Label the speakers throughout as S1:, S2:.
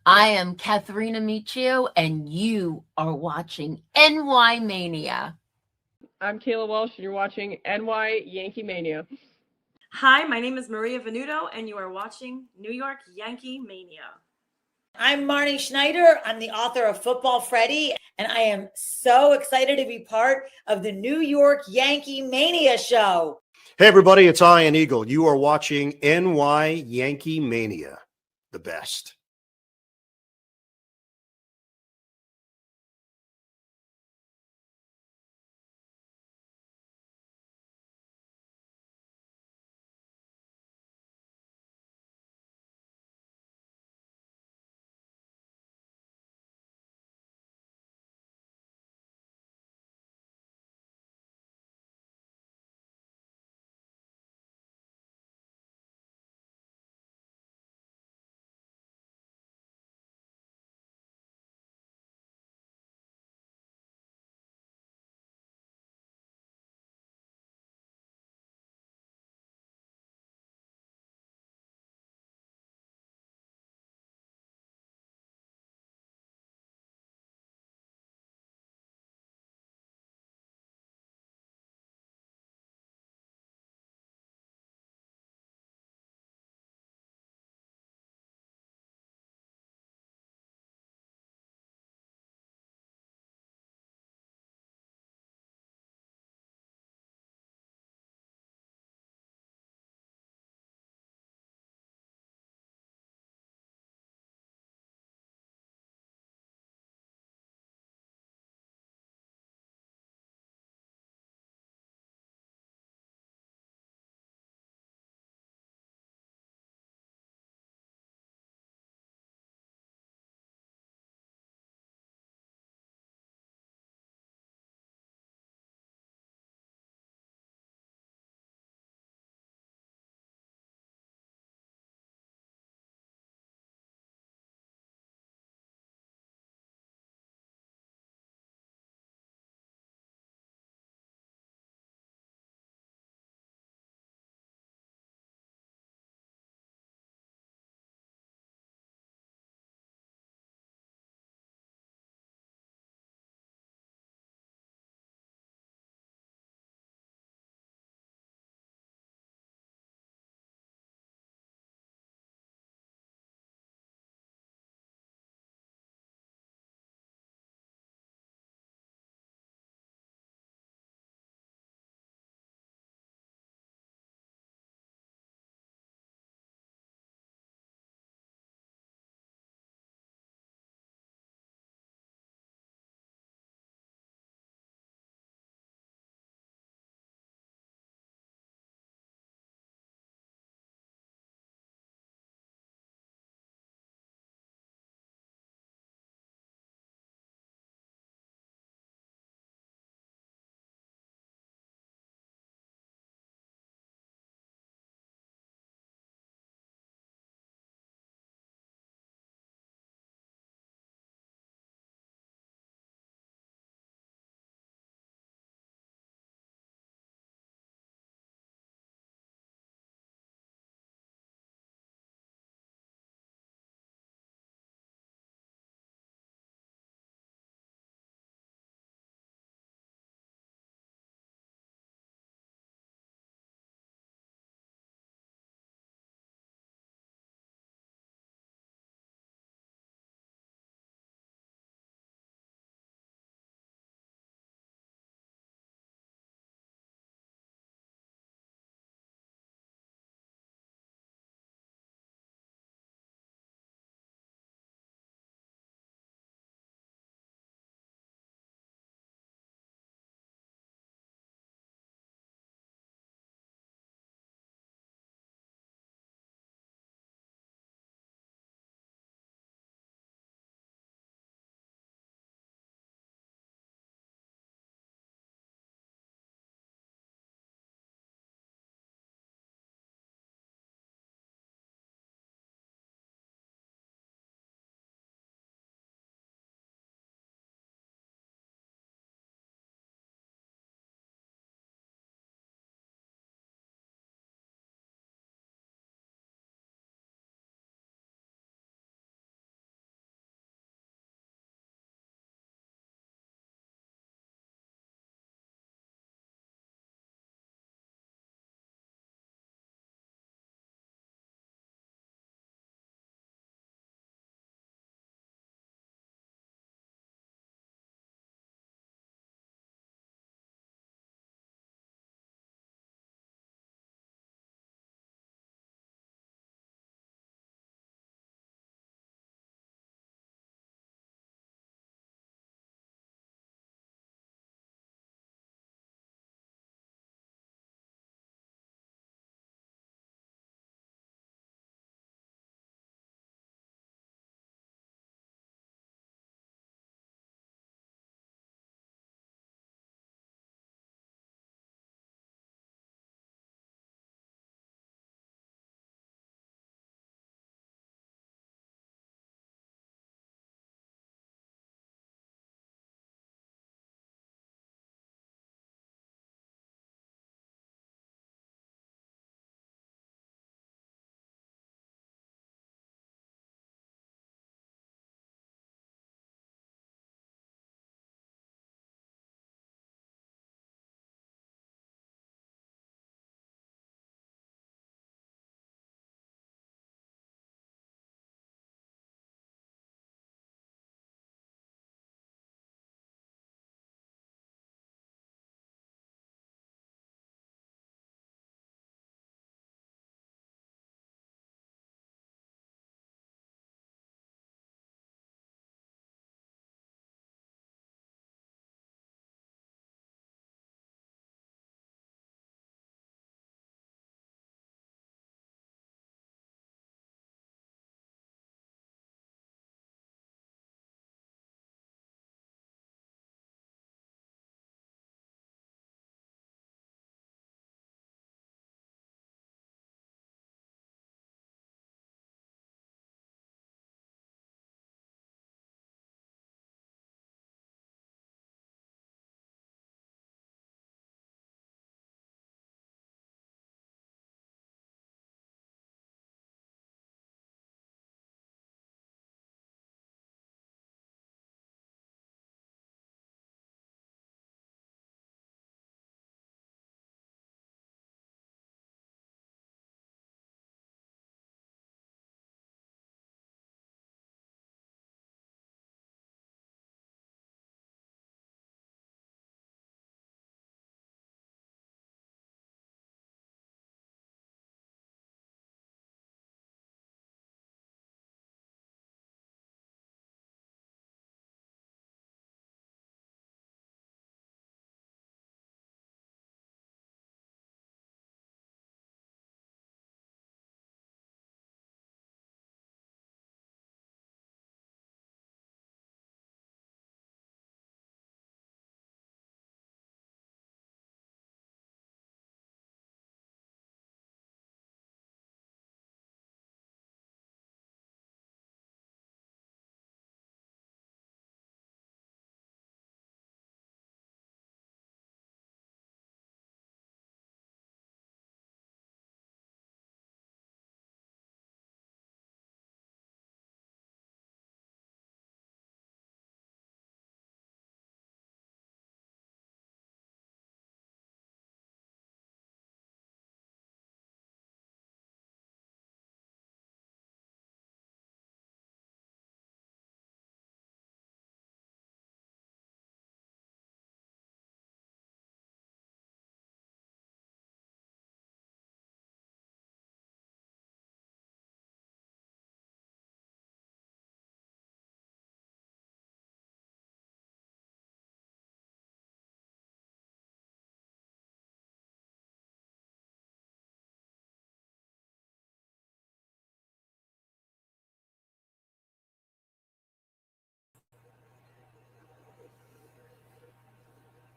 S1: I am Katharina Michio, and you are watching NY Mania.
S2: I'm Kayla Walsh, and you're watching NY Yankee Mania.
S3: Hi, my name is Maria Venuto, and you are watching New York Yankee Mania.
S4: I'm Marnie Schneider. I'm the author of Football Freddy, and I am so excited to be part of the New York Yankee Mania show.
S5: Hey, everybody, it's Ian Eagle. You are watching NY Yankee Mania, the best.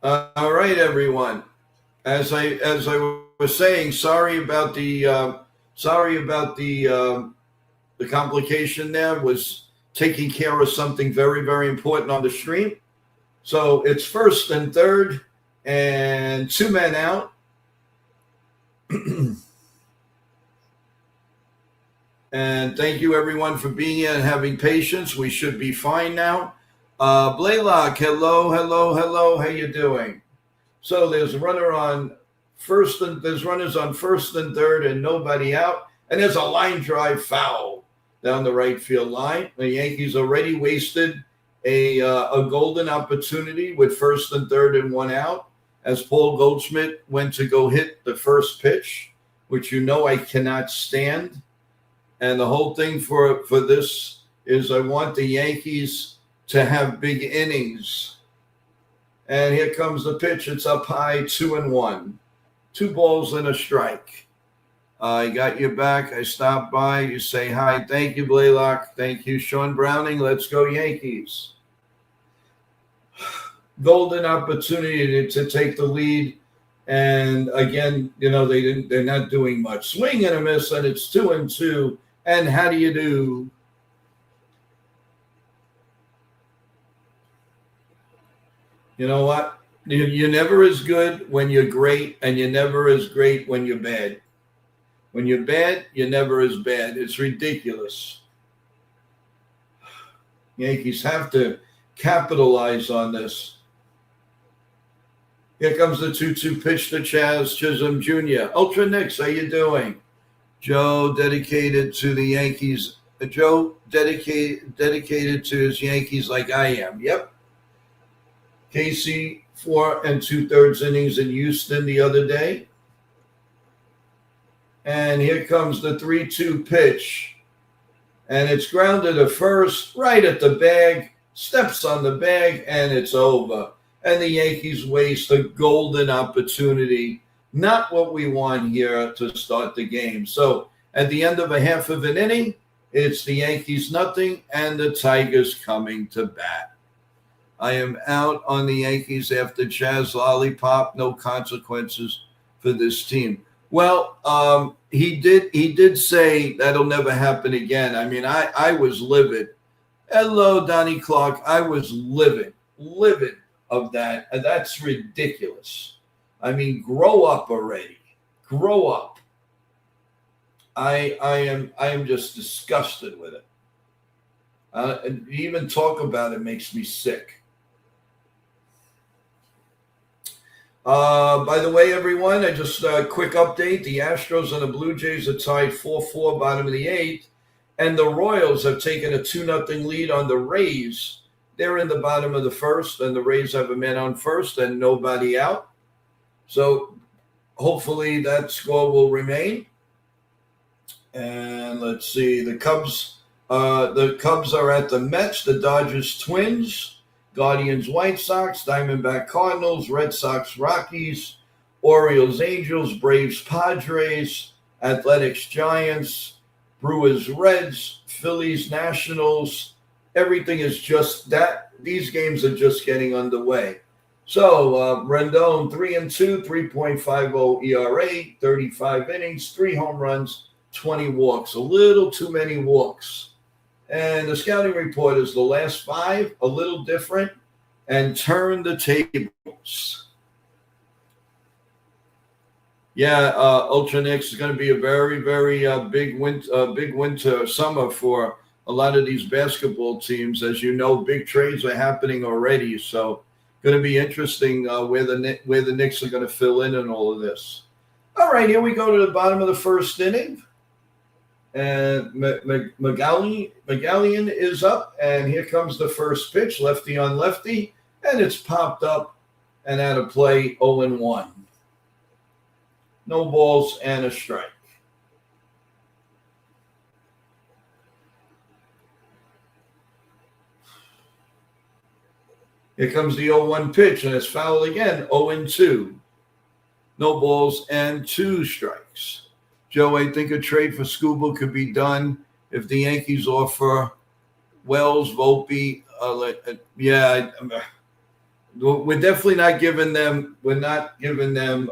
S6: All right, everyone. As I was saying, sorry about the complication. There was taking care of something very, very important on the stream. So it's first and third, and two men out. And thank you, everyone, for being here and having patience. We should be fine now. Blaylock, hello, hello, hello. How you doing? So there's runners on first and third, and nobody out. And there's a line drive foul down the right field line. The Yankees already wasted a golden opportunity with first and third and one out, as Paul Goldschmidt went to go hit the first pitch, which I cannot stand. And the whole thing for this is I want the Yankees to have big innings. And here comes the pitch. It's up high, 2-1. 2 balls and a strike. I got you back. I stopped by. You say hi. Thank you, Blaylock. Thank you, Sean Browning. Let's go, Yankees. Golden opportunity to take the lead. And again, they're not doing much. Swing and a miss, and it's 2-2. And how do you do? You know what? You're never as good when you're great, and you're never as great when you're bad. When you're bad, you're never as bad. It's ridiculous. Yankees have to capitalize on this. Here comes the 2-2 pitch to Chaz Chisholm Jr. Ultra Knicks, how you doing? Joe dedicated to the Yankees. Joe dedicated to his Yankees like I am. Yep. Casey, 4 2/3 innings in Houston the other day. And here comes the 3-2 pitch. And it's grounded to first, right at the bag, steps on the bag, and it's over. And the Yankees waste a golden opportunity. Not what we want here to start the game. So at the end of a half of an inning, it's the Yankees nothing and the Tigers coming to bat. I am out on the Yankees after Chaz Lollipop. No consequences for this team. Well, he did say that'll never happen again. I mean, I was livid. Hello, Donnie Clark. I was livid of that. And that's ridiculous. I mean, grow up already. Grow up. I am just disgusted with it. And even talk about it makes me sick. By the way, everyone, I just a quick update. The Astros and the Blue Jays are tied 4-4, bottom of the 8th. And the Royals have taken a 2-0 lead on the Rays. They're in the bottom of the 1st, and the Rays have a man on first and nobody out. So hopefully that score will remain. And let's see, the Cubs are at the Mets, the Dodgers, Twins, Guardians, White Sox, Diamondback, Cardinals, Red Sox, Rockies, Orioles, Angels, Braves, Padres, Athletics, Giants, Brewers, Reds, Phillies, Nationals. Everything is just that. These games are just getting underway. So Rendon, 3-2, 3.50 ERA, 35 innings, 3 home runs, 20 walks. A little too many walks. And the scouting report is the last 5, a little different, and turn the tables. Yeah, Ultra Knicks is going to be a very, very big winter summer for a lot of these basketball teams. As you know, big trades are happening already. So going to be interesting where the Knicks are going to fill in all of this. All right, here we go to the bottom of the 1st inning. And McGallion is up, and here comes the first pitch, lefty on lefty, and it's popped up and out of play, 0-1. No balls and a strike. Here comes the 0-1 pitch, and it's fouled again, 0-2. No balls and 2 strikes. Joe, I think a trade for Skubal could be done if the Yankees offer Wells, Volpe. We're definitely not giving them. We're not giving them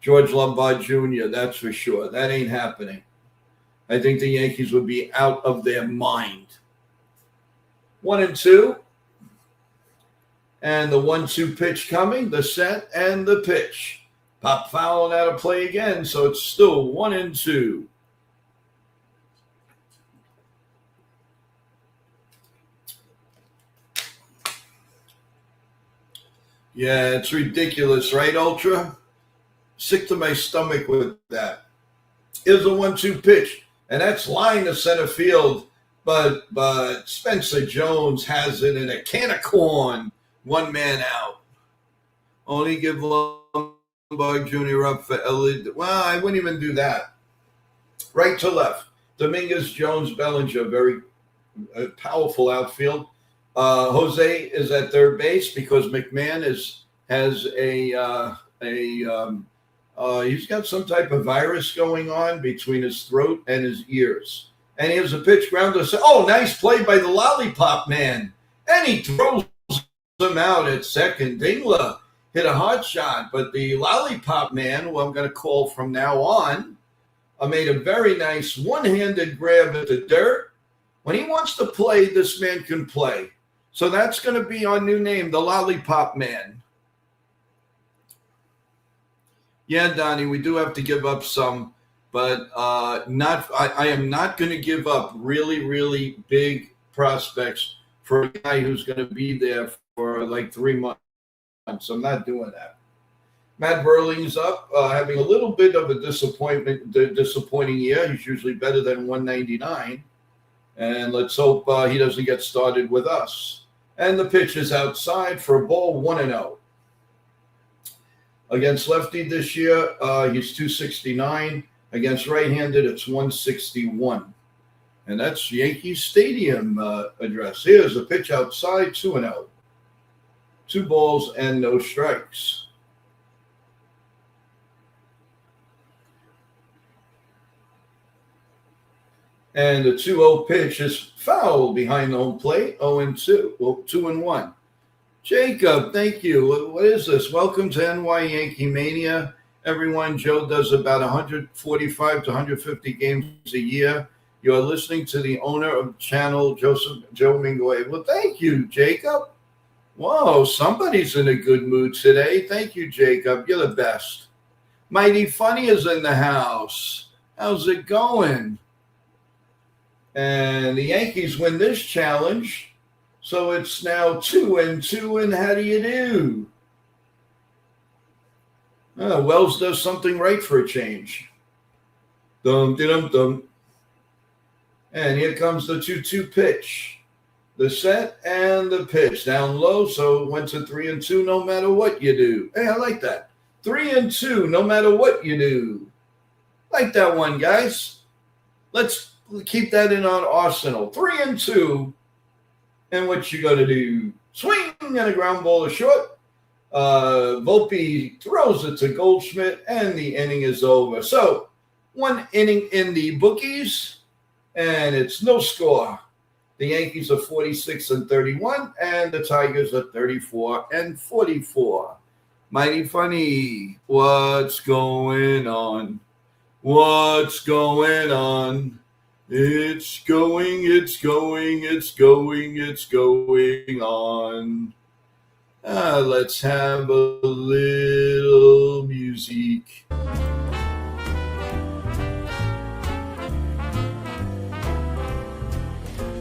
S6: George Lombard Jr. That's for sure. That ain't happening. I think the Yankees would be out of their mind. 1-2. And the 1-2 pitch coming, the set and the pitch. Pop foul out of play again, so it's still 1-2. Yeah, it's ridiculous, right, Ultra? Sick to my stomach with that. Here's a 1-2 pitch, and that's line to center field, but Spencer Jones has it in a can of corn. One man out. Only give Lombard Jr. up for Elliott. Well, I wouldn't even do that. Right to left. Dominguez, Jones, Bellinger. Very powerful outfield. Jose is at third base because McMahon has he's got some type of virus going on between his throat and his ears. And he has a pitch grounder. Oh, nice play by the Lollipop Man. And he throws him out at second. Dingler hit a hard shot, but the Lollipop Man, who I'm going to call from now on, made a very nice one-handed grab at the dirt. When he wants to play, this man can play. So that's going to be our new name, the Lollipop Man. Yeah, Donnie, we do have to give up some, but I am not going to give up really, really big prospects for a guy who's going to be there for like 3 months. I'm not doing that. Matt Burling's up, having a little bit of a disappointing year. He's usually better than 199. And let's hope he doesn't get started with us. And the pitch is outside for a ball, 1-0. Against lefty this year, he's 269. Against right-handed, it's 161. And that's Yankee Stadium address. Here's a pitch outside, 2-0. 2 balls and no strikes. And the 2-0 pitch is foul behind the home plate, 0-2. Well, 2-1. Jacob, thank you. What is this? Welcome to NY Yankee Mania. Everyone, Joe does about 145 to 150 games a year. You're listening to the owner of the channel, Joe Mingoy. Well, thank you, Jacob. Whoa, somebody's in a good mood today. Thank you, Jacob. You're the best. Mighty Funny is in the house. How's it going? And the Yankees win this challenge. So it's now 2-2, and how do you do? Wells does something right for a change. Dum-de-dum-dum. And here comes the 2-2 pitch. The set and the pitch. Down low, so it went to 3-2 no matter what you do. Hey, I like that. 3-2 no matter what you do. Like that one, guys. Let's keep that in our arsenal. 3-2. And what you got to do? Swing and a ground ball to short. Volpe throws it to Goldschmidt, and the inning is over. So, 1 inning in the bookies, and it's no score. The Yankees are 46-31, and the Tigers are 34-44. Mighty Funny, what's going on? What's going on? It's going on. Let's have a little music.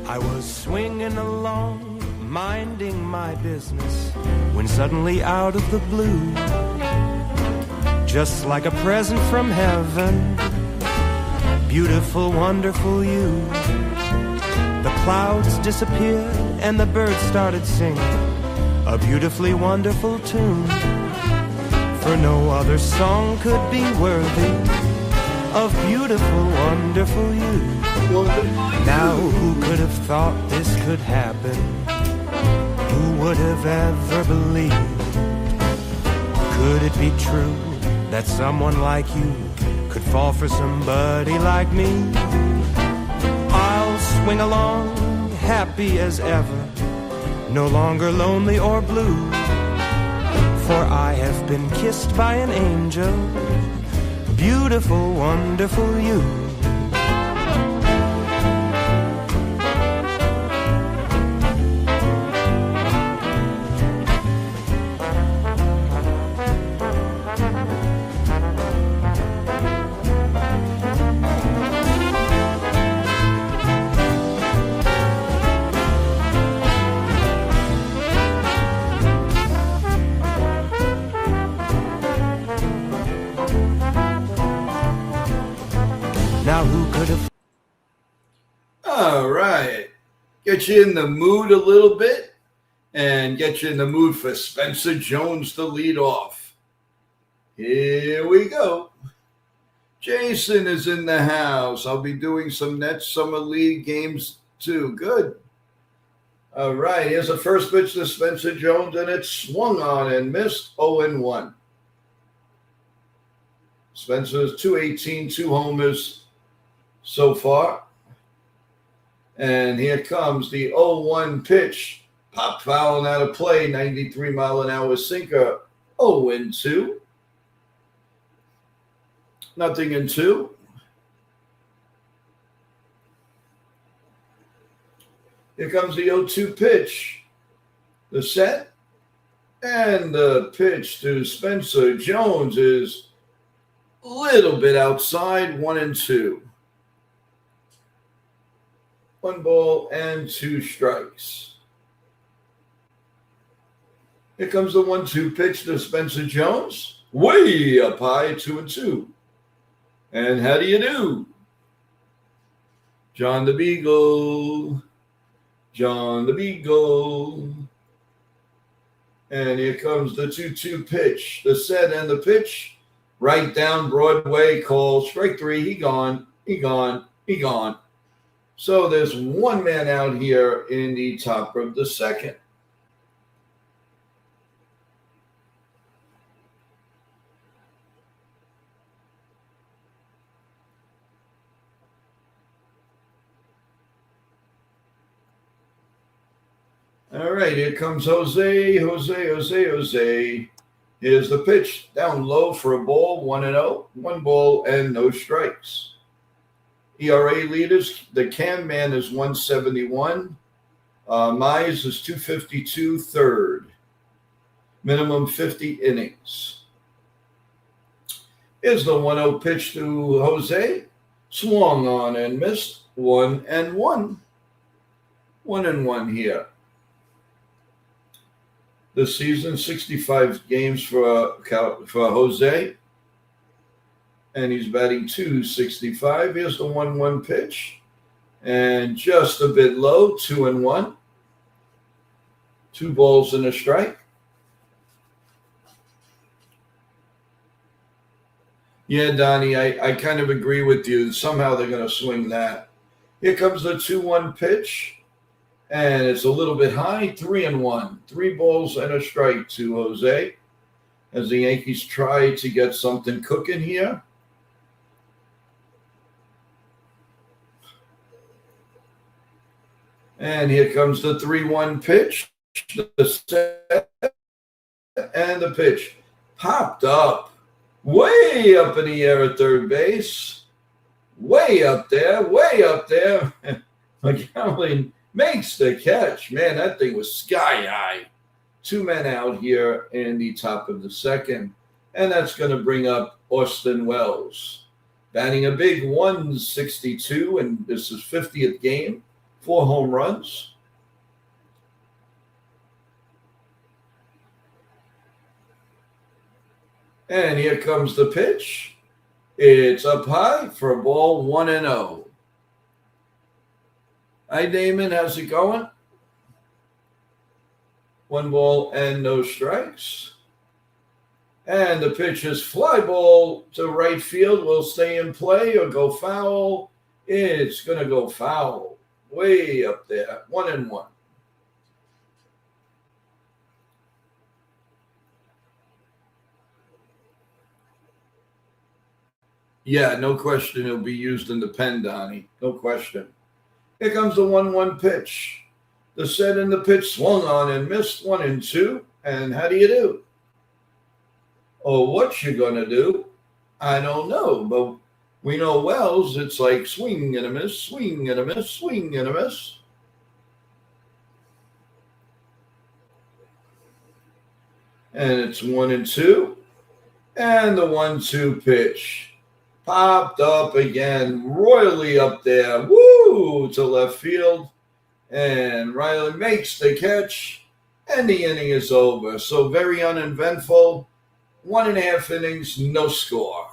S7: I was swinging along, minding my business, when suddenly out of the blue, just like a present from heaven, beautiful, wonderful you. The clouds disappeared and the birds started singing a beautifully wonderful tune. For no other song could be worthy of beautiful, wonderful you. Now who could have thought this could happen? Who would have ever believed? Could it be true that someone like you could fall for somebody like me? I'll swing along, happy as ever, no longer lonely or blue. for I have been kissed by an angel. Beautiful, wonderful you. Now who could have...
S6: All right. Get you in the mood a little bit and get you in the mood for Spencer Jones to lead off. Here we go. Jason is in the house. I'll be doing some Nets Summer League games too. Good. All right. Here's the first pitch to Spencer Jones, and it's swung on and missed 0-1. Spencer's 218, 2 homers so far. And here comes the 0-1 pitch. Pop fouling out of play, 93-mile-an-hour sinker, 0-2. Nothing in 2. Here comes the 0-2 pitch. The set and the pitch to Spencer Jones is a little bit outside, 1-2. 1 ball and 2 strikes. Here comes the 1-2 pitch to Spencer Jones. Way up high, 2-2. And how do you do? John the Beagle. John the Beagle. And here comes the 2-2 pitch. The set and the pitch. Right down Broadway, call. Strike 3. He gone. He gone. He gone. So there's one man out here in the top of the second. All right, here comes Jose. Here's the pitch. Down low for a ball, 1-0. 1 ball and no strikes. ERA leaders, the Can Man is 171. Mize is 252, third. Minimum 50 innings. Here's the 1-0 pitch to Jose. Swung on and missed, 1-1. 1-1 here. This season, 65 games for Jose. And he's batting .265. Here's the 1-1 pitch. And just a bit low, 2-1. 2 balls and a strike. Yeah, Donnie, I kind of agree with you. Somehow they're going to swing that. Here comes the 2-1 pitch. And it's a little bit high, 3-1. 3 balls and a strike to Jose as the Yankees try to get something cooking here. And here comes the 3-1 pitch. The set and the pitch. Popped up. Way up in the air at third base. Way up there. Way up there. McCown makes the catch. Man, that thing was sky high. 2 men out here in the top of the second. And that's going to bring up Austin Wells. Batting a big 162, and this is 50th game. 4 home runs. And here comes the pitch. It's up high for a ball, 1-0. Hi, Damon. How's it going? 1 ball and no strikes. And the pitch is fly ball to right field. Will stay in play or go foul. It's going to go foul. Way up there, 1-1. Yeah, no question it'll be used in the pen, Donnie. No question. Here comes the 1-1 pitch. The set and the pitch swung on and missed, 1-2. And how do you do? or what you're going to do, I don't know. But we know Wells, it's like swing and a miss, swing and a miss, swing and a miss. And it's 1-2. And the 1-2 pitch popped up again, royally up there. Woo! To left field. And Riley makes the catch. And the inning is over. So very uneventful. 1.5 innings, no score.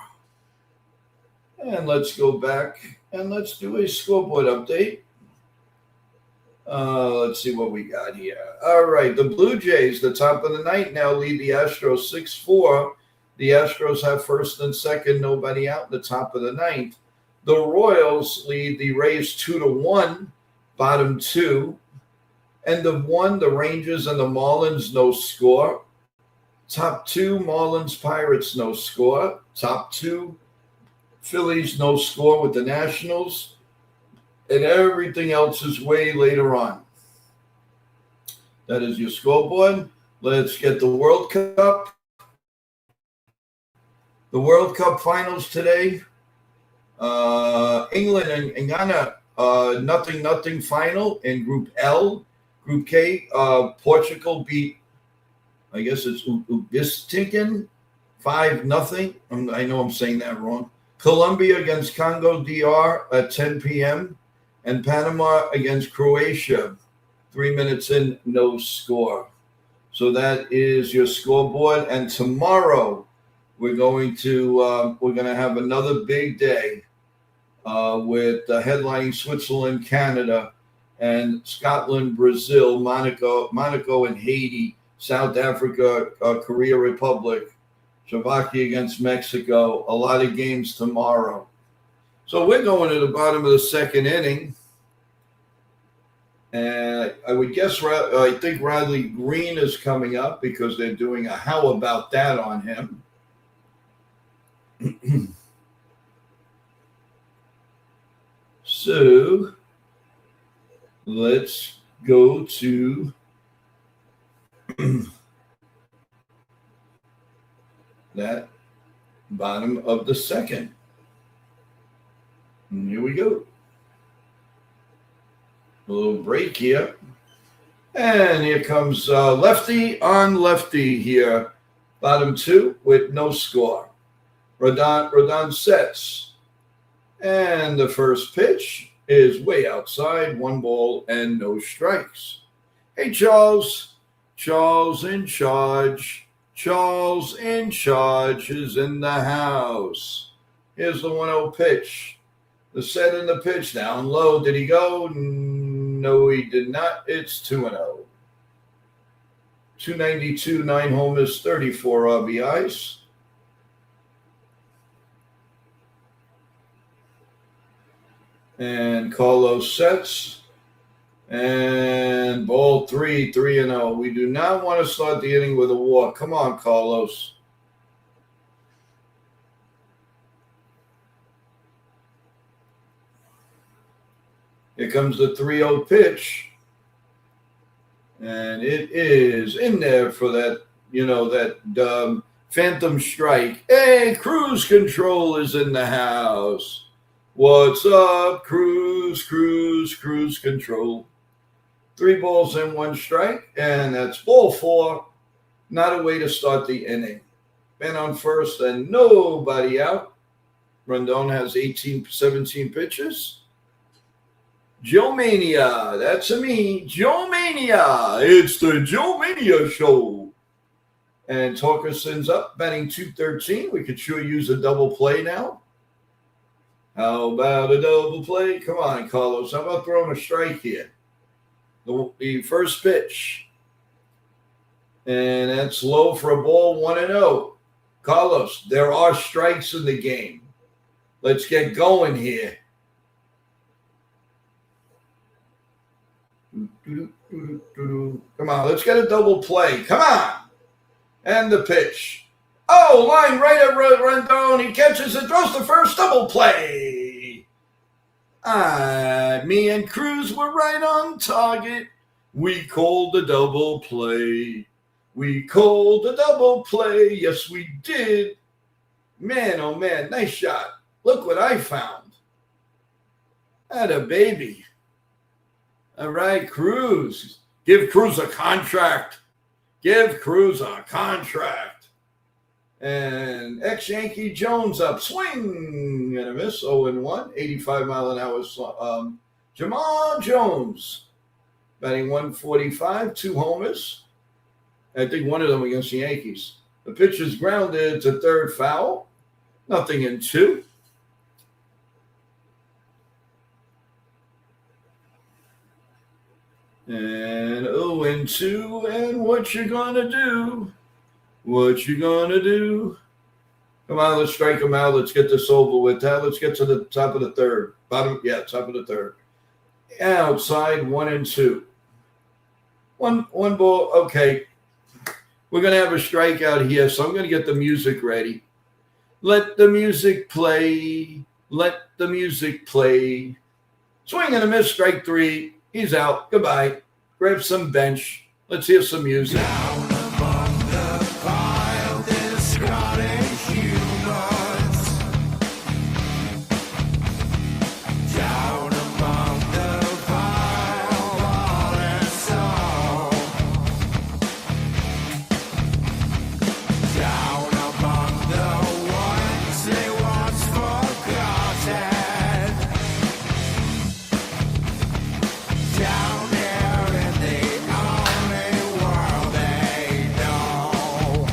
S6: And let's go back and let's do a scoreboard update. Let's see what we got here. All right, the Blue Jays, the top of the ninth, now lead the Astros 6-4. The Astros have first and second, nobody out in the top of the ninth. The Royals lead the Rays 2-1, bottom two. End of one, the Rangers and the Marlins, no score. Top two, Marlins, Pirates, no score. Top two, Phillies, no score with the Nationals. And everything else is way later on. That is your scoreboard. Let's get the World Cup. The World Cup finals today. England and Ghana, 0-0 final in Group L. Group K, Portugal beat, I guess it's Uzbekistan, 5-0. I know I'm saying that wrong. Colombia against Congo DR at 10 p.m. And Panama against Croatia, 3 minutes in, no score. So that is your scoreboard. And tomorrow we're going to have another big day with headlining Switzerland, Canada, and Scotland, Brazil, Monaco and Haiti, South Africa, Korea Republic, Slovakia against Mexico. A lot of games tomorrow. So we're going to the bottom of the second inning. And I would guess, I think Riley Green is coming up because they're doing a how about that on him. So let's go to that bottom of the second. And here we go. A little break here. And here comes lefty on lefty here. Bottom two with no score. Rodon sets. And the first pitch is way outside. 1 ball and no strikes. Hey, Charles. Charles in charge. Charles in charge is in the house. Here's the 1-0 pitch. The set and the pitch down low. Did he go? No, he did not. It's 2-0. 292, 9 homers, 34 RBIs. And Carlos sets. And ball 3-0. We do not want to start the inning with a walk. Come on, Carlos. Here comes the 3-0 pitch. And it is in there for that, that phantom strike. Hey, Cruise Control is in the house. What's up, Cruise Control? 3 balls and 1 strike, and that's ball 4. Not a way to start the inning. Man on first and nobody out. Rondon has 17 pitches. Joe Mania, that's me, Joe Mania. It's the Joe Mania show. And Torkelson's up, batting .213. We could sure use a double play now. How about a double play? Come on, Carlos. How about throwing a strike here? The first pitch. And that's low for a ball, 1-0. Carlos, there are strikes in the game. Let's get going here. Come on, let's get a double play. Come on. And the pitch. Oh, line right at Rondon. He catches it, throws the first, double play. Me and Cruz were right on target. We called the double play. We called a double play. Yes, we did. Man, oh man, nice shot. Look what I found. Atta baby. All right, Cruz. Give Cruz a contract. Give Cruz a contract. And ex-Yankee Jones up. Swing and a miss. 0-1. 85-mile-an-hour. Jamal Jones. Batting 145. 2 homers. I think one of them against the Yankees. The pitch is grounded to third, foul. Nothing in 2. And 0-2. And what you gonna do? What you gonna do? Come on, let's strike him out. Let's get this over with. Let's get to the top of the third. Top of the third. Outside, 1-2. One ball. Okay. We're going to have a strikeout here, so I'm going to get the music ready. Let the music play. Let the music play. Swing and a miss, strike 3. He's out. Goodbye. Grab some bench. Let's hear some music.
S7: Down among the pile, there's Scottish humans. Down among the pile, all their soul. Down among the ones they once forgotten. Down here in the only world they know.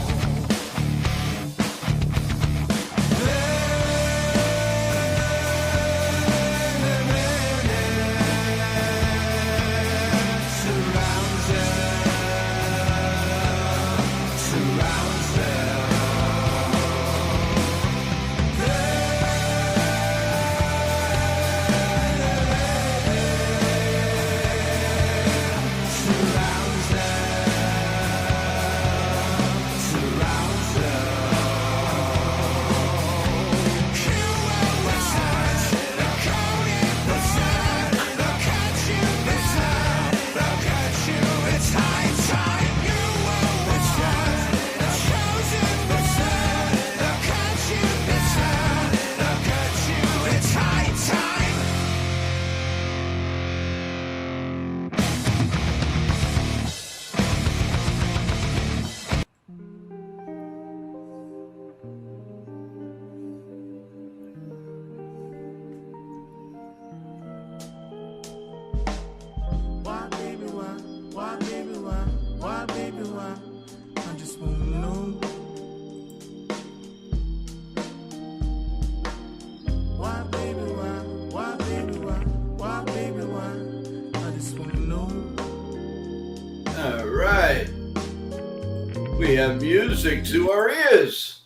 S7: Surrounds them, surrounds them. Surrounds them, surrounds them. You will return, look out in the sun, look at you, look at you, it's high time. You will return, the chosen return, look at you, look at you, it's high time. Why, baby, why? Why, baby, why? Why, baby, why? I just wanna know. Why, baby, why? Why, baby, why? Why, baby, why? I just wanna know.
S6: All right. We have music to our ears.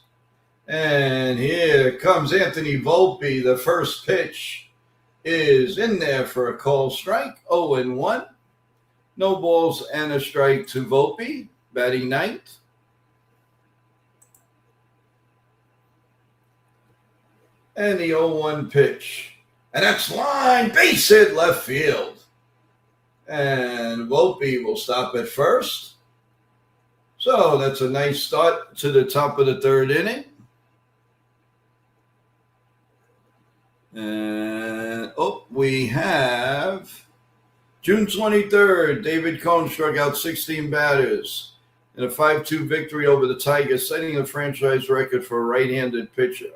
S6: And here comes Anthony Volpe. The first pitch is in there for a call strike. 0-1. No balls and a strike to Volpe. Batting ninth. And the 0-1 pitch. And that's line. Base hit left field. And Volpe will stop at first. So that's a nice start to the top of the third inning. And we have June 23rd, David Cohn struck out 16 batters in a 5-2 victory over the Tigers, setting a franchise record for a right-handed pitcher.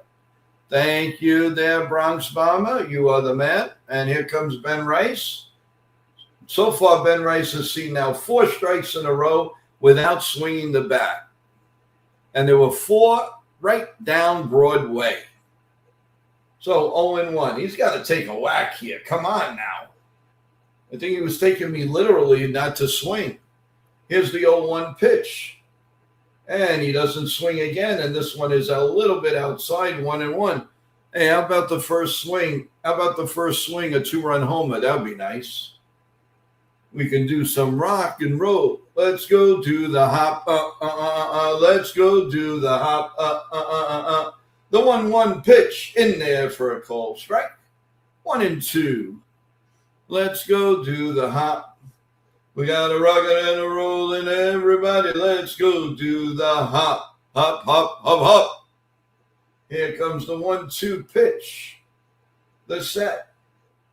S6: Thank you there, Bronx Bomber. You are the man. And here comes Ben Rice. So far, Ben Rice has seen now 4 strikes in a row without swinging the bat. And there were 4 right down Broadway. So 0-1. He's got to take a whack here. Come on now. I think he was taking me literally not to swing. Here's the 0-1 pitch. And he doesn't swing again. And this one is a little bit outside, 1-1. Hey, how about the first swing? How about the first swing, a 2-run homer? That would be nice. We can do some rock and roll. Let's go do the hop. Let's go do the hop. The 1-1 pitch in there for a call strike. 1-2. Let's go do the hop. We got a rockin' and a rollin', everybody, let's go do the hop, hop, hop, hop, hop. Here comes the 1-2 pitch, the set,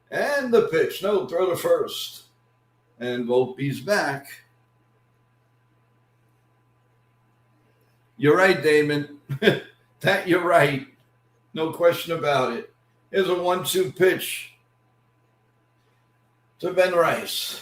S6: and the pitch. No, throw to first. And Volpe's back. You're right, Damon. That you're right. No question about it. Here's a 1-2 pitch to Ben Rice.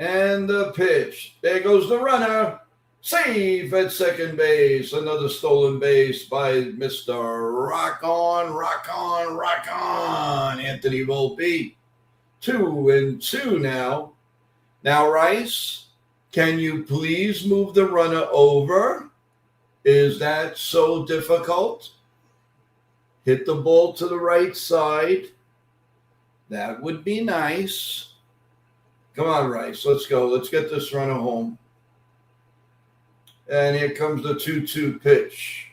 S6: And the pitch. There goes the runner. Safe at second base. Another stolen base by Mr. Rock on, rock on, rock on, Anthony Volpe. 2-2 now. Now, Rice, can you please move the runner over? Is that so difficult? Hit the ball to the right side. That would be nice. Come on, Rice. Let's go. Let's get this runner home. And here comes the 2-2 pitch.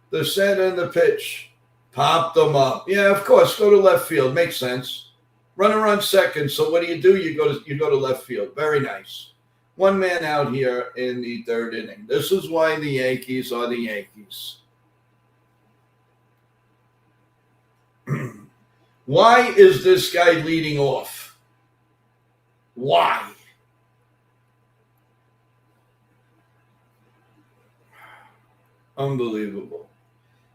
S6: The set and the pitch. Pop them up. Yeah, of course. Go to left field. Makes sense. Runner on second. So what do? You go to left field. Very nice. One man out here in the third inning. This is why the Yankees are the Yankees. Why is this guy leading off? Why? Unbelievable.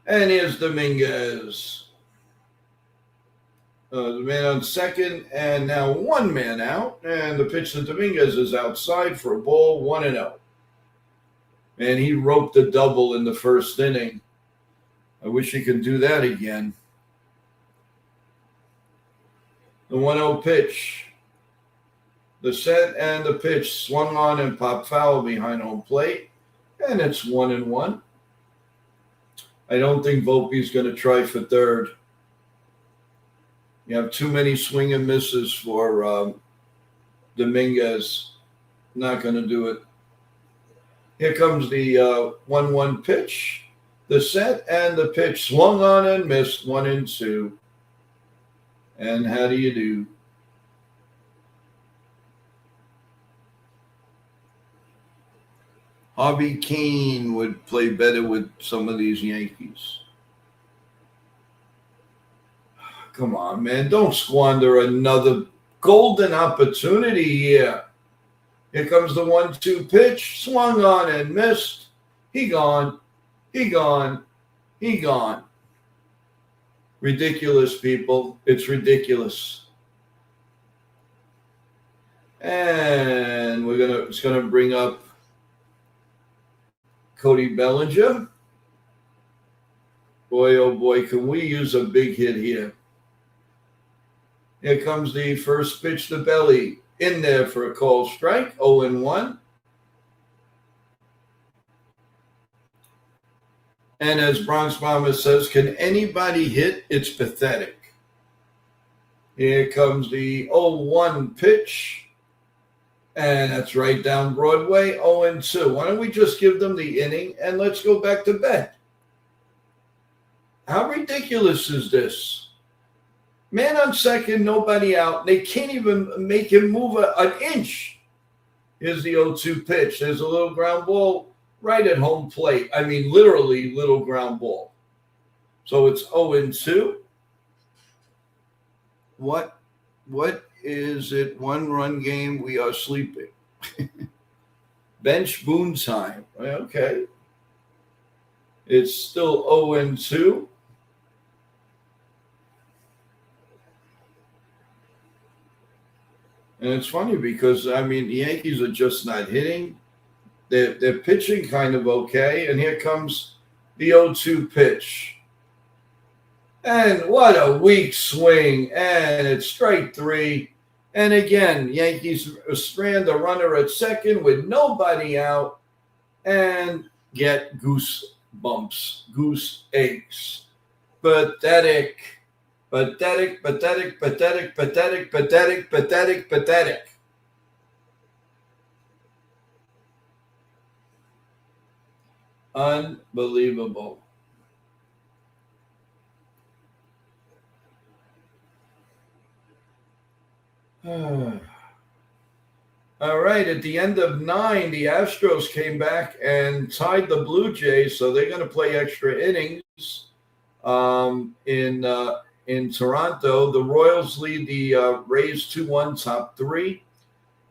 S6: And here's Dominguez. The man on second, and now one man out. And the pitch to Dominguez is outside for a ball, 1-0. And he roped a double in the first inning. I wish he could do that again. The 1-0 pitch. The set and the pitch swung on and popped foul behind home plate. And it's 1-1. I don't think Volpe's going to try for third. You have too many swing and misses for Dominguez. Not going to do it. Here comes the 1-1 pitch. The set and the pitch swung on and missed, 1-2. And how do you do? Harvey Kane would play better with some of these Yankees. Come on, man. Don't squander another golden opportunity here. Here comes the 1-2 pitch. Swung on and missed. He gone. He gone. He gone. Ridiculous, people. It's ridiculous. And it's gonna bring up Cody Bellinger. Boy, oh boy, can we use a big hit here. Here comes the first pitch to Belly. In there for a called strike, 0-1. And as Bronx Bomber says, can anybody hit? It's pathetic. Here comes the 0-1 pitch. And that's right down Broadway, 0-2. Why don't we just give them the inning and let's go back to bed? How ridiculous is this? Man on second, nobody out. They can't even make him move an inch. Here's the 0-2 pitch. There's a little ground ball right at home plate. I mean, literally little ground ball. So it's 0-2. What is it? 1-run game. We are sleeping. Bench Boone time. Okay. It's still 0-2. And it's funny because, I mean, the Yankees are just not hitting. They're pitching kind of okay. And here comes the 0-2 pitch. And what a weak swing. And it's strike three. And again, Yankees strand a runner at second with nobody out and get goose bumps, goose eggs. Pathetic. Pathetic, pathetic, pathetic, pathetic, pathetic, pathetic, pathetic. Unbelievable. All right, at the end of 9, the Astros came back and tied the Blue Jays, so they're going to play extra innings in Toronto. The Royals lead the Rays 2-1, top 3.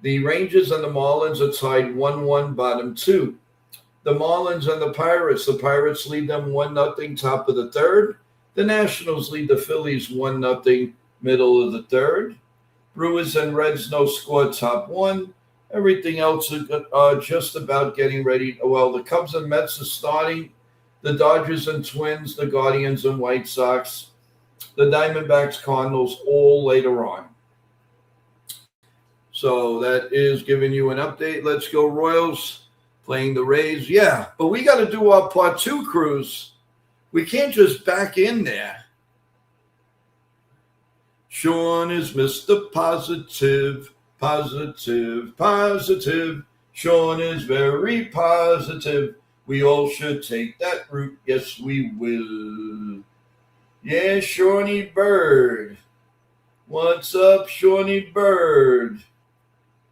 S6: The Rangers and the Marlins are tied 1-1, bottom 2. The Marlins and the Pirates lead them 1-0, top of the 3rd. The Nationals lead the Phillies 1-0, middle of the 3rd. Brewers and Reds no score, top 1. Everything else is just about getting ready. Well, the Cubs and Mets are starting. The Dodgers and Twins, the Guardians and White Sox, the Diamondbacks, Cardinals, all later on. So that is giving you an update. Let's go Royals playing the Rays. Yeah, but we got to do our part 2 cruise. We can't just back in there. Sean is Mr. Positive. Positive, positive. Sean is very positive. We all should take that route. Yes, we will. Yeah, Shawnee Bird. What's up, Shawnee Bird?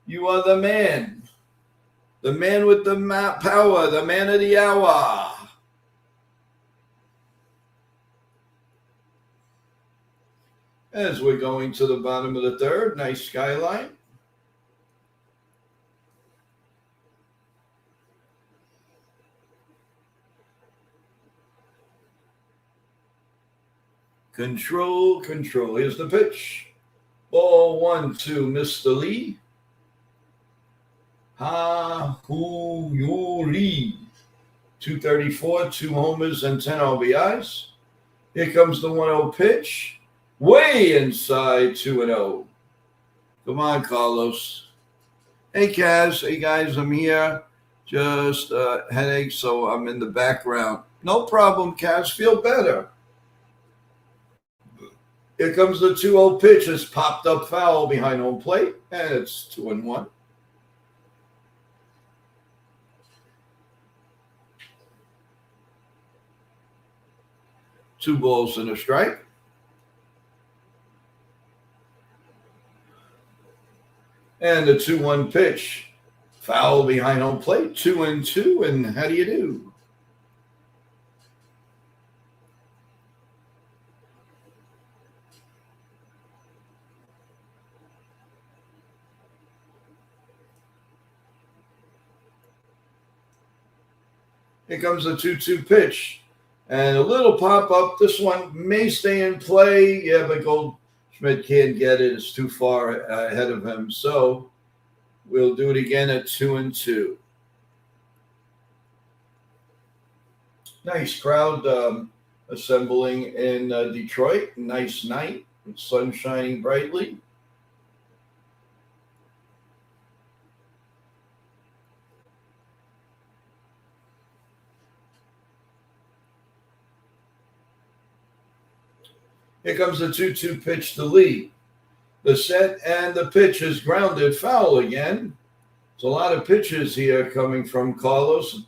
S6: You are the man. The man with the power. The man of the hour. As we're going to the bottom of the 3rd, nice skyline. Control, control. Here's the pitch. Ball 1-2, Mr. Lee. Ha-hoo-you Lee. 234, 2 homers, and 10 RBIs. Here comes the 1-0 pitch. Way inside, 2-0. Come on, Carlos. Hey, Kaz. Hey, guys, I'm here. Just headache, so I'm in the background. No problem, Kaz. Feel better. Here comes the 2-0 pitch. It's popped up foul behind home plate, and it's 2-1. Two balls and a strike. And the 2-1 pitch. Foul behind home plate, 2-2, and how do you do? Here comes the 2-2 pitch. And a little pop-up. This one may stay in play. Yeah, but Goldschmidt can't get it. It's too far ahead of him. So we'll do it again at 2-2. Nice crowd assembling in Detroit. Nice night. Sun shining brightly. Here comes the 2-2 pitch to Lee. The set and the pitch is grounded foul again. There's a lot of pitches here coming from Carlos.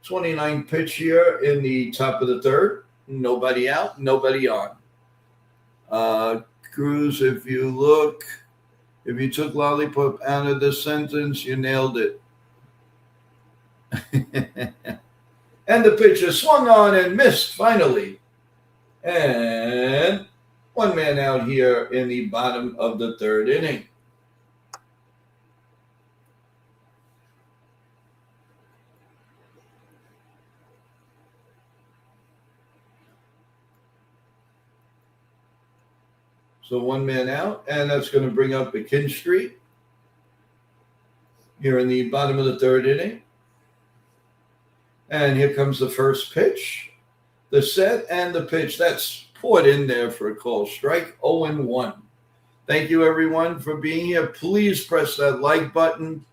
S6: 29 pitch here in the top of the 3rd. Nobody out, nobody on. Cruz, if you look, if you took lollipop out of the sentence, you nailed it. And the pitch is swung on and missed finally. And one man out here in the bottom of the 3rd inning. So one man out, and that's going to bring up McKinstry here in the bottom of the 3rd inning. And here comes the first pitch. The set and the pitch. That's poured in there for a call strike. 0-1. Thank you, everyone, for being here. Please press that like button.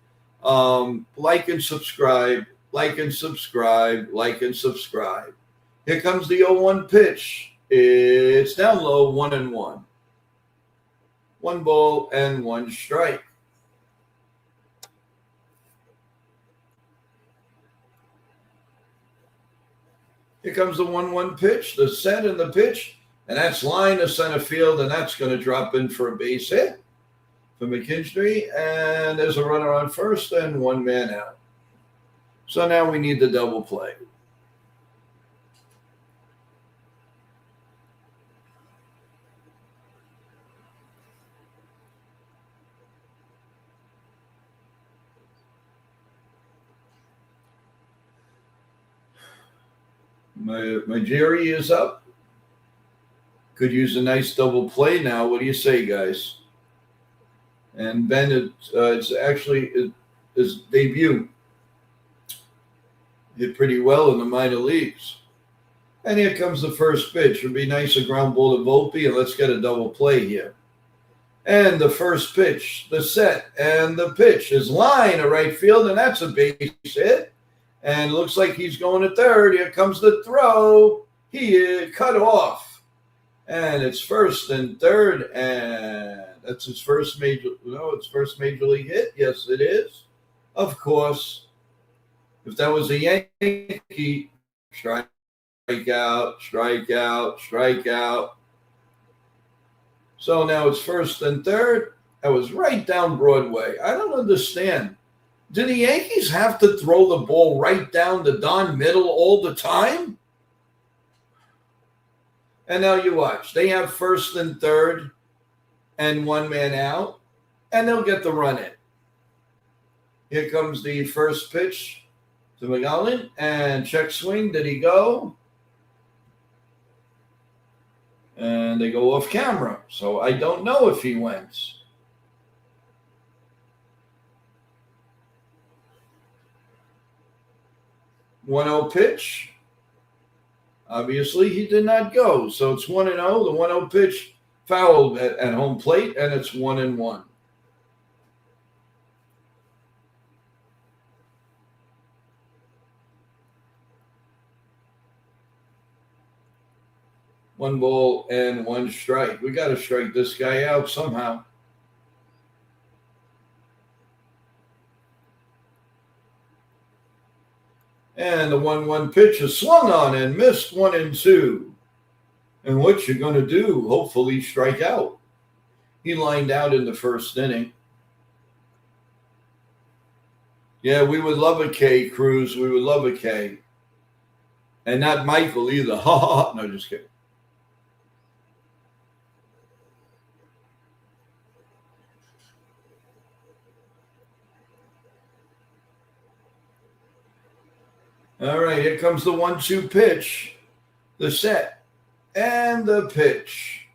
S6: Like and subscribe. Like and subscribe. Like and subscribe. Here comes the 0-1 pitch. It's down low, 1-1. 1 ball and 1 strike. Here comes the 1-1 pitch, the set and the pitch, and that's line to center field, and that's going to drop in for a base hit. for McKinstry, and there's a runner on first and one man out. So now we need the double play. My Jerry is up. Could use a nice double play now. What do you say, guys? And Ben, it's actually his debut. Hit pretty well in the minor leagues. And here comes the first pitch. It would be nice a ground ball to Volpe, and let's get a double play here. And the first pitch, the set, and the pitch is line to right field, and that's a base hit. And it looks like he's going to third. Here comes the throw. He is cut off. And it's first and third, and that's his first major league hit. Yes, it is. Of course. If that was a Yankee, strikeout, strikeout, strikeout. So now it's first and third. That was right down Broadway. I don't understand. Do the Yankees have to throw the ball right down the darn middle all the time? And now you watch. They have first and third and one man out, and they'll get the run in. Here comes the first pitch to McGowan, and check swing. Did he go? And they go off camera, so I don't know if he went. 1-0 pitch. Obviously, he did not go. So it's 1-0. The 1-0 pitch fouled at home plate, and it's 1-1. One ball and one strike. We got to strike this guy out somehow. And the 1-1 pitch is swung on and missed 1-2. And what you're going to do, hopefully strike out. He lined out in the first inning. Yeah, we would love a K, Cruz. We would love a K. And not Michael either. Ha ha. No, just kidding. All right, here comes the 1-2 pitch, the set, and the pitch.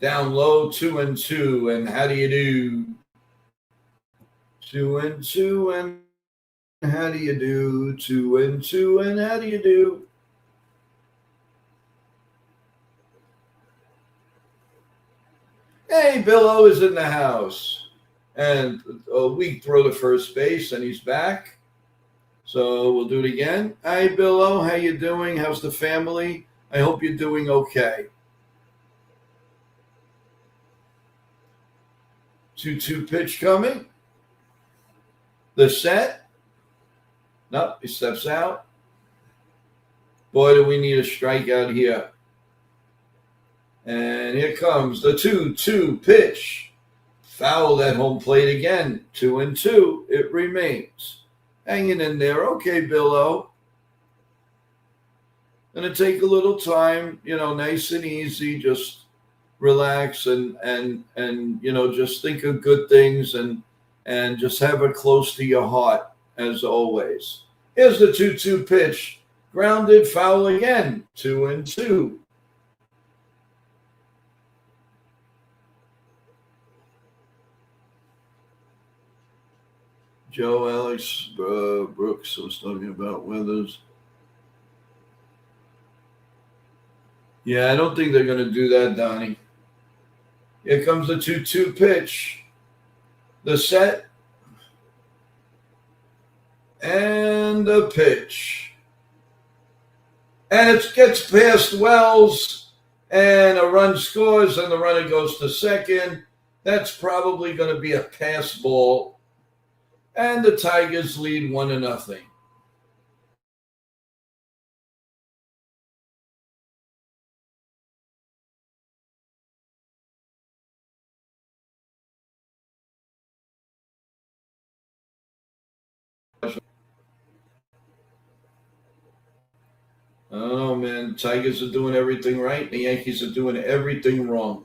S6: Down low, 2-2, and how do you do? 2-2, and how do you do? 2-2, and how do you do? Hey, Bill O is in the house. And a weak throw to first base, and he's back. So we'll do it again. Hi, Bill O. How you doing? How's the family? I hope you're doing okay. 2-2 pitch coming. The set. Nope, he steps out. Boy, do we need a strikeout here. And here comes the 2-2 pitch. Fouled at home plate again. 2-2. It remains. Hanging in there. Okay, Bill O. Gonna take a little time, nice and easy, just relax and just think of good things and just have it close to your heart as always. Here's the 2-2 pitch. Grounded, foul again. 2-2. Joe Alex Brooks was talking about Weathers. Yeah, I don't think they're going to do that, Donnie. Here comes the 2-2 pitch. The set. And the pitch. And it gets past Wells. And a run scores and the runner goes to second. That's probably going to be a pass ball. And the Tigers lead 1-0. I don't know, man. Tigers are doing everything right. The Yankees are doing everything wrong.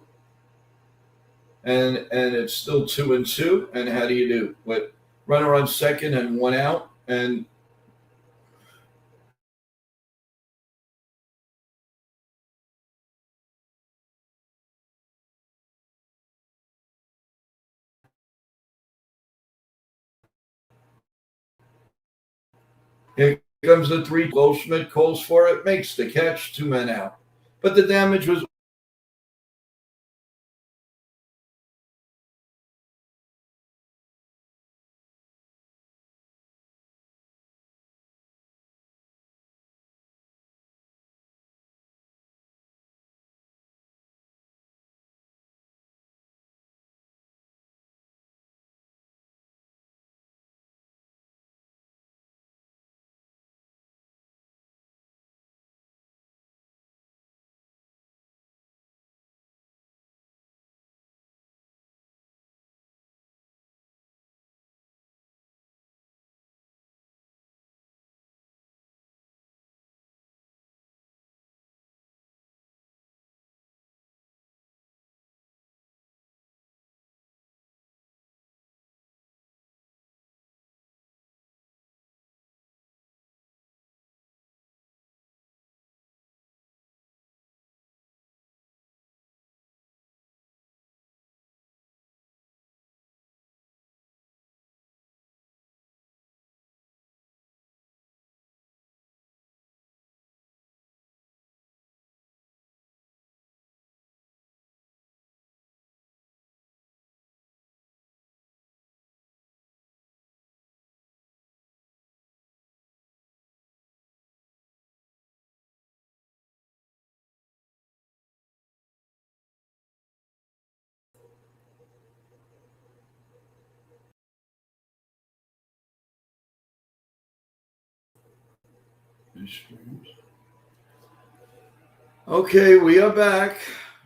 S6: And it's still 2-2. And how do you do? With runner on second and one out, and here comes the 3. Goldschmidt calls for it, makes the catch, 2 men out. But the damage was. Okay, we are back.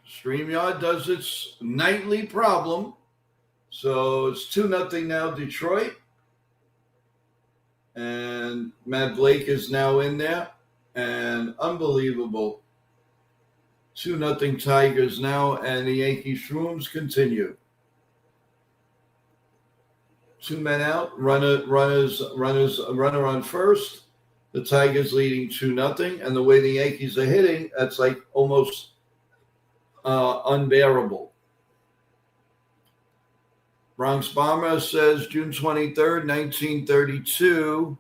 S6: StreamYard does its nightly problem. So it's 2-0 now, Detroit. And Matt Blake is now in there. And unbelievable. 2-0 Tigers now, and the Yankee Shrooms continue. 2 men out, runner on first. The Tigers leading 2-0, and the way the Yankees are hitting, that's like almost unbearable. Bronx Bomber says June 23rd, 1932,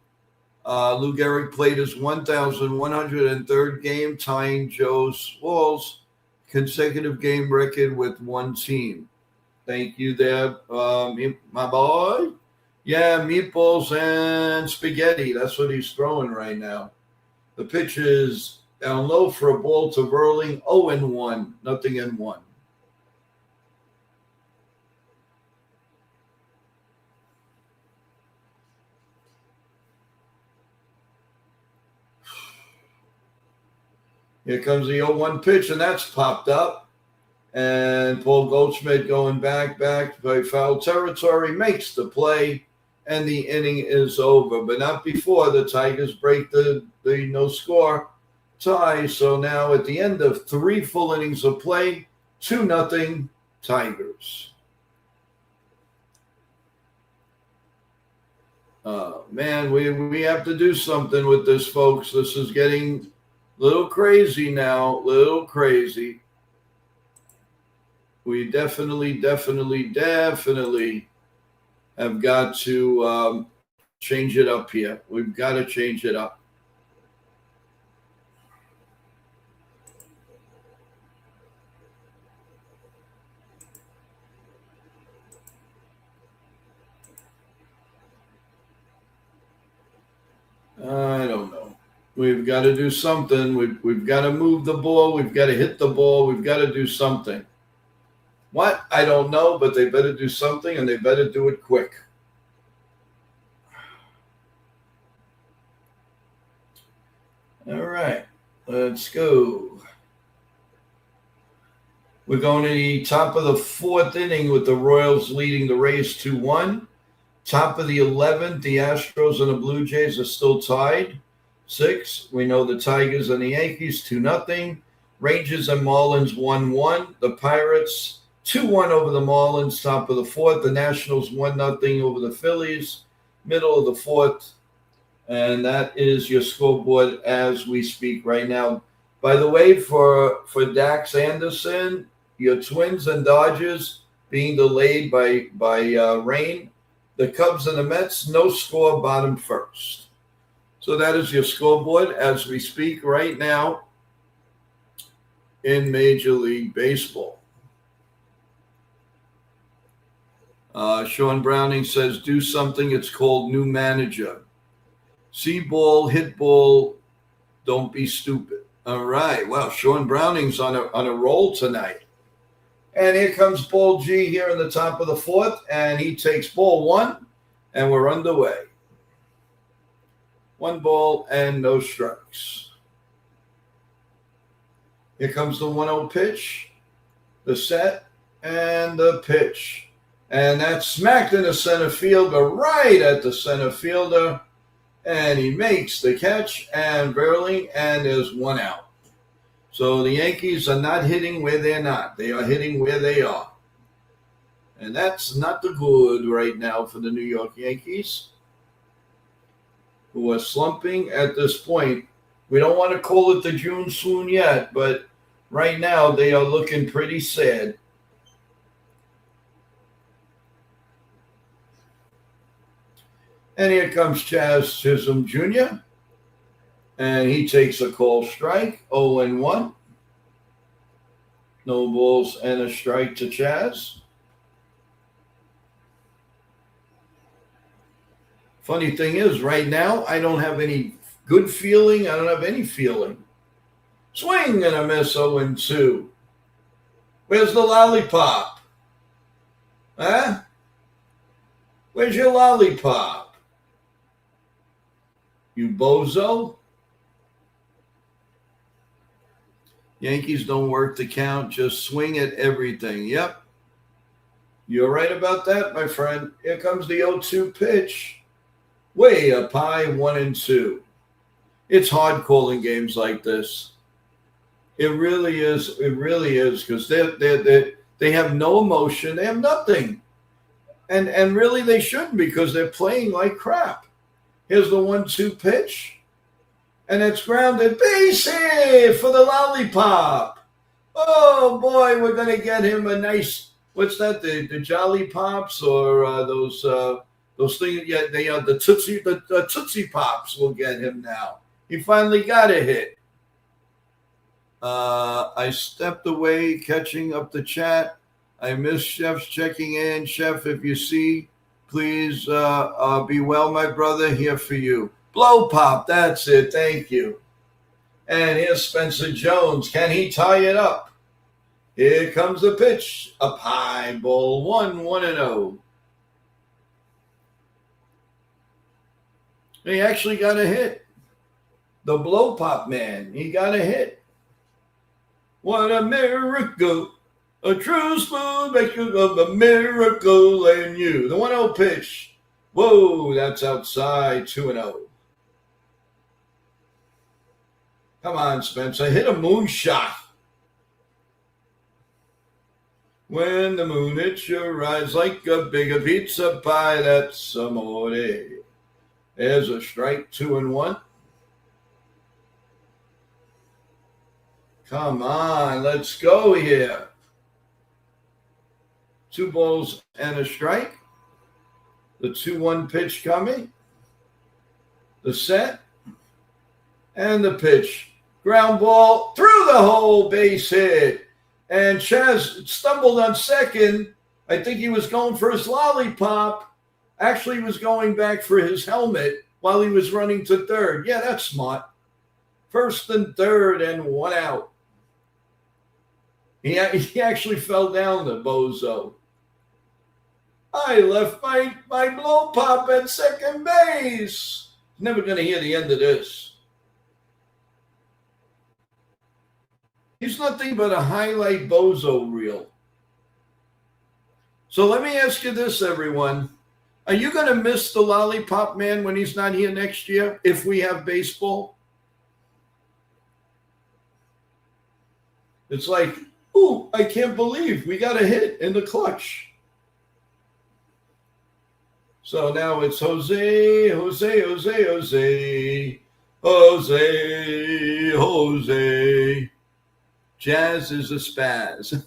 S6: Lou Gehrig played his 1,103rd game, tying Joe Swall's consecutive game record with one team. Thank you there, my boy. Yeah, meatballs and spaghetti. That's what he's throwing right now. The pitch is down low for a ball to Verling. 0-1, nothing in 1. Here comes the 0-1 pitch, and that's popped up. And Paul Goldschmidt going back by foul territory, makes the play, and the inning is over. But not before the Tigers break the no-score tie. So now at the end of 3 full innings of play, 2-0 Tigers. Man, we have to do something with this, folks. This is getting a little crazy now, little crazy. We definitely have got to change it up here. We've got to change it up. I don't know. We've got to do something. We've got to move the ball. We've got to hit the ball. We've got to do something. What? I don't know, but they better do something, and they better do it quick. All right, let's go. We're going to the top of the 4th inning with the Royals leading the Rays 2-1. Top of the 11th, the Astros and the Blue Jays are still tied. 6. We know the Tigers and the Yankees 2-0. Rangers and Marlins 1-1. The Pirates 2-1 over the Marlins, top of the 4th. The Nationals 1-0 over the Phillies, middle of the 4th. And that is your scoreboard as we speak right now. By the way, for Dax Anderson, your Twins and Dodgers being delayed by rain. The Cubs and the Mets, no score, bottom first. So that is your scoreboard as we speak right now in Major League Baseball. Sean Browning says, do something. It's called new manager. See ball, hit ball, don't be stupid. All right. Well, Sean Browning's on a roll tonight. And here comes Ball G here in the top of the 4th, and he takes ball 1, and we're underway. 1 ball and no strikes. Here comes the 1-0 pitch, the set, and the pitch. And that's smacked into center fielder, right at the center fielder. And he makes the catch, and barely, and there's 1 out. So the Yankees are not hitting where they're not. They are hitting where they are. And that's not the good right now for the New York Yankees, who are slumping at this point. We don't want to call it the June swoon yet, but right now they are looking pretty sad. And here comes Chaz Chisholm Jr., and he takes a call strike, 0-1. No balls and a strike to Chaz. Funny thing is, right now, I don't have any good feeling. I don't have any feeling. Swing and a miss, 0-2. Where's the lollipop? Huh? Where's your lollipop? You bozo? Yankees don't work the count, just swing at everything. Yep. You're right about that, my friend. Here comes the 0-2 pitch. Way up high, 1-2. It's hard calling games like this. It really is. It really is, because they have no emotion. They have nothing. And really they shouldn't, because they're playing like crap. Here's the 1-2 pitch. And it's grounded. Base hit for the lollipop. Oh, boy, we're going to get him a nice, what's that, the Jolly Pops or those things? Yeah, they are the Tootsie Pops will get him now. He finally got a hit. I stepped away, catching up the chat. I miss Chef's checking in. Chef, if you see, please be well, my brother. Here for you. Blow pop, that's it. Thank you. And here's Spencer Jones. Can he tie it up? Here comes the pitch. Up high, ball 1-0. He actually got a hit. The blow pop man, he got a hit. What a miracle. A true smooth maker of a miracle in you. The 1-0 pitch. Whoa, that's outside, 2-0. Come on, Spencer. Hit a moonshot. When the moon hits your eyes like a big pizza pie, that's amore. There's a strike, 2-1. Come on, let's go here. 2 balls and a strike. The 2-1 pitch coming. The set. And the pitch. Ground ball through the hole, base hit. And Chaz stumbled on second. I think he was going for his lollipop. Actually, he was going back for his helmet while he was running to third. Yeah, that's smart. First and third and 1 out. He actually fell down, the bozo. I left my blow pop at second base. Never going to hear the end of this. He's nothing but a highlight bozo reel. So let me ask you this, everyone. Are you going to miss the lollipop man when he's not here next year if we have baseball? It's like, ooh, I can't believe we got a hit in the clutch. So now it's Jose, Jose, Jose, Jose, Jose, Jose. Jazz is a spaz.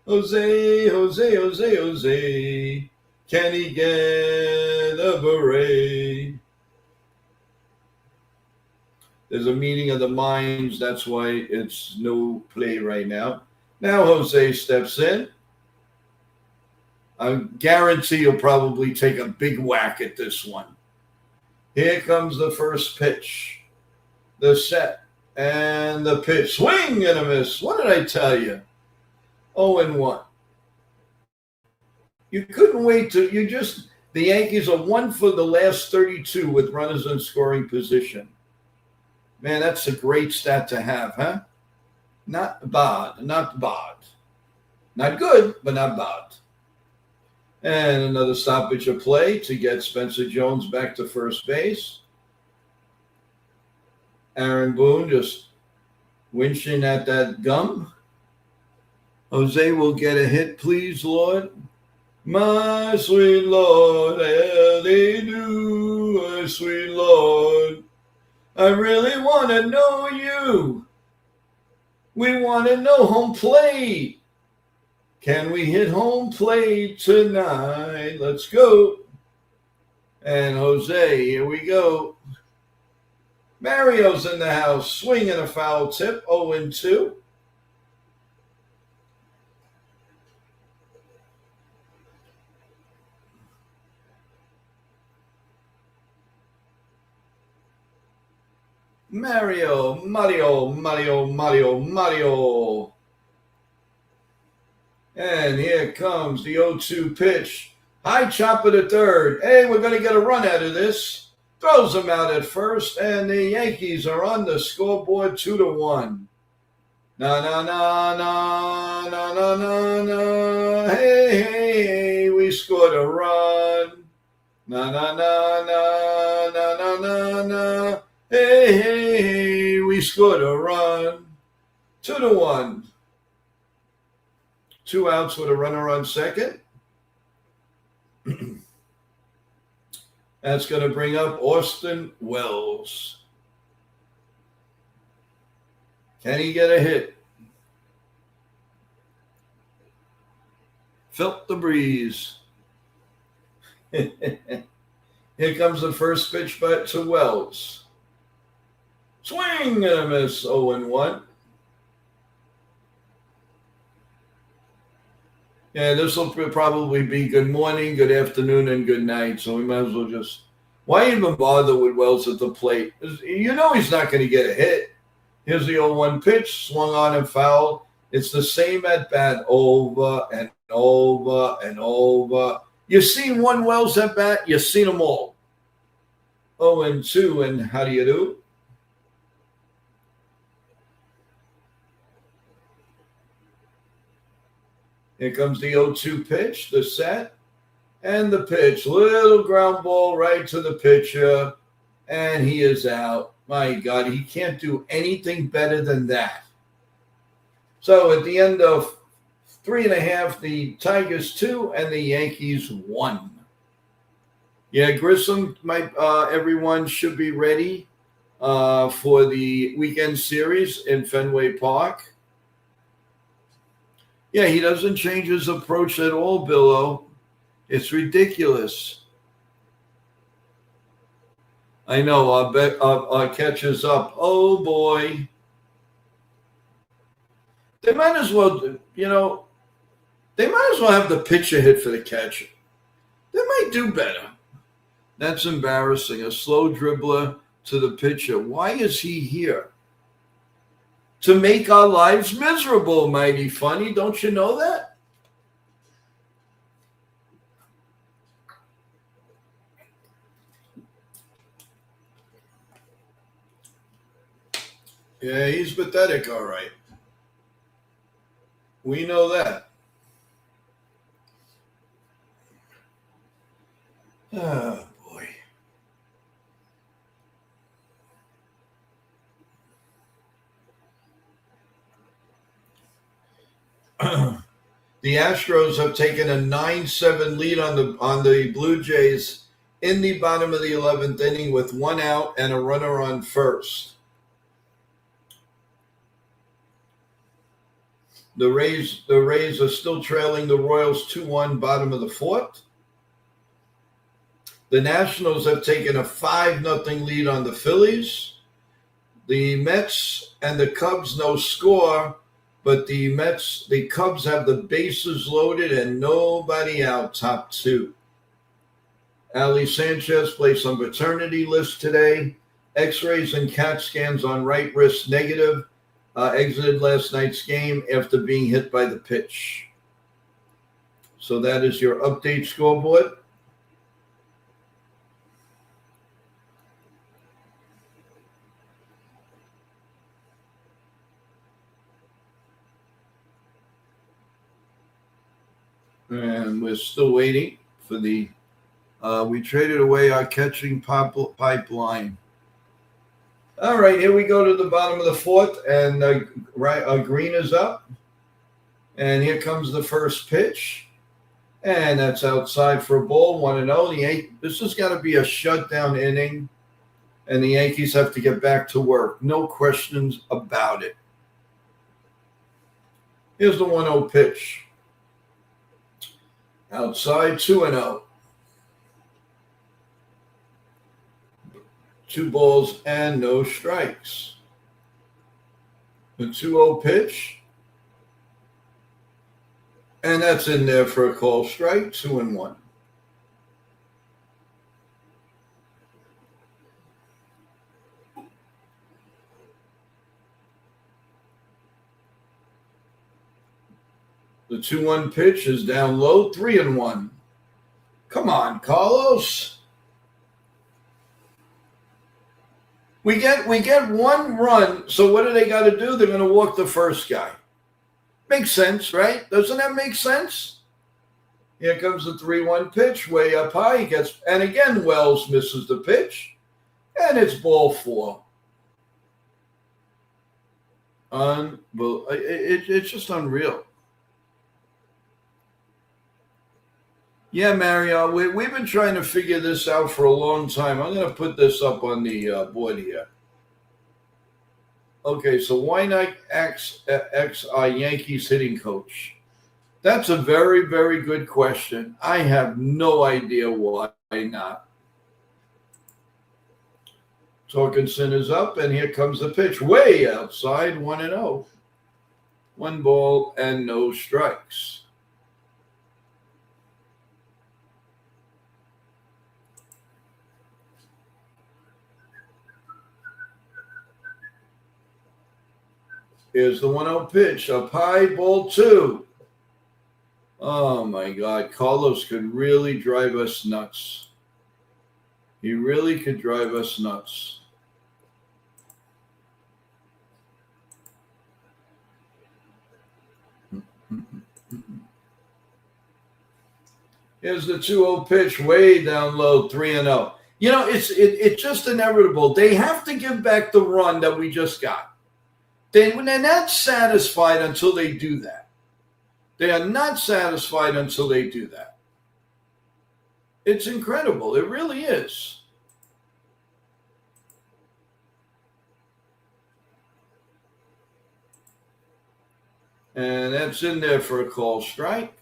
S6: Jose, Jose, Jose, Jose. Can he get a beret? There's a meeting of the minds. That's why it's no play right now. Now Jose steps in. I guarantee you'll probably take a big whack at this one. Here comes the first pitch. The set and the pitch. Swing and a miss. What did I tell you? 0-1. You couldn't wait to, the Yankees are 1 for the last 32 with runners in scoring position. Man, that's a great stat to have, huh? Not bad, not bad. Not good, but not bad. And another stoppage of play to get Spencer Jones back to first base. Aaron Boone just winching at that gum. Jose will get a hit, please, Lord. My sweet Lord, how they do, my sweet Lord. I really want to know you. We want to know home plate. Can we hit home plate tonight? Let's go. And Jose, here we go. Mario's in the house, swinging a foul tip, 0-2. Mario, Mario, Mario, Mario, Mario. And here comes the 0-2 pitch. High chopper to third. Hey, we're going to get a run out of this. Throws him out at first, and the Yankees are on the scoreboard 2-1. Na na na na na na na na. Hey, hey, hey, we scored a run. Na na na na na na na na. Hey, hey, hey, we scored a run. 2-1. 2 outs with a runner on second. That's going to bring up Austin Wells. Can he get a hit? Felt the breeze. Here comes the first pitch back to Wells. Swing and a miss, 0-1. Yeah, this will probably be good morning, good afternoon, and good night. So we might as well just, why even bother with Wells at the plate? You know he's not going to get a hit. Here's the 0-1 pitch, swung on and fouled. It's the same at bat over and over and over. You've seen one Wells at bat, you've seen them all. 0-2, and how do you do? Here comes the 0-2 pitch, the set, and the pitch. Little ground ball right to the pitcher, and he is out. My God, he can't do anything better than that. So at the end of 3.5, the Tigers 2 and the Yankees 1. Yeah, Grissom, everyone should be ready for the weekend series in Fenway Park. Yeah, he doesn't change his approach at all, Billo. It's ridiculous. I know, our catcher's up. Oh, boy. They might as well, they might as well have the pitcher hit for the catcher. They might do better. That's embarrassing. A slow dribbler to the pitcher. Why is he here? To make our lives miserable, Mighty Funny. Don't you know that? Yeah, he's pathetic, all right. We know that. Oh, boy. The Astros have taken a 9-7 lead on the Blue Jays in the bottom of the 11th inning with one out and a runner on first. The Rays are still trailing the Royals 2-1 bottom of the fourth. The Nationals have taken a 5-0 lead on the Phillies. The Mets and the Cubs no score, but the Cubs have the bases loaded and nobody out, top two. Ali Sanchez placed on paternity list today. X-rays and CAT scans on right wrist negative. Exited last night's game after being hit by the pitch. So that is your update scoreboard. And we're still waiting for the we traded away our catching pipeline. All right, here we go to the bottom of the fourth, and green is up. And here comes the first pitch. And that's outside for a ball, 1-0. This has got to be a shutdown inning, and the Yankees have to get back to work. No questions about it. Here's the 1-0 pitch. Outside, 2-0. 2 balls and no strikes. The 2-0 pitch. And that's in there for a call strike, 2-1. The 2-1 pitch is down low, 3-1. Come on, Carlos. We get one run, so what do they got to do? They're going to walk the first guy. Makes sense, right? Doesn't that make sense? Here comes the 3-1 pitch, way up high. And again, Wells misses the pitch, and it's ball 4. It's just unreal. Yeah, Mario, we've been trying to figure this out for a long time. I'm going to put this up on the board here. Okay, so why not X Yankees hitting coach? That's a very, very good question. I have no idea why not. Torkelson is up, and here comes the pitch. Way outside, 1-0. 1 ball and no strikes. Here's the 1-0 pitch, up high, ball 2. Oh, my God. Carlos could really drive us nuts. He really could drive us nuts. Here's the 2-0 pitch, way down low, 3-0. You know, it's just inevitable. They have to give back the run that we just got. They're not satisfied until they do that. They are not satisfied until they do that. It's incredible. It really is. And that's in there for a call strike.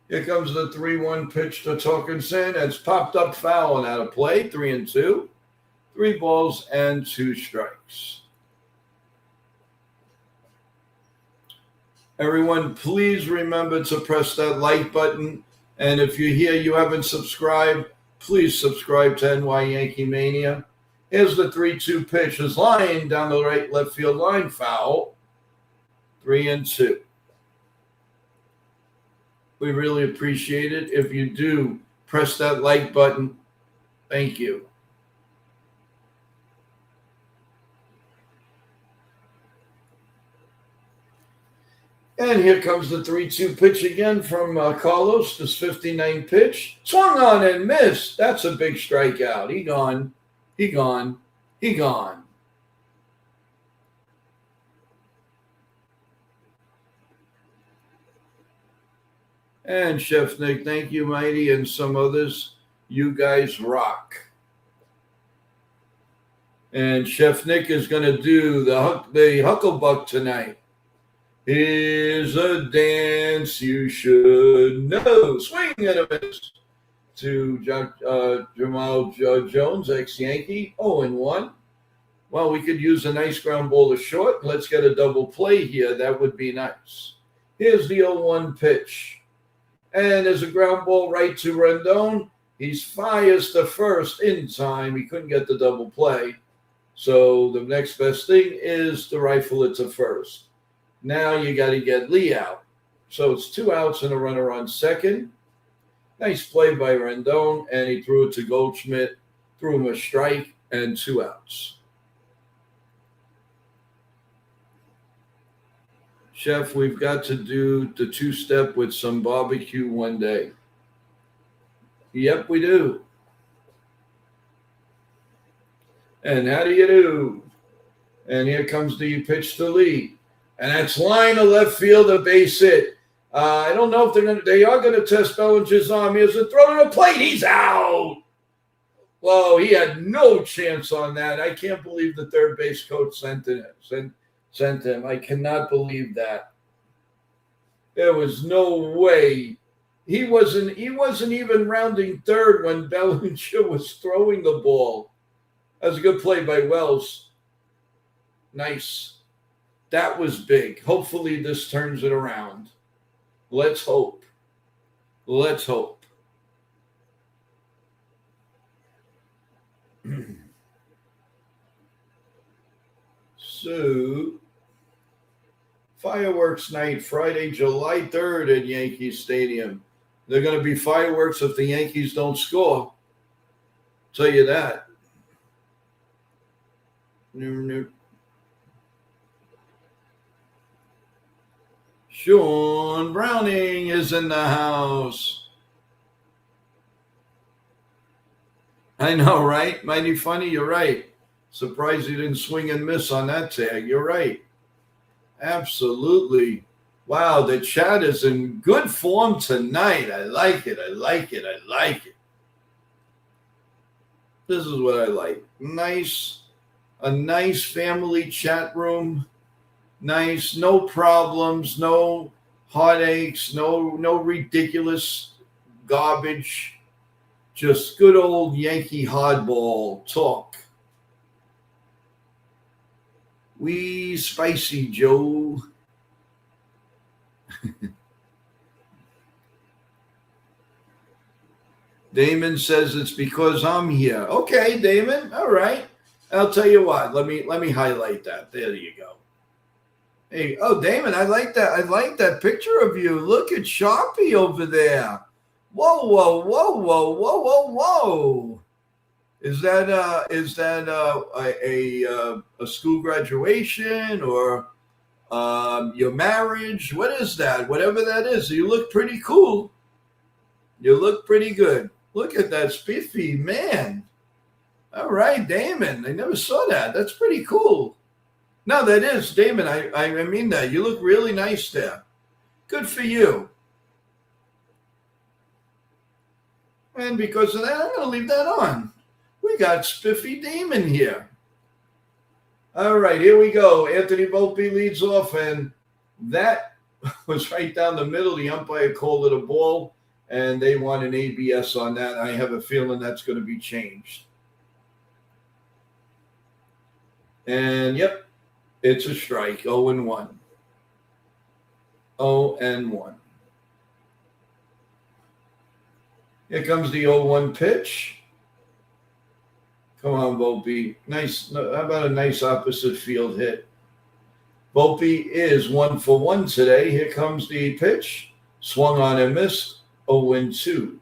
S6: Here comes the 3-1 pitch to Torkelson. It's popped up foul and out of play. 3-2. 3 balls and 2 strikes. Everyone, please remember to press that like button. And if you're here, you haven't subscribed, please subscribe to NY Yankee Mania. Here's the 3-2 pitch. Is line down the right left field line, foul. 3-2. We really appreciate it. If you do, press that like button. Thank you. And here comes the 3-2 pitch again from Carlos. This 59 pitch. Swung on and missed. That's a big strikeout. He gone. He gone. He gone. And Chef Nick, thank you, Mighty, and some others. You guys rock. And Chef Nick is going to do the Hucklebuck tonight. Here's a dance you should know. Swing and a miss to Jamal Jones, ex-Yankee, 0-1. Well, we could use a nice ground ball to short. Let's get a double play here. That would be nice. Here's the 0-1 pitch. And there's a ground ball right to Rendon. He fires to first in time. He couldn't get the double play. So the next best thing is to rifle it to first. Now you got to get Lee out. So it's 2 outs and a runner on second. Nice play by Rendon, and he threw it to Goldschmidt, threw him a strike, and 2 outs. Chef, we've got to do the 2-step with some barbecue one day. Yep, we do. And how do you do? And here comes the pitch to Lee. And that's line to left field, a base hit. I don't know if they are going to test Bellinger's arm. Here's a throw to the plate. He's out. Well, he had no chance on that. I can't believe the third base coach sent him. I cannot believe that. There was no way. He wasn't even rounding third when Bellinger was throwing the ball. That was a good play by Wells. Nice. That was big. Hopefully this turns it around. Let's hope. Let's hope. So, fireworks night, Friday, July 3rd at Yankee Stadium. They're going to be fireworks if the Yankees don't score. Tell you that. Nope. Sean Browning is in the house. I know, right? Mighty funny. You're right. Surprised he didn't swing and miss on that tag. You're right. Absolutely. Wow, the chat is in good form tonight. I like it. I like it. I like it. This is what I like. A nice family chat room. Nice, no problems, no heartaches, no ridiculous garbage. Just good old Yankee hardball talk. Wee spicy Joe. Damon says it's because I'm here. Okay, Damon. All right. I'll tell you what. Let me highlight that. There you go. Hey, oh, Damon, I like that. I like that picture of you. Look at Sharpie over there. Whoa, whoa, whoa, whoa, whoa, whoa, whoa. Is that a school graduation or your marriage? What is that? Whatever that is, you look pretty cool. You look pretty good. Look at that spiffy, man. All right, Damon. I never saw that. That's pretty cool. No, that is, Damon. I mean that. You look really nice there. Good for you. And because of that, I'm going to leave that on. We got Spiffy Damon here. All right, here we go. Anthony Volpe leads off, and that was right down the middle. The umpire called it a ball, and they want an ABS on that. I have a feeling that's going to be changed. And, yep. It's a strike, 0-1. 0-1. Here comes the 0-1 pitch. Come on, Volpe. Nice. How about a nice opposite field hit? Volpe is 1 for 1 today. Here comes the pitch. Swung on and missed. 0-2.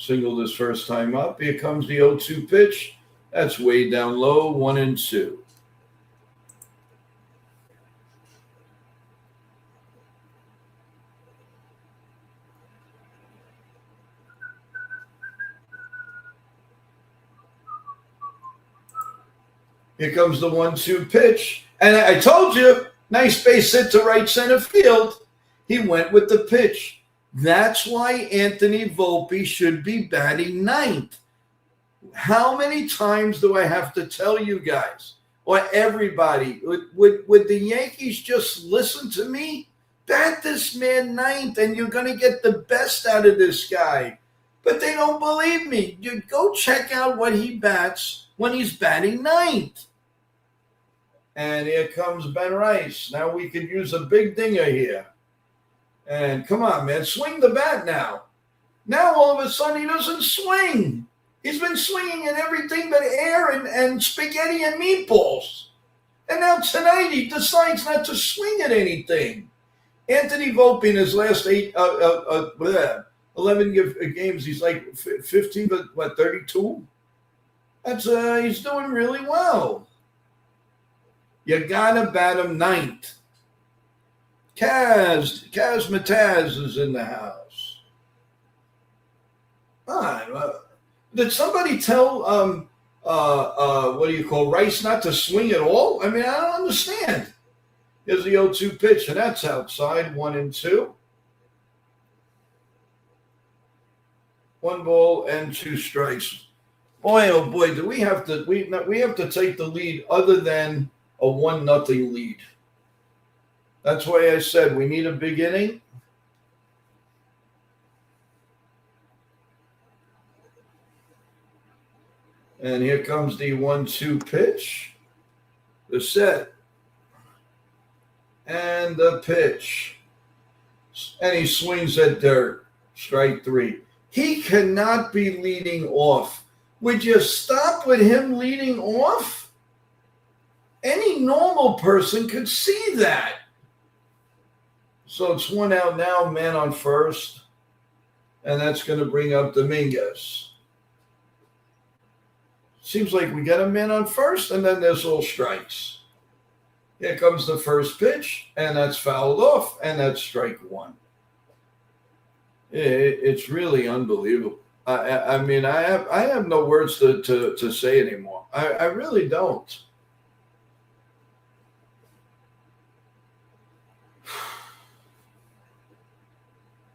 S6: Singled his first time up. Here comes the 0-2 pitch. That's way down low, 1-2. Here comes the 1-2 pitch. And I told you, nice base hit to right center field. He went with the pitch. That's why Anthony Volpe should be batting ninth. How many times do I have to tell you guys or everybody? Would the Yankees just listen to me? Bat this man ninth and you're going to get the best out of this guy. But they don't believe me. You go check out what he bats when he's batting ninth. And here comes Ben Rice. Now we could use a big dinger here. And come on, man, swing the bat now. Now all of a sudden he doesn't swing. He's been swinging at everything but air and spaghetti and meatballs. And now tonight he decides not to swing at anything. Anthony Volpe in his last 11 games, he's like 15, but what, 32? That's he's doing really well. You gotta bat him ninth. Kaz Mataz is in the house. Did somebody tell what do you call Rice not to swing at all? I mean, I don't understand. Here's the 0-2 pitch, and that's outside, 1-2. 1 ball and 2 strikes. Boy, oh boy, do we have to take the lead other than a 1-0 lead. That's why I said we need a big inning. And here comes the 1-2 pitch. The set. And the pitch. And he swings at dirt. Strike 3. He cannot be leading off. Would you stop with him leading off? Any normal person could see that. So it's 1 out now, man on first. And that's going to bring up Dominguez. Seems like we got a man on first, and then there's all strikes. Here comes the first pitch, and that's fouled off, and that's strike 1. It's really unbelievable. I mean, I have no words to say anymore. I really don't.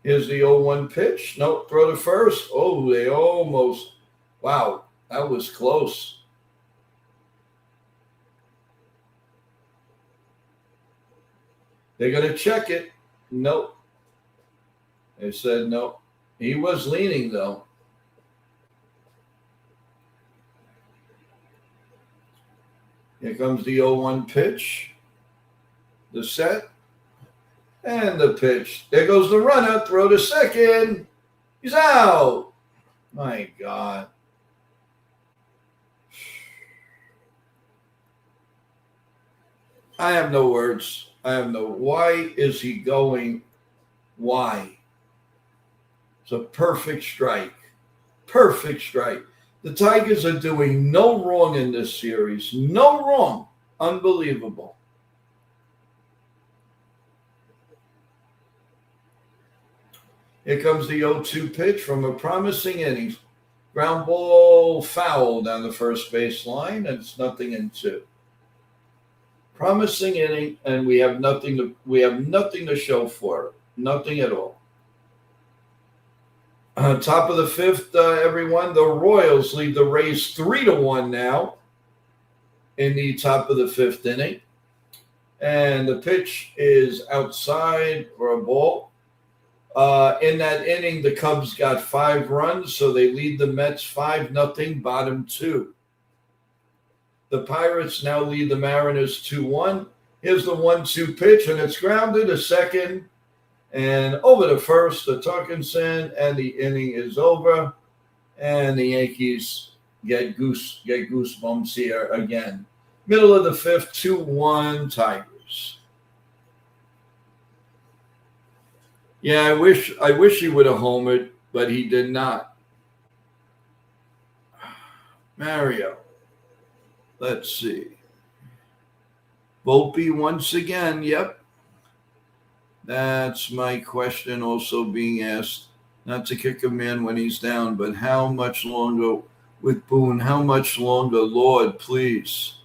S6: Here's the 0-1 pitch. Nope, throw to first. Oh, they almost. Wow, that was close. They're going to check it. Nope. They said no. He was leaning, though. Here comes the 0-1 pitch. The set. And the pitch. There goes the runner. Throw to second. He's out. My God. I have no words. Why is he going? Why? It's a perfect strike. Perfect strike. The Tigers are doing no wrong in this series. No wrong. Unbelievable. Here comes the 0-2 pitch from a promising inning. Ground ball foul down the first base line, and it's 0-2. Promising inning, and we have nothing to show for it. Nothing at all. Top of the 5th, everyone. The Royals lead the Rays 3-1 now in the top of the 5th inning. And the pitch is outside for a ball. In that inning, the Cubs got 5 runs, so they lead the Mets 5-0, bottom 2. The Pirates now lead the Mariners 2-1. Here's the 1-2 pitch, and it's grounded to second. And over to first to Tuckinson, and the inning is over. And the Yankees get goosebumps here again. Middle of the 5th, 2-1 Tigers. Yeah, I wish he would have homered, but he did not. Mario. Let's see. Volpe once again. Yep. That's my question also being asked. Not to kick a man when he's down, but how much longer with Boone? How much longer, Lord, please?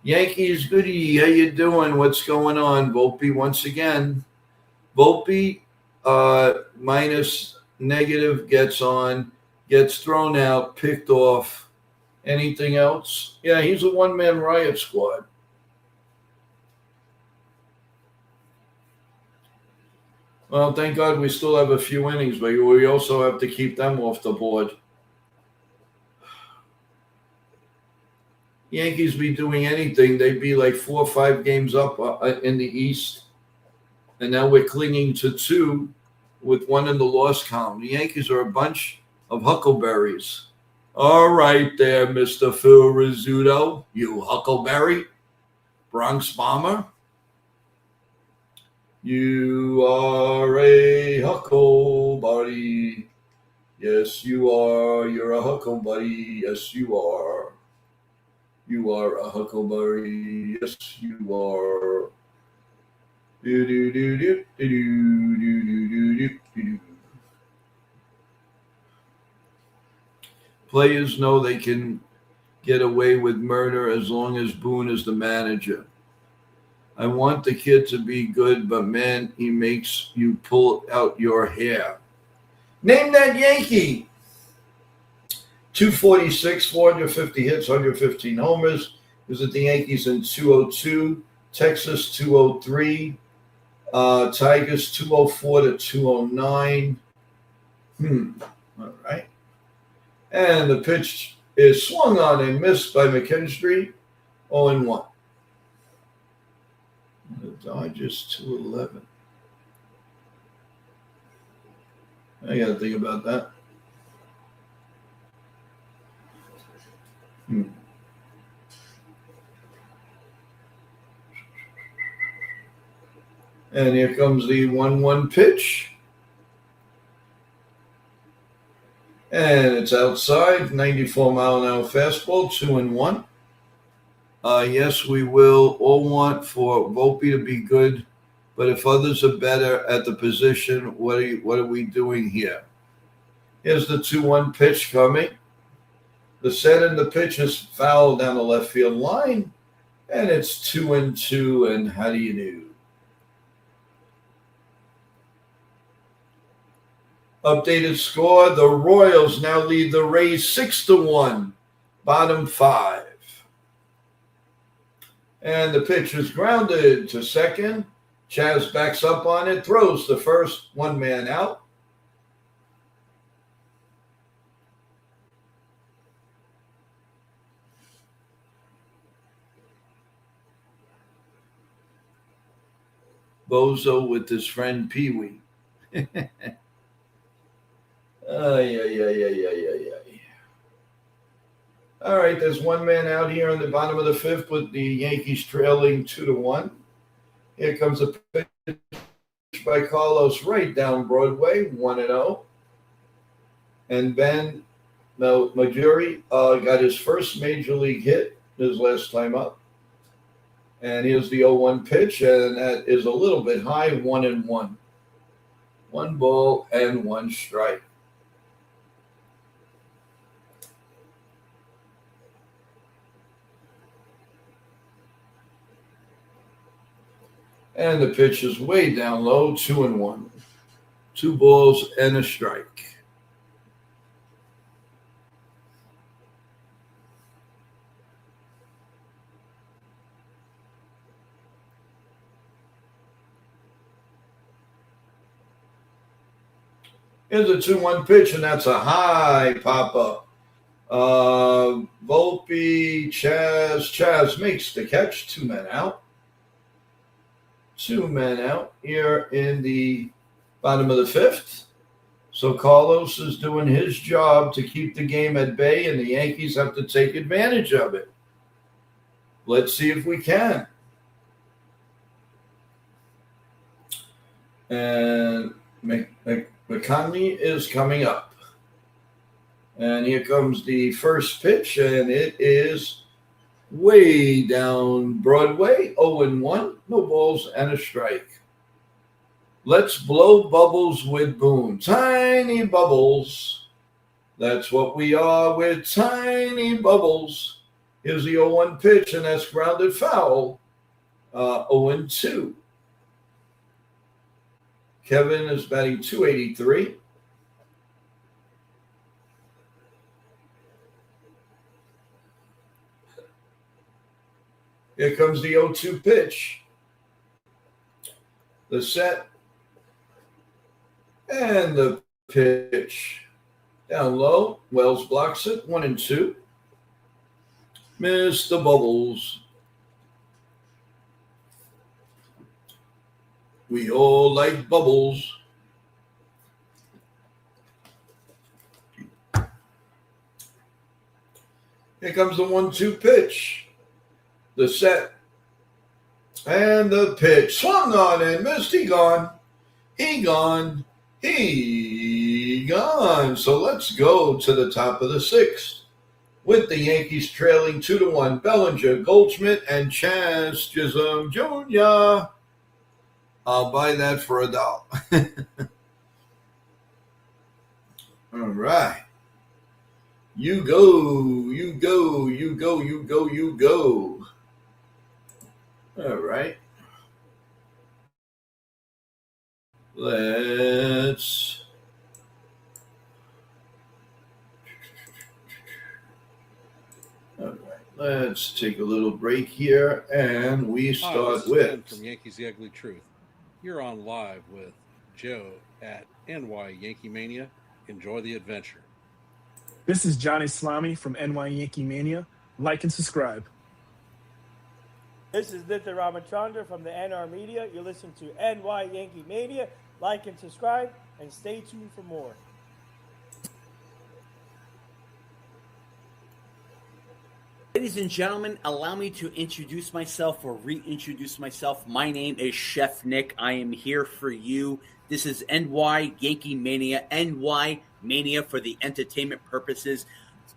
S6: Yankees goody, how you doing? What's going on? Volpe once again. Volpe minus negative gets on, gets thrown out, picked off. Anything else? Yeah, he's a one-man riot squad. Well, thank God we still have a few innings, but we also have to keep them off the board. Yankees be doing anything, they'd be like 4 or 5 games up in the East. And now we're clinging to 2 with 1 in the loss column. The Yankees are a bunch of huckleberries. All right there, Mr. Phil Rizzuto, you huckleberry, Bronx Bomber. You are a huckleberry. Yes, you are. You're a huckleberry. Yes, you are. You are a huckleberry. Yes, you are. Do do do do do do do do do do. Players know they can get away with murder as long as Boone is the manager. I want the kid to be good, but man, he makes you pull out your hair. Name that Yankee. 246, 450 hits, 115 homers. He was at the Yankees in 202, Texas 203, Tigers 204 to 209. All right. And the pitch is swung on and missed by McKinstry, 0-1. The Dodgers 211. I got to think about that. And here comes the 1-1 pitch. And it's outside, 94-mile-an-hour fastball, 2-1. Yes, we will all want for Volpe to be good, but if others are better at the position, what are we doing here? Here's the 2-1 pitch coming. The set and the pitch is foul down the left field line, and it's 2-2, and how do you do? Updated score, the Royals now lead the Rays 6-1, bottom 5. And the pitch is grounded to second. Chaz backs up on it, throws the first, 1 man out. Bozo with his friend Pee Wee. All right, there's 1 man out here in the bottom of the 5th with the Yankees trailing 2-1. Here comes a pitch by Carlos right down Broadway, 1-0. And Ben Majuri got his first major league hit his last time up. And here's the 0-1 pitch, and that is a little bit high, 1-1. 1 ball and 1 strike. And the pitch is way down low, 2-1. 2 balls and a strike. Here's a 2-1 pitch, and that's a high pop-up. Volpe, Chaz makes the catch, 2 men out. 2 men out here in the bottom of the 5th. So Carlos is doing his job to keep the game at bay, and the Yankees have to take advantage of it. Let's see if we can. And McConley is coming up. And here comes the first pitch, and it is way down Broadway, 0-1, no balls and a strike. Let's blow bubbles with Boone. Tiny bubbles. That's what we are. We're tiny bubbles. Here's the 0-1 pitch, and that's grounded foul. 0-2. Kevin is batting .283. Here comes the 0-2 pitch. The set. And the pitch. Down low. Wells blocks it. 1-2. Mr. Bubbles. We all like bubbles. Here comes the 1-2 pitch. The set. And the pitch. Swung on and missed. He gone. He gone. He gone. So let's go to the top of the sixth with the Yankees trailing 2-1. Bellinger, Goldschmidt, and Chance Chisholm Jr. I'll buy that for $1. All right. You go, you go, you go, you go, you go. All right. Let's take a little break here, and we
S8: Hi,
S6: start
S8: this is
S6: with
S8: Ben from Yankees The Ugly Truth. You're on live with Joe at NY Yankee Mania. Enjoy the adventure.
S9: This is Johnny Slamy from NY Yankee Mania. Like and subscribe.
S10: This is Nitya Ramachandra from the NR Media. You're listening to NY Yankee Mania. Like and subscribe, and stay tuned for more.
S11: Ladies and gentlemen, allow me to introduce myself or reintroduce myself. My name is Chef Nick. I am here for you. This is NY Yankee Mania. NY Mania for the entertainment purposes.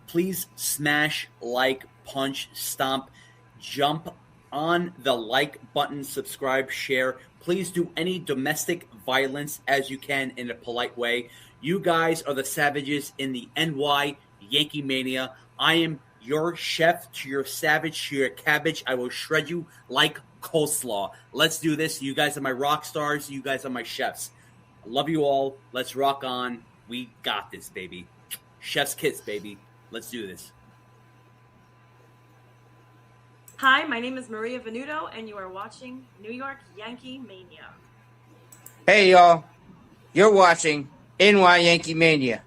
S11: Please smash, like, punch, stomp, jump on the like button, subscribe, share. Please do any domestic violence as you can in a polite way. You guys are the savages in the NY Yankee Mania. I am your chef to your savage to your cabbage. I will shred you like coleslaw. Let's do this. You guys are my rock stars. You guys are my chefs. I love you all. Let's rock on. We got this, baby. Chef's kiss, baby. Let's do this.
S3: Hi, my name is Maria Venuto, and you are watching New York Yankee Mania.
S12: Hey, y'all. You're watching NY Yankee Mania,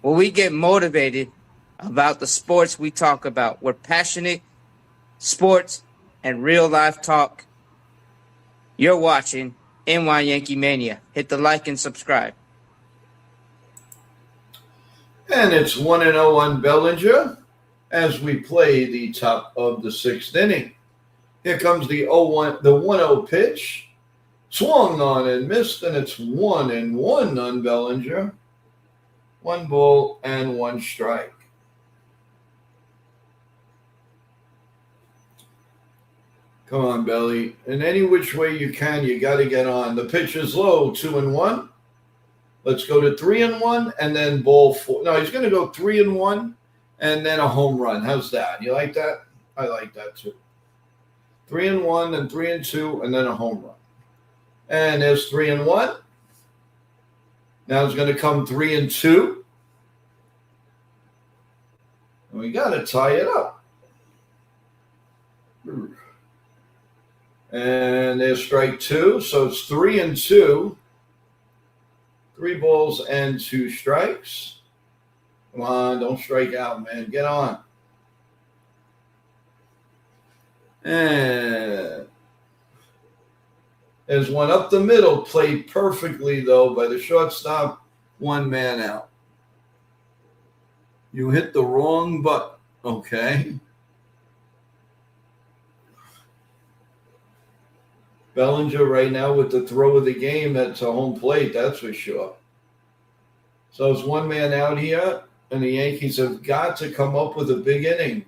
S12: where we get motivated about the sports we talk about. We're passionate sports and real life talk. You're watching NY Yankee Mania. Hit the like and subscribe.
S6: And it's 1-0 on Bellinger as we play the top of the sixth inning. Here comes the 1-0 pitch. Swung on and missed, and it's 1-1 on Bellinger. 1 ball and 1 strike. Come on, Belly. In any which way you can, you got to get on. The pitch is low, 2-1. Let's go to 3-1 and then ball 4. No, he's going to go 3-1 and then a home run. How's that? You like that? I like that too. 3-1 and 3-2 and then a home run. And there's 3-1. Now it's going to come 3-2. And we got to tie it up. And there's strike 2. So it's 3-2. 3 balls and 2 strikes. Come on, don't strike out, man. Get on. And there's one up the middle, played perfectly, though, by the shortstop. 1 man out. You hit the wrong button, okay? Bellinger right now with the throw of the game, that's a home plate, that's for sure. So it's 1 man out here. And the Yankees have got to come up with a big inning.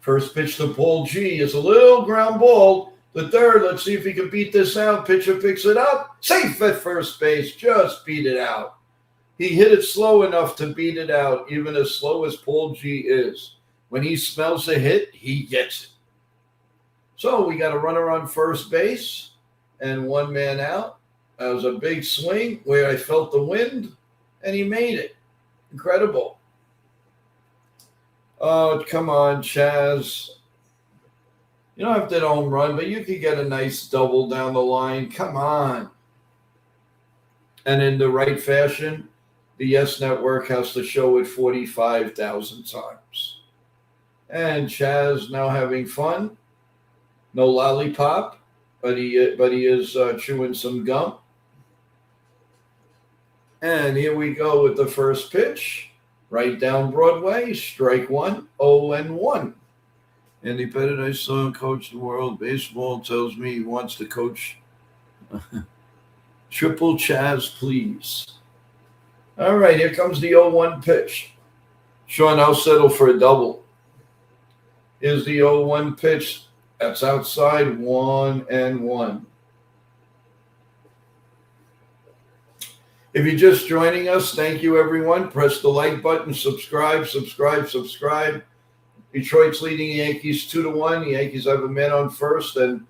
S6: First pitch to Paul G is a little ground ball. The third, let's see if he can beat this out. Pitcher picks it up. Safe at first base. Just beat it out. He hit it slow enough to beat it out, even as slow as Paul G is. When he smells a hit, he gets it. So we got a runner on first base and one man out. That was a big swing where I felt the wind, and he made it. Incredible. Oh, come on, Chaz. You don't have to hit a home run, but you could get a nice double down the line. Come on. And in the right fashion, the Yes Network has to show it 45,000 times. And Chaz now having fun. No lollipop, but he is chewing some gum. And here we go with the first pitch. Right down Broadway, strike one, 0-1. Andy Pettit, I saw him coach the world. Baseball tells me he wants to coach. Triple Chaz, please. All right, here comes the 0-1 pitch. Sean, I'll settle for a double. Here's the 0-1 pitch. That's outside, 1-1. If you're just joining us, thank you, everyone. Press the like button, subscribe. Detroit's leading the Yankees 2-1. The Yankees have a man on first and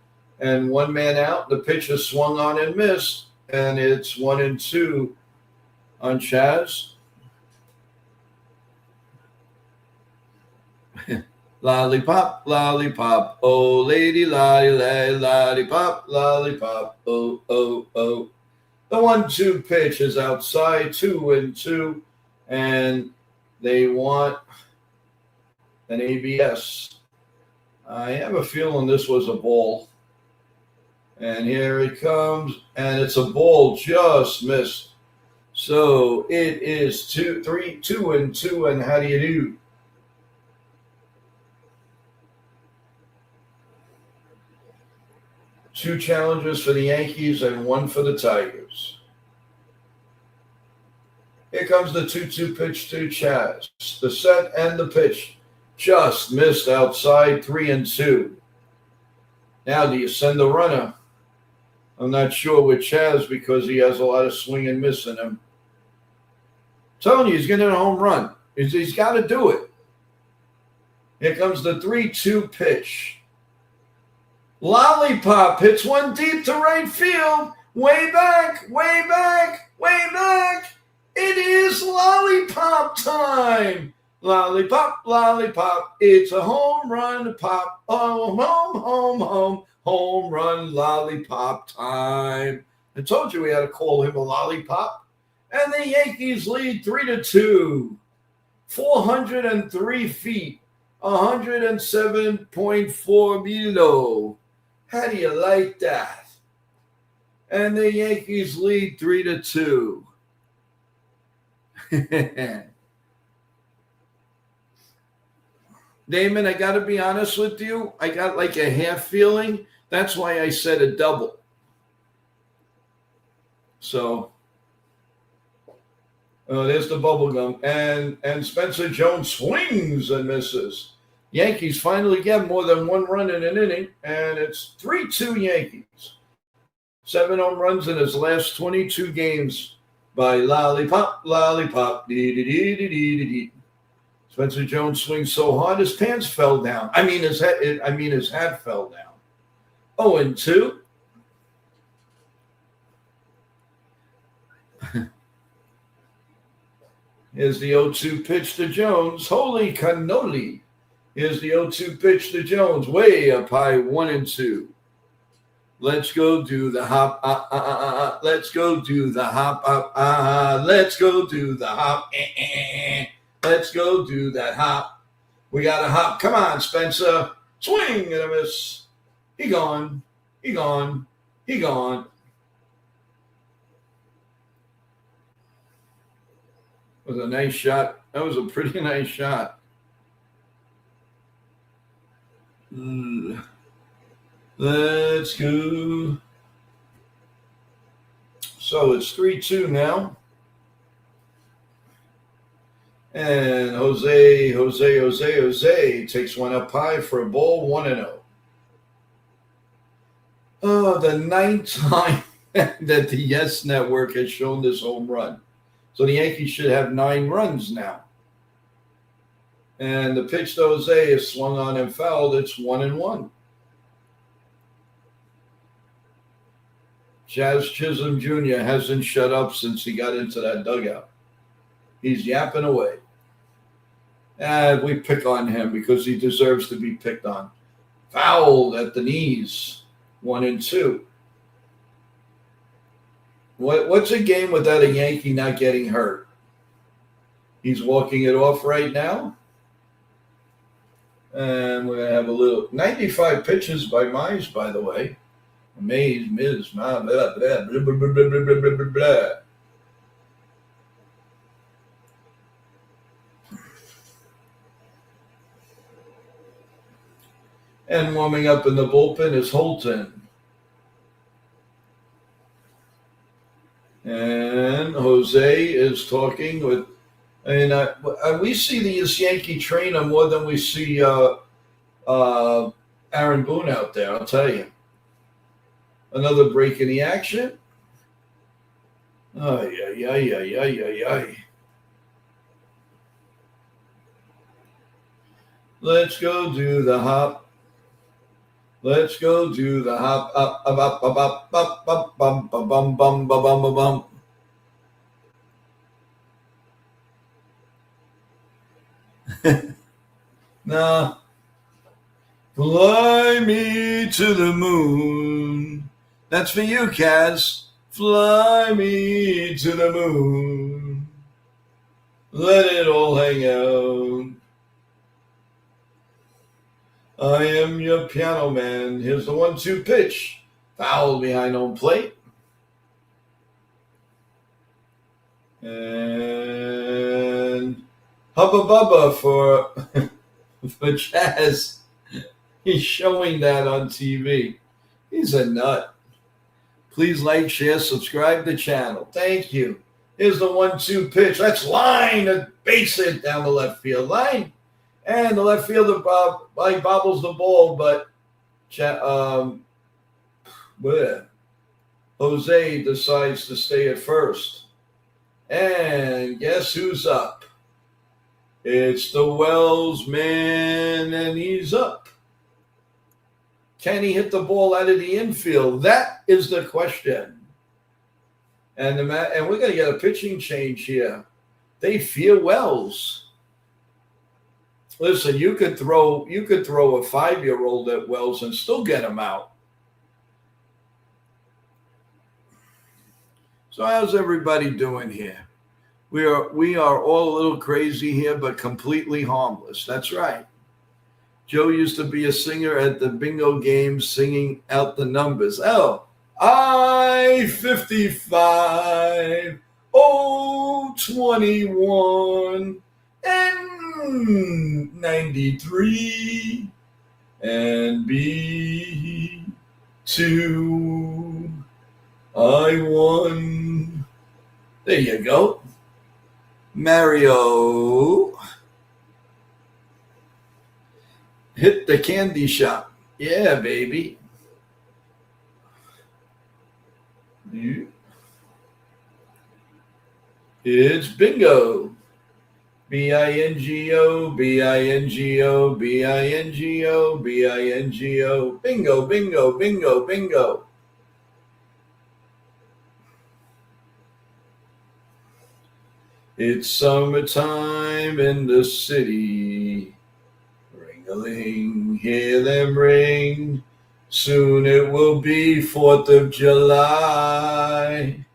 S6: one man out. The pitch is swung on and missed, and it's 1-2 on Chaz. Lollipop, lollipop, oh lady, lollipop, lollipop, oh. The 1-2 pitch is outside, 2-2, and they want an ABS. I have a feeling this was a ball. And here it comes, and it's a ball, just missed. So it is 2-2, and how do you do? Two challenges for the Yankees and one for the Tigers. Here comes the 2-2 pitch to Chaz. The set and the pitch just missed outside, 3-2. Now, do you send the runner? I'm not sure with Chaz because he has a lot of swing and miss in him. I'm telling you, he's getting a home run. He's got to do it. Here comes the 3-2 pitch. Lollipop hits one deep to right field. Way back. It is lollipop time. Lollipop. It's a home run pop. Oh, home run lollipop time. I told you we had to call him a lollipop. And the Yankees lead 3-2. 403 feet. 107.4 below. How do you like that? And the Yankees lead 3-2. Damon, I got to be honest with you. I got like a half feeling. That's why I said a double. So, there's the bubble gum. And Spencer Jones swings and misses. Yankees finally get more than one run in an inning, and it's 3-2 Yankees. 7 home runs in his last 22 games by Lollipop. Dee. Spencer Jones swings so hard his pants fell down. His hat fell down. 0-2. Here's the 0-2 pitch to Jones. Holy cannoli. Here's the 0-2 pitch to Jones. Way up high, 1-2. Let's go do the hop. Let's go do the hop. Let's go do the hop. Let's go do that hop. We got a hop. Come on, Spencer. Swing and a miss. He gone. It was a nice shot. That was a pretty nice shot. Let's go. So it's 3-2 now. And Jose takes one up high for a ball, 1-0. Oh, the ninth time that the Yes Network has shown this home run. So the Yankees should have 9 runs now. And the pitch to Jose is swung on and fouled. It's 1-1. Jazz Chisholm Jr. hasn't shut up since he got into that dugout. He's yapping away. And we pick on him because he deserves to be picked on. Fouled at the knees. 1-2. What's a game without a Yankee not getting hurt? He's walking it off right now. And we're going to have a little 95 pitches by Mize, by the way. Miz, blah, blah, blah, blah, blah, blah, blah, blah, blah. And warming up in the bullpen is Holton. And Jose is talking with, we see this Yankee trainer more than we see Aaron Boone out there, I'll tell you. Another break in the action. Ay, ay, ay, ay, ay, ay, ay. Let's go do the hop. Let's go do the hop. Up, up, up, up, up, up, up, bum, bum, bum, bum, bum, bum, bum. Now, fly me to the moon. That's for you, Kaz. Fly me to the moon. Let it all hang out. I am your piano man. Here's the 1-2 pitch. Foul behind home plate. And Hubba Bubba for Jazz. He's showing that on TV. He's a nut. Please like, share, subscribe to the channel. Thank you. Here's the 1-2 pitch. That's line. A base hit down the left field line. And the left fielder bobbles the ball, but Jose decides to stay at first. And guess who's up? It's the Wells man, and he's up. Can he hit the ball out of the infield? That is the question. And we're going to get a pitching change here. They fear Wells. Listen, you could throw a 5-year-old at Wells and still get him out. So how's everybody doing here? We are all a little crazy here, but completely harmless. That's right. Joe used to be a singer at the bingo games, singing out the numbers. Oh, I-55, 021, and 93, and B2, I1. There you go. Mario. Hit the candy shop. Yeah, baby. It's bingo. B-I-N-G-O, B-I-N-G-O, B-I-N-G-O, B-I-N-G-O. Bingo, bingo, bingo, bingo. It's summertime in the city. Ring-a-ling, hear them ring. Soon it will be 4th of July.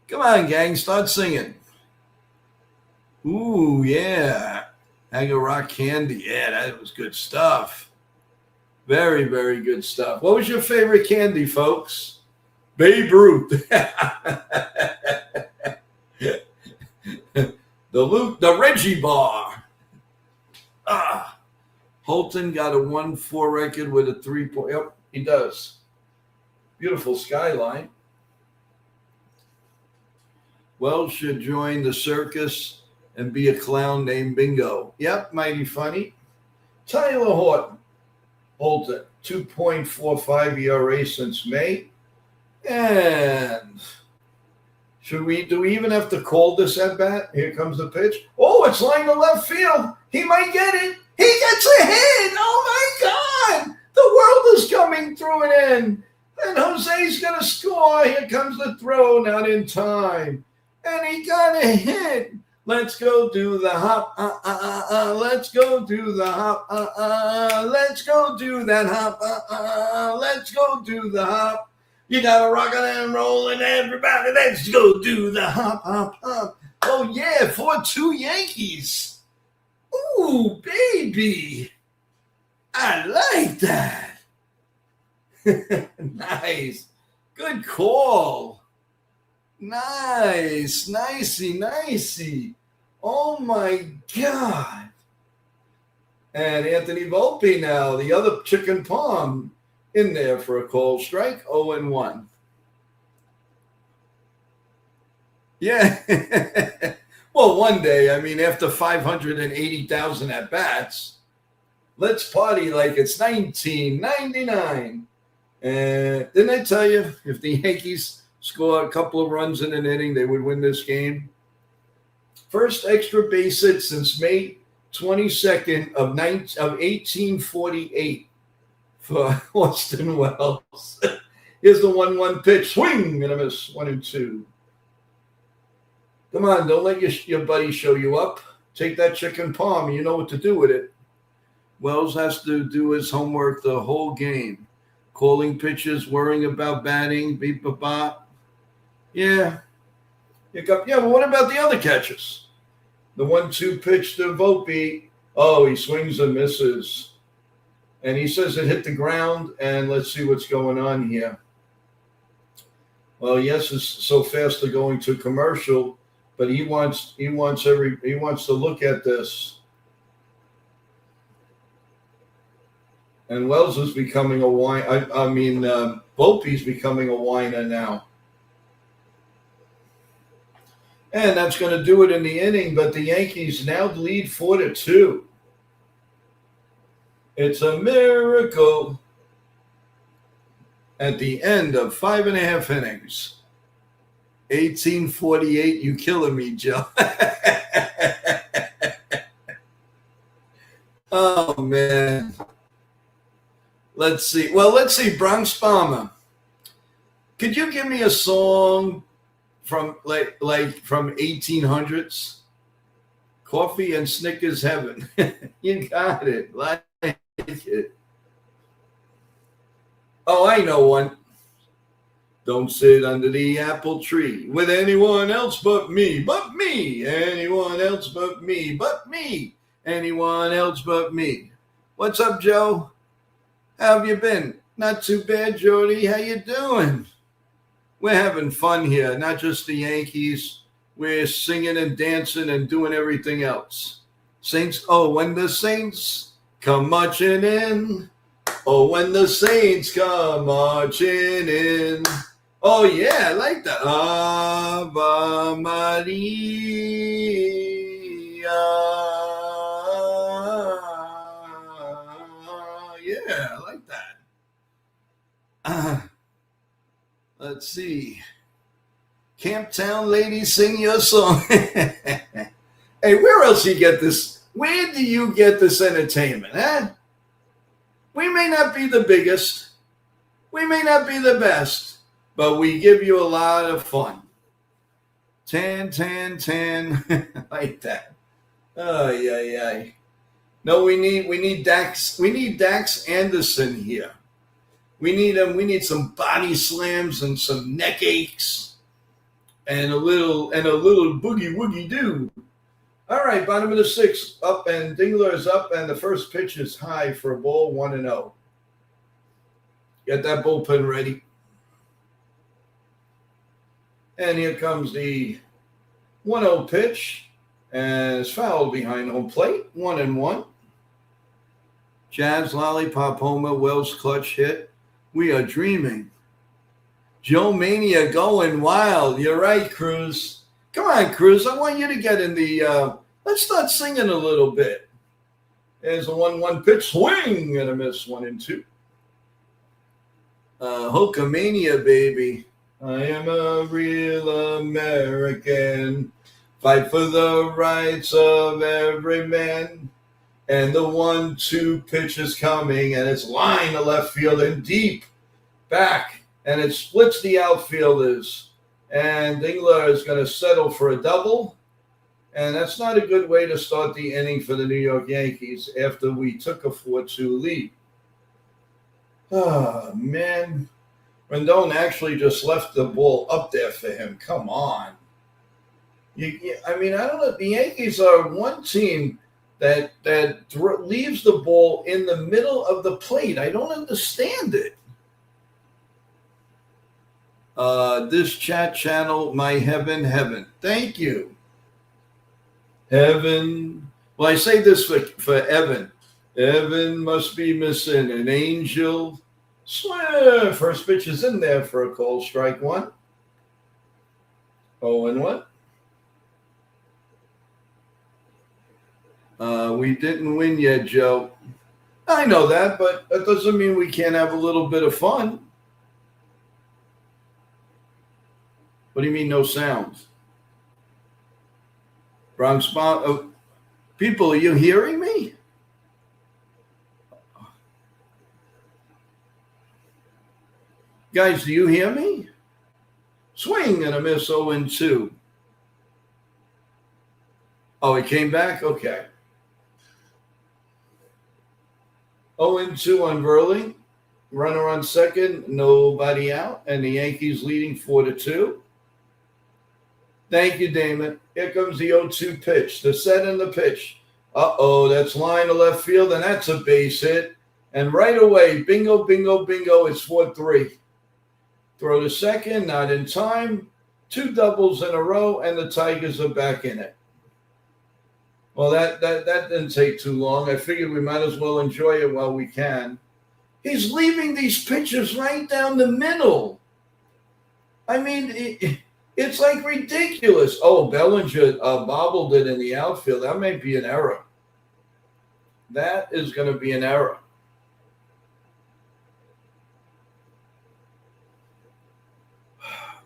S6: Come on, gang, start singing. Ooh, yeah. Hanger Rock Candy. Yeah, that was good stuff. Very, very good stuff. What was your favorite candy, folks? Babe Ruth. The Reggie Bar. Holton got a 1-4 record with a 3-point. Yep, he does. Beautiful skyline. Wells should join the circus and be a clown named Bingo. Yep, mighty funny. Tyler Horton holds a 2.45 ERA since May. And do we even have to call this at bat? Here comes the pitch. Oh, it's lined to left field. He might get it. He gets a hit. Oh my God. The world is coming through and in. And Jose's going to score. Here comes the throw, not in time. And he got a hit. Let's go do the hop. Let's go do the hop. Let's go do that hop. Let's go do the hop. You got to rock it and roll and everybody. Let's go do the hop, hop, hop. Oh, yeah, 4-2 Yankees. Ooh, baby. I like that. Nice. Good call. Nice. Nicey. Oh, my God. And Anthony Volpe now, the other chicken palm, in there for a call strike. 0-1. Yeah. Well, one day, I mean, after 580,000 at-bats, let's party like it's 1999. And didn't I tell you, if the Yankees score a couple of runs in an inning, they would win this game? First extra base hit since May 22nd of 1848 for Austin Wells. Here's the 1-1 pitch. Swing and a miss. 1-2. Come on, don't let your buddy show you up. Take that chicken palm. You know what to do with it. Wells has to do his homework the whole game. Calling pitches, worrying about batting, beep, bop, bop. Yeah. Yeah, but what about the other catches? The 1-2 pitch to Volpe. Oh, he swings and misses. And he says it hit the ground, and let's see what's going on here. Well, yes, it's so fast they're going to commercial, but he wants to look at this. And Wells is becoming a whine. Volpe's becoming a whiner now. And that's going to do it in the inning, but the Yankees now lead 4-2. It's a miracle at the end of 5.5 innings. 1848, you killing me, Joe. Oh, man. Let's see. Bronx Bomber. Could you give me a song from like from 1800s? Coffee and Snickers Heaven. You got it. Like it. Oh, I know one. Don't sit under the apple tree with anyone else but me. Anyone else but me. Anyone else but me. What's up, Joe? How have you been? Not too bad, Jody. How you doing? We're having fun here, not just the Yankees. We're singing and dancing and doing everything else. Saints, oh, when the Saints come marching in. Oh, when the Saints come marching in. Oh, yeah, I like that. Ave Maria. Yeah, I like that. Let's see. Camptown ladies, sing your song. Hey, where else you get this? Where do you get this entertainment, huh? We may not be the biggest. We may not be the best, but we give you a lot of fun. 10. Like that. Oh, yeah. No, we need Dax. We need Dax Anderson here. We need him. We need some body slams and some neck aches and a little boogie woogie do. All right, bottom of the sixth up, and Dingler is up, and the first pitch is high for a ball, 1-0. Get that bullpen ready. And here comes the 1-0 pitch, and it's fouled behind home plate, 1-1. Jazz, lollipop, homer, Wells clutch hit. We are dreaming. Joe Mania going wild. You're right, Cruz. Come on, Cruz. I want you to get in the. Let's start singing a little bit. There's a 1-1 pitch, swing and a miss, 1-2. Hulkamania, baby. I am a real American. Fight for the rights of every man. And the 1-2 pitch is coming, and it's line to left field and deep back, and it splits the outfielders. And Dingler is going to settle for a double, and that's not a good way to start the inning for the New York Yankees after we took a 4-2 lead. Oh, man. Rendon actually just left the ball up there for him. Come on. I mean, I don't know. The Yankees are one team that leaves the ball in the middle of the plate. I don't understand it. This chat channel, my heaven. Thank you. Heaven. Well, I say this for Evan. Evan must be missing an angel. Swear. First pitch is in there for a call, strike one. 0-1. We didn't win yet, Joe. I know that, but that doesn't mean we can't have a little bit of fun. What do you mean no sound? Bronx Bomb. People, are you hearing me? Guys, do you hear me? Swing and a miss, 0-2. Oh, it came back? Okay. 0-2 on Verley. Runner on second, nobody out, and the Yankees leading 4-2. Thank you, Damon. Here comes the 0-2 pitch. The set and the pitch. That's line to left field, and that's a base hit. And right away, bingo, it's 4-3. Throw to second, not in time. 2 doubles in a row, and the Tigers are back in it. Well, that didn't take too long. I figured we might as well enjoy it while we can. He's leaving these pitches right down the middle. I mean, it's like ridiculous. Oh, Bellinger bobbled it in the outfield. That may be an error. That is going to be an error.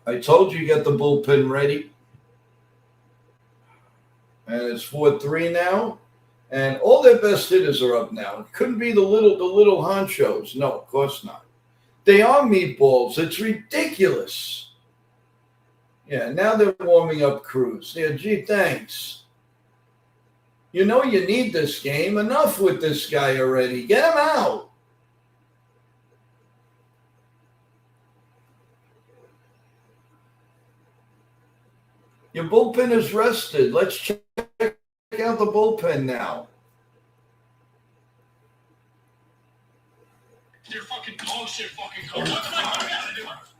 S6: I told you get the bullpen ready. And it's 4-3 now. And all their best hitters are up now. It couldn't be the little honchos. No, of course not. They are meatballs. It's ridiculous. Yeah, now they're warming up Cruz. Yeah, gee, thanks. You know you need this game. Enough with this guy already. Get him out. Your bullpen is rested. Let's check out the bullpen now.
S13: You're fucking dog shit, fucking coach. What the fuck do I gotta do?
S6: What's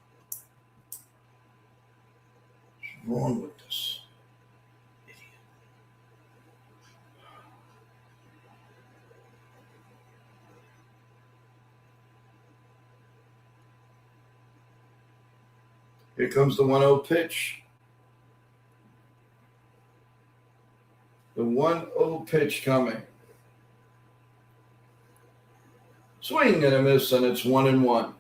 S6: wrong with this? Idiot. Here comes the 1-0 pitch. The 1-0 pitch coming. Swing and a miss, and it's 1-1.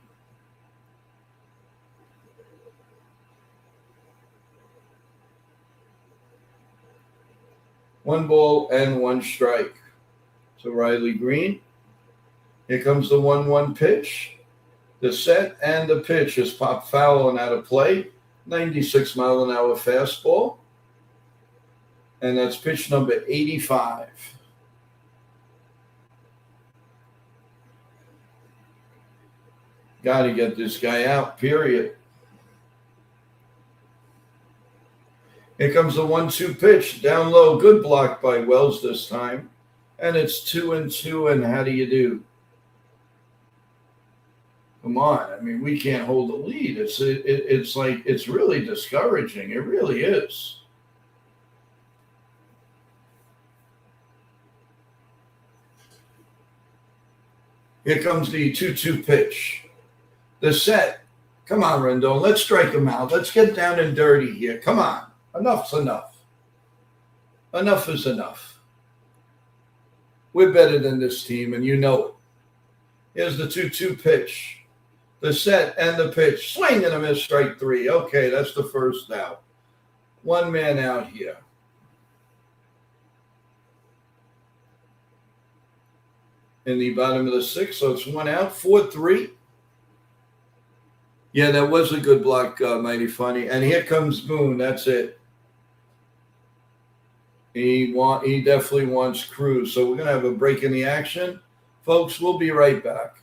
S6: One ball and one strike. So Riley Green. Here comes the 1-1 pitch. The set and the pitch is popped foul and out of play. 96-mile-an-hour fastball. And that's pitch number 85. Got to get this guy out, period. Here comes the 1-2 pitch. Down low, good block by Wells this time. And it's 2-2, and how do you do? Come on. I mean, we can't hold the lead. It's like, it's really discouraging. It really is. Here comes the 2-2 pitch. The set Come on, Rendon. Let's strike him out. Let's get down and dirty here. Come on. Enough's enough. Enough is enough. We're better than this team, and you know it. Here's the 2-2 pitch. The set and the pitch. Swing and a miss, strike three. Okay, that's the first out. One man out here. In the bottom of the sixth, so it's one out, 4-3. Yeah, that was a good block, Mighty Funny. And here comes Boone. That's it. He definitely wants Cruz. So we're going to have a break in the action. Folks, we'll be right back.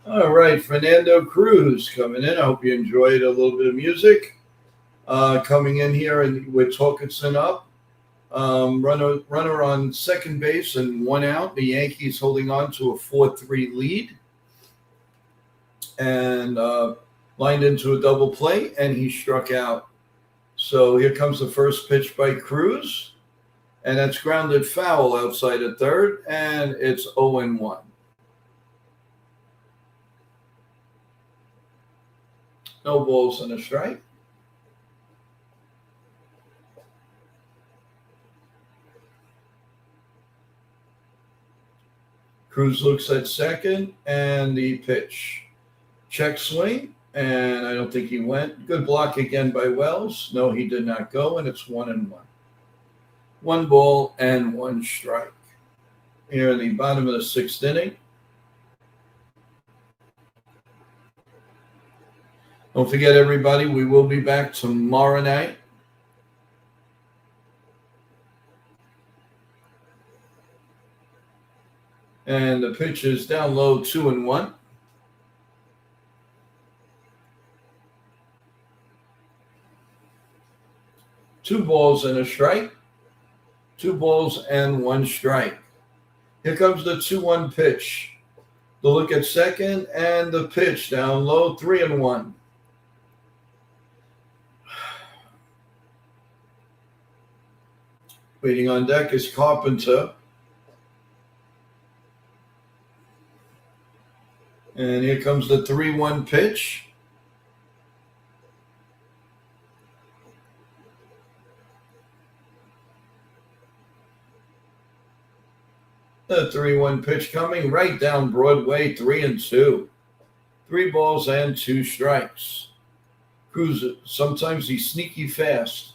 S6: All right, Fernando Cruz coming in. I hope you enjoyed a little bit of music. Coming in here and with Torkelson up. Runner on second base and one out. The Yankees holding on to a 4-3 lead. And lined into a double play, and he struck out. So here comes the first pitch by Cruz. And that's grounded foul outside of third, and it's 0-1. No balls and a strike. Cruz looks at second, and the pitch. Check swing, and I don't think he went. Good block again by Wells. No, he did not go, and it's 1-1. 1 ball and 1 strike. Here in the bottom of the sixth inning. Don't forget, everybody, we will be back tomorrow night. And the pitch is down low, 2-1. Two balls and a strike. 2 balls and 1 strike. Here comes the 2-1 pitch. The look at second and the pitch down low, 3-1. Waiting on deck is Carpenter. And here comes the 3-1 pitch. The 3-1 pitch coming right down Broadway, 3-2. 3 balls and 2 strikes. Cruz, sometimes he's sneaky fast.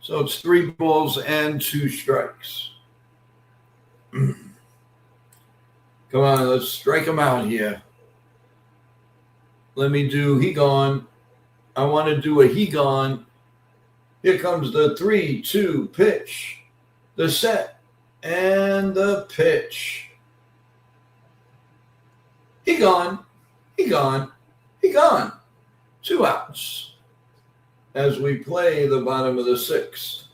S6: So it's 3 balls and 2 strikes. Come on, let's strike him out here. Let me do he gone. I want to do a he gone. Here comes the 3-2 pitch, the set, and the pitch. He gone. He gone. He gone. 2 outs as we play the bottom of the 6th.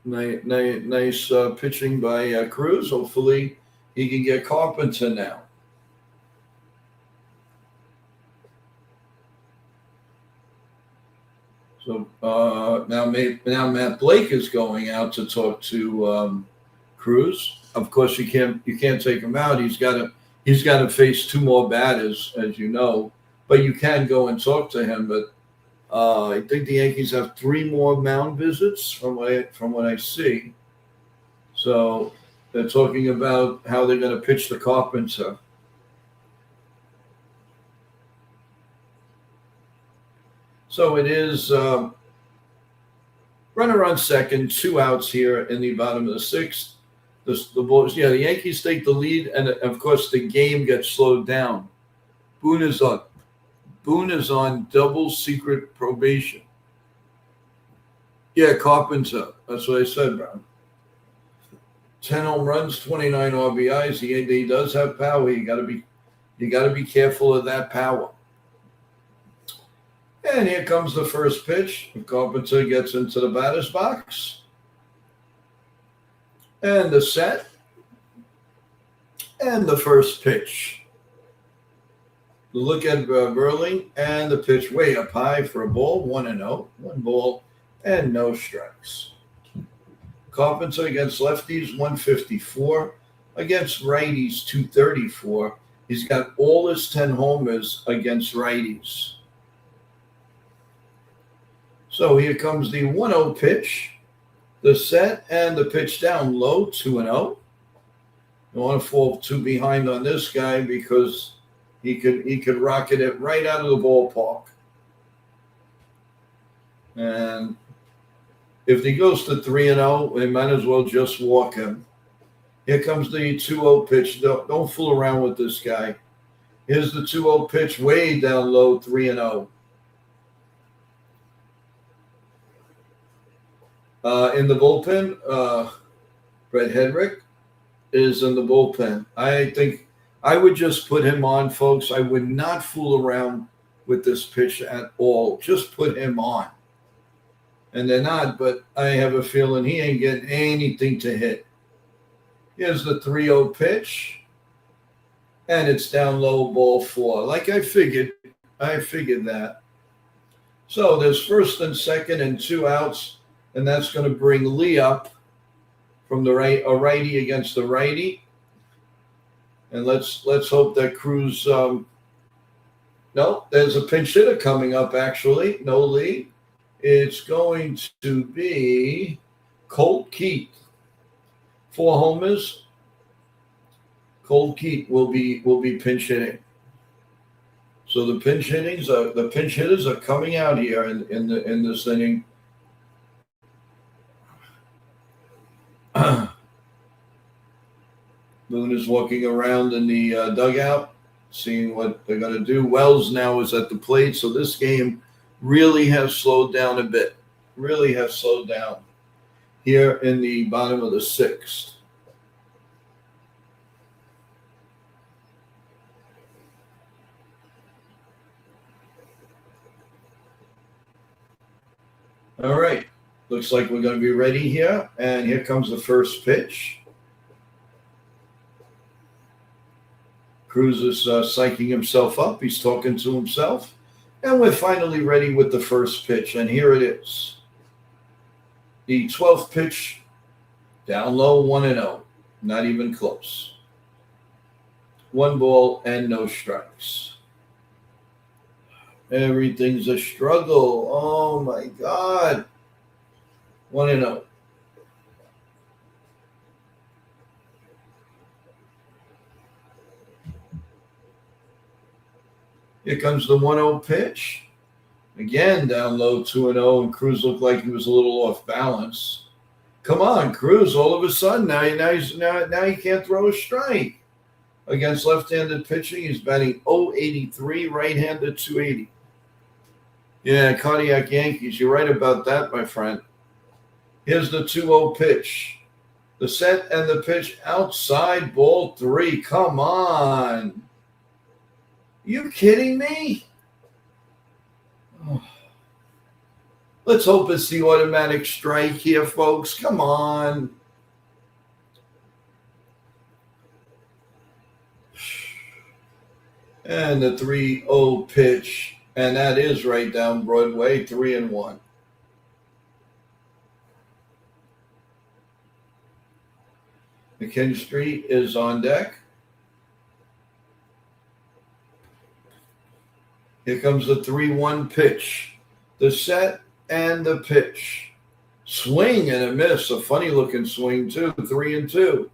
S6: Nice pitching by Cruz. Hopefully he can get Carpenter now. So now Matt Blake is going out to talk to Cruz. Of course, you can't take him out. He's got to face 2 more batters, as you know. But you can go and talk to him. But I think the Yankees have 3 more mound visits from what I see. So they're talking about how they're going to pitch the Carpenter. So it is runner on second, 2 outs here in the bottom of the 6th. The Yankees take the lead, and of course the game gets slowed down. Boone is on double secret probation. Yeah, Carpenter. That's what I said, Brown. 10 home runs, 29 RBIs. He does have power. You got to be careful of that power. And here comes the first pitch. Carpenter gets into the batter's box. And the set. And the first pitch. Look at Burling, and the pitch way up high for a ball, 1-0. 1 ball and no strikes. Carpenter against lefties, 154. Against righties, 234. He's got all his 10 homers against righties. So here comes the 1-0 pitch, the set, and the pitch down low, 2-0. Don't want to fall too behind on this guy because he could rocket it right out of the ballpark. And if he goes to 3-0, they might as well just walk him. Here comes the 2-0 pitch. Don't fool around with this guy. Here's the 2-0 pitch, way down low, 3-0. In the bullpen, Brett Hedrick is in the bullpen. I think I would just put him on, folks. I would not fool around with this pitch at all. Just put him on. And they're not, but I have a feeling he ain't getting anything to hit. Here's the 3-0 pitch. And it's down low, ball 4. Like I figured that. So there's first and second and 2 outs. And that's going to bring Lee up from the right, a righty against the righty. And let's hope that Cruz. No, there's a pinch hitter coming up. Actually, no Lee. It's going to be Colt Keith. 4 homers. Colt Keith will be pinch hitting. So the pinch hitters are coming out here in this inning. Boone is walking around in the dugout, seeing what they're going to do. Wells now is at the plate, so this game really has slowed down a bit. Really has slowed down here in the bottom of the 6th. All right. Looks like we're going to be ready here. And here comes the first pitch. Cruz is psyching himself up. He's talking to himself. And we're finally ready with the first pitch. And here it is. The 12th pitch, down low, 1-0. Not even close. 1 ball and no strikes. Everything's a struggle. Oh, my God. 1-0. Here comes the 1-0 pitch. Again, down low, 2-0, and Cruz looked like he was a little off balance. Come on, Cruz! All of a sudden, now he can't throw a strike. Against left-handed pitching, he's batting .083, right-handed .280. Yeah, cardiac Yankees. You're right about that, my friend. Here's the 2-0 pitch. The set and the pitch outside, ball 3. Come on. You kidding me? Oh. Let's hope it's the automatic strike here, folks. Come on. And the 3-0 pitch. And that is right down Broadway, 3-1. McKinstry is on deck. Here comes the 3-1 pitch. The set and the pitch. Swing and a miss. A funny looking swing, too. 3-2.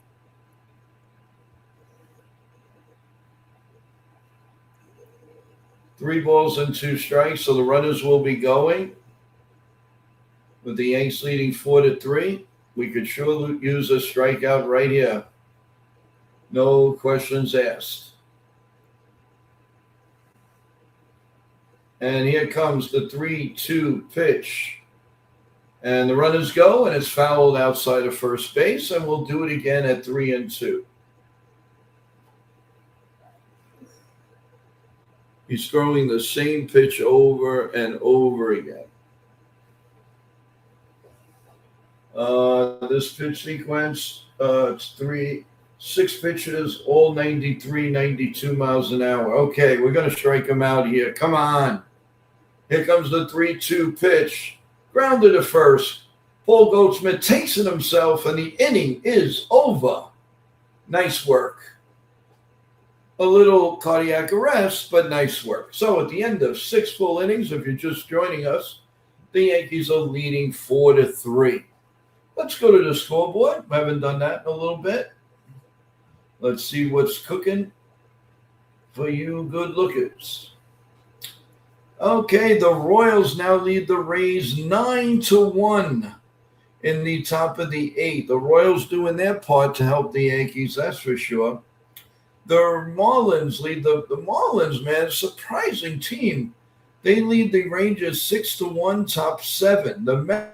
S6: Three balls and 2 strikes, so the runners will be going. With the Yanks leading 4-3, we could sure use a strikeout right here. No questions asked. And here comes the 3-2 pitch. And the runners go, and it's fouled outside of first base, and we'll do it again at 3-2. He's throwing the same pitch over and over again. This pitch sequence, it's 6 pitches, all 93, 92 miles an hour. Okay, we're going to strike him out here. Come on. Here comes the 3-2 pitch. Grounded to first. Paul Goldschmidt takes it himself, and the inning is over. Nice work. A little cardiac arrest, but nice work. So at the end of 6 full innings, if you're just joining us, the Yankees are leading 4-3. Let's go to the scoreboard. I haven't done that in a little bit. Let's see what's cooking for you good lookers. Okay, the Royals now lead the Rays 9-1 in the top of the 8th. The Royals doing their part to help the Yankees, that's for sure. The Marlins lead the Marlins, man, surprising team. They lead the Rangers 6-1, top 7. The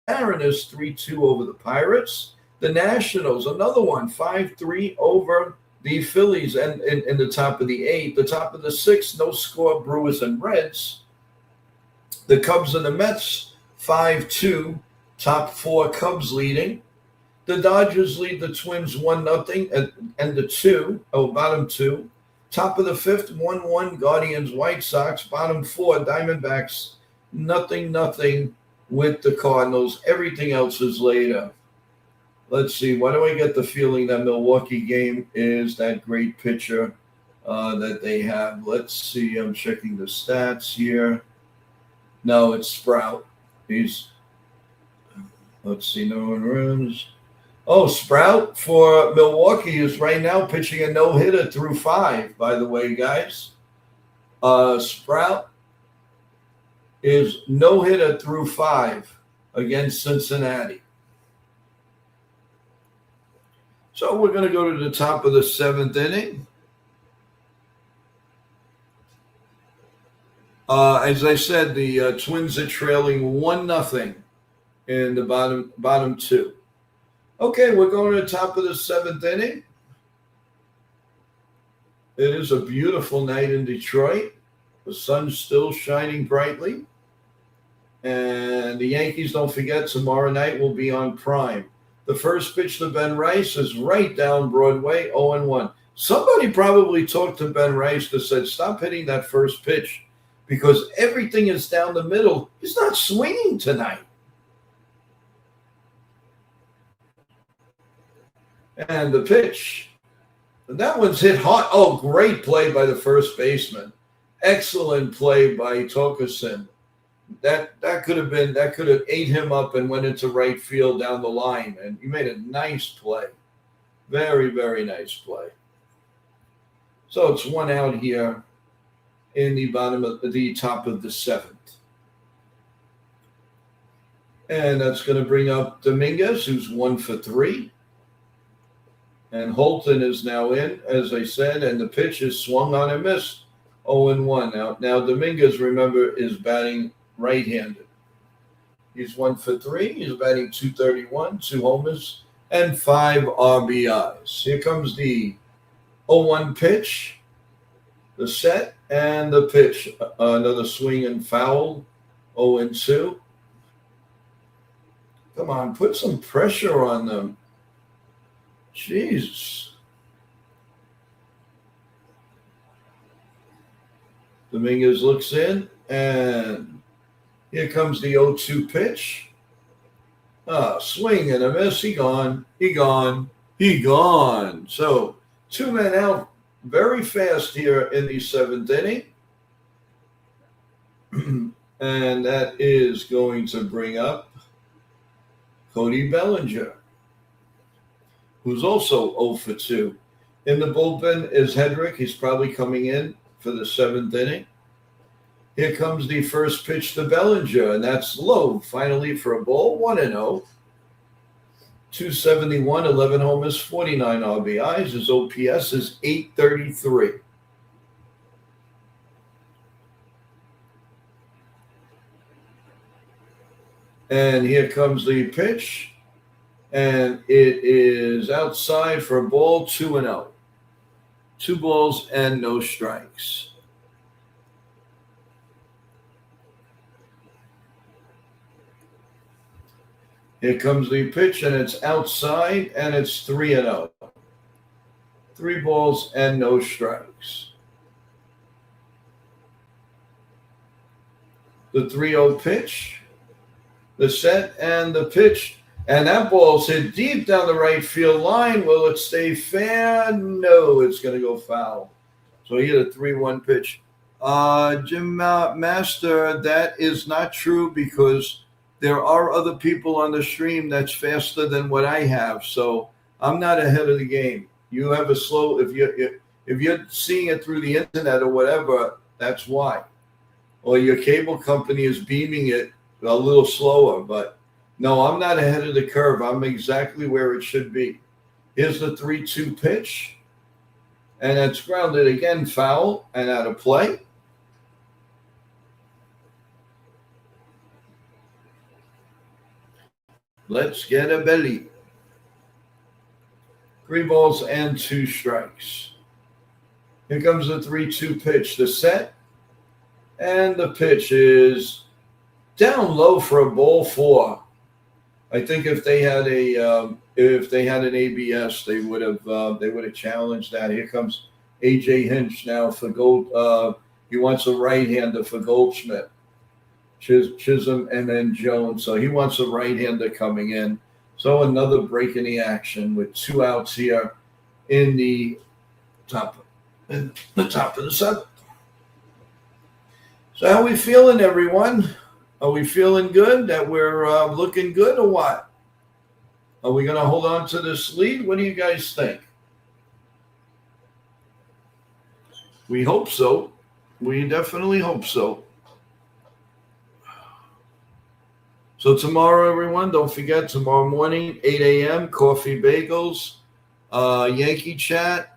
S6: Mariners 3-2 over the Pirates. The Nationals, another one, 5-3 over the Phillies and in the top of the 8th. The top of the 6th, no score, Brewers and Reds. The Cubs and the Mets, 5-2, top 4 Cubs leading. The Dodgers lead the Twins 1-0 and the 2, bottom 2. Top of the 5th, 1-1 Guardians, White Sox. Bottom 4, Diamondbacks, 0-0 with the Cardinals. Everything else is later. Let's see. Why do I get the feeling that Milwaukee game is that great pitcher that they have? Let's see. I'm checking the stats here. No, it's Sprout. Let's see. No one runs. Oh, Sprout for Milwaukee is right now pitching a no-hitter through 5, by the way, guys. Sprout is no-hitter through 5 against Cincinnati. So we're going to go to the top of the 7th inning. As I said, the Twins are trailing 1-0 in the bottom 2. Okay, we're going to the top of the 7th inning. It is a beautiful night in Detroit. The sun's still shining brightly. And the Yankees, don't forget, tomorrow night will be on Prime. The first pitch to Ben Rice is right down Broadway, 0-1. Somebody probably talked to Ben Rice that said, stop hitting that first pitch because everything is down the middle. He's not swinging tonight. And the pitch, that one's hit hard. Oh, great play by the first baseman. Excellent play by Torkelson. That could have ate him up and went into right field down the line. And he made a nice play. Very, very nice play. So it's 1 out here in the top of the 7th. And that's going to bring up Dominguez, who's 1 for 3. And Holton is now in, as I said, and the pitch is swung on and missed. 0-1. Now Dominguez, remember, is batting right-handed. He's 1 for 3. He's batting .231, 2 homers, and 5 RBIs. Here comes the 0-1 pitch, the set, and the pitch. Another swing and foul, 0-2. Come on, put some pressure on them. Jeez. Dominguez looks in, and here comes the 0-2 pitch. Swing and a miss. He gone. So 2 men out very fast here in the 7th inning. And that is going to bring up Cody Bellinger, who's also 0 for 2. In the bullpen is Hedrick. He's probably coming in for the 7th inning. Here comes the first pitch to Bellinger, and that's low, finally, for a ball, 1-0. 271, 11 homers, 49 RBIs. His OPS is 833. And here comes the pitch, and it is outside for a ball, 2-0. 2 balls and no strikes. Here comes the pitch, and it's outside, and it's 3-0. 3 balls and no strikes. The 3-0 pitch, the set, and the pitch. And that ball's hit deep down the right field line. Will it stay fair? No, it's going to go foul. So he hit a 3-1 pitch. Jim Master, that is not true because there are other people on the stream that's faster than what I have. So I'm not ahead of the game. You have a slow, if you're seeing it through the internet or whatever, that's why. Or your cable company is beaming it a little slower, but no, I'm not ahead of the curve. I'm exactly where it should be. Here's the 3-2 pitch. And it's grounded again, foul and out of play. Let's get a belly. 3 balls and 2 strikes. Here comes the 3-2 pitch. The set. And the pitch is down low for a ball 4. I think if they had an ABS, they would have challenged that. Here comes AJ Hinch now for Gold. He wants a right-hander for Goldschmidt, Chisholm, and then Jones. So he wants a right-hander coming in. So another break in the action with 2 outs here in the top of the 7th. So how are we feeling, everyone? Are we feeling good that we're looking good or what? Are we going to hold on to this lead? What do you guys think? We hope so. We definitely hope so. So tomorrow, everyone, don't forget, tomorrow morning, 8 a.m., coffee bagels, Yankee chat,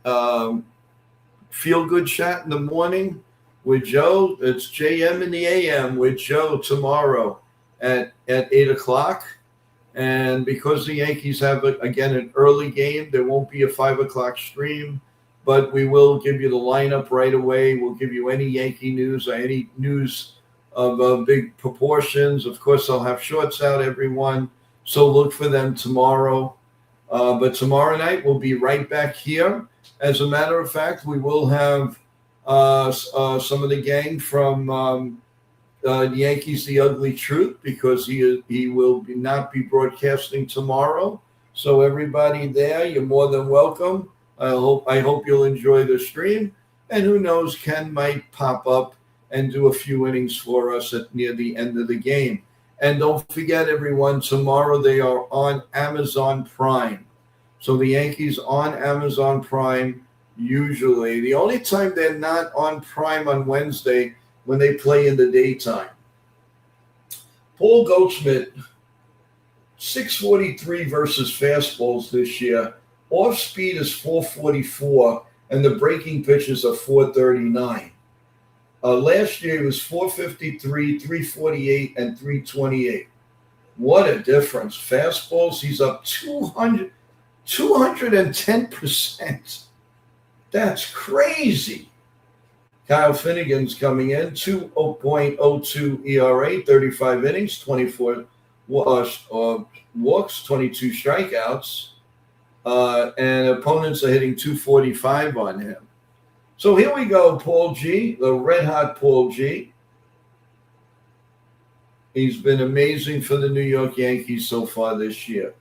S6: feel-good chat in the morning with Joe. It's JM in the AM with Joe tomorrow at 8 o'clock. And because the Yankees have, again, an early game, there won't be a 5 o'clock stream, but we will give you the lineup right away. We'll give you any Yankee news or any news of big proportions. Of course, I'll have shorts out, everyone, so look for them tomorrow. But tomorrow night, we'll be right back here. As a matter of fact, we will have some of the gang from Yankees The Ugly Truth, because he will not be broadcasting tomorrow. So everybody there, you're more than welcome. I hope you'll enjoy the stream. And who knows, Ken might pop up and do a few innings for us near the end of the game. And don't forget, everyone, tomorrow they are on Amazon Prime. So the Yankees on Amazon Prime usually. The only time they're not on Prime on Wednesday, when they play in the daytime. Paul Goldschmidt, 643 versus fastballs this year, Off speed is 444, and the breaking pitches are 439. Last year, he was 453, 348, and 328. What a difference. Fastballs, he's up 210%. That's crazy. Kyle Finnegan's coming in, 2.02 ERA, 35 innings, 24 walks, 22 strikeouts, and opponents are hitting 245 on him. So here we go, Paul G, the red-hot Paul G. He's been amazing for the New York Yankees so far this year.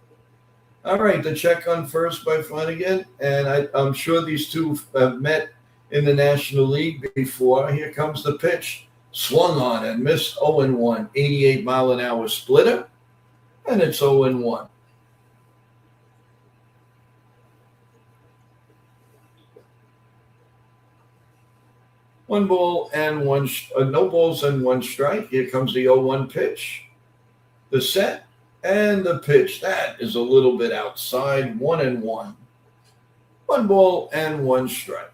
S6: All right, the check on first by Flanagan, and I'm sure these two have met in the National League before. Here comes the pitch. Swung on and missed 0-1, 88-mile-an-hour splitter, and it's 0-1. One ball and one, no balls and one strike. Here comes the 0-1 pitch. The set and the pitch. That is a little bit outside. 1-1. One ball and one strike.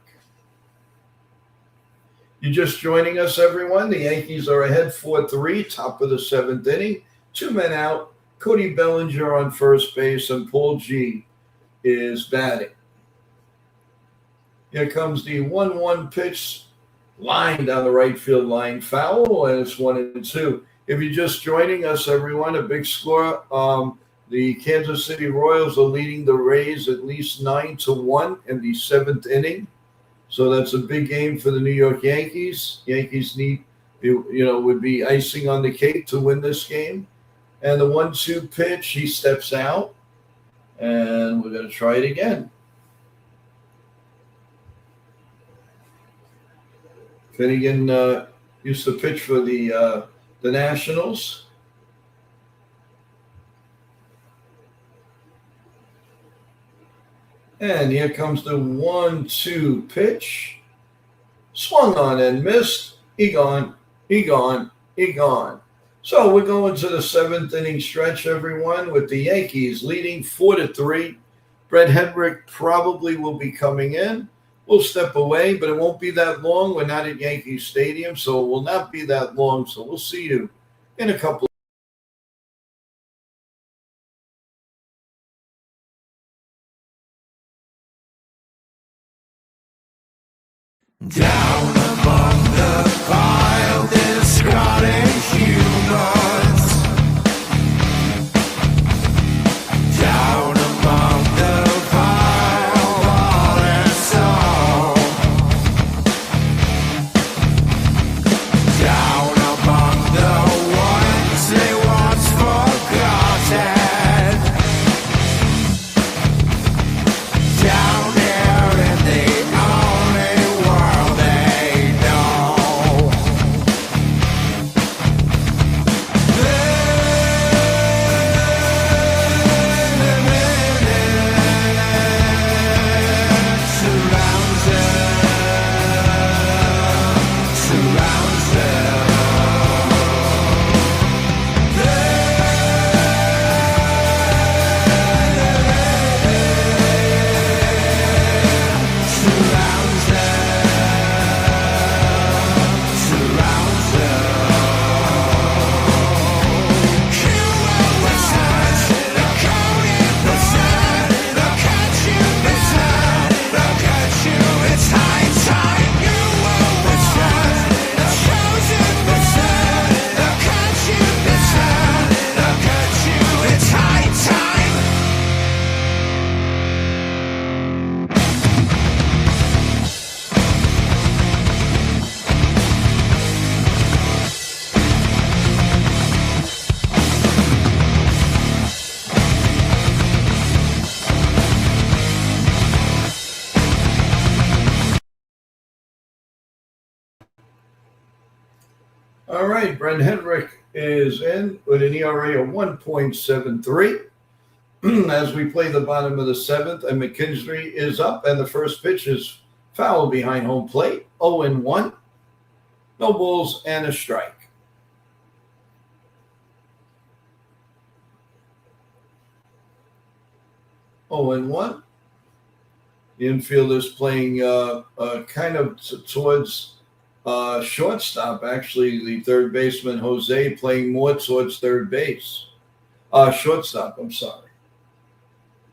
S6: You're just joining us, everyone. The Yankees are ahead 4-3, top of the seventh inning. 2 men out. Cody Bellinger on first base, and Paul G is batting. Here comes the 1-1 pitch. Line down the right field line, foul, and it's 1-2. If you're just joining us, everyone, a big score. The Kansas City Royals are leading the Rays at least 9-1 in the seventh inning. So that's a big game for the New York Yankees. Yankees need, would be icing on the cake to win this game. And the 1-2 pitch, he steps out, and we're going to try it again. Finnegan used to pitch for the Nationals. And here comes the 1-2 pitch. Swung on and missed. He gone. So we're going to the seventh inning stretch, everyone, with the Yankees leading 4-3. Brett Hedrick probably will be coming in. We'll step away, but it won't be that long. We're not at Yankee Stadium, so it will not be that long. So we'll see you in a couple
S7: Down among the pile, discarding humans. Down among the pile, all their soul. Down among the ones they once forgotten. Down here in the only world they know. Surrounds it's high time you will return. The chosen return. Look at you, return. Look at you, it's high time.
S6: All right, Brent Hedrick is in with an ERA of 1.73 as we play the bottom of the seventh, and McKinstry is up, and the first pitch is foul behind home plate, 0-1, no balls and a strike. Oh, and 1. The infielder's playing kind of towards shortstop. Actually, the third baseman, Jose, playing more towards third base. Shortstop, I'm sorry.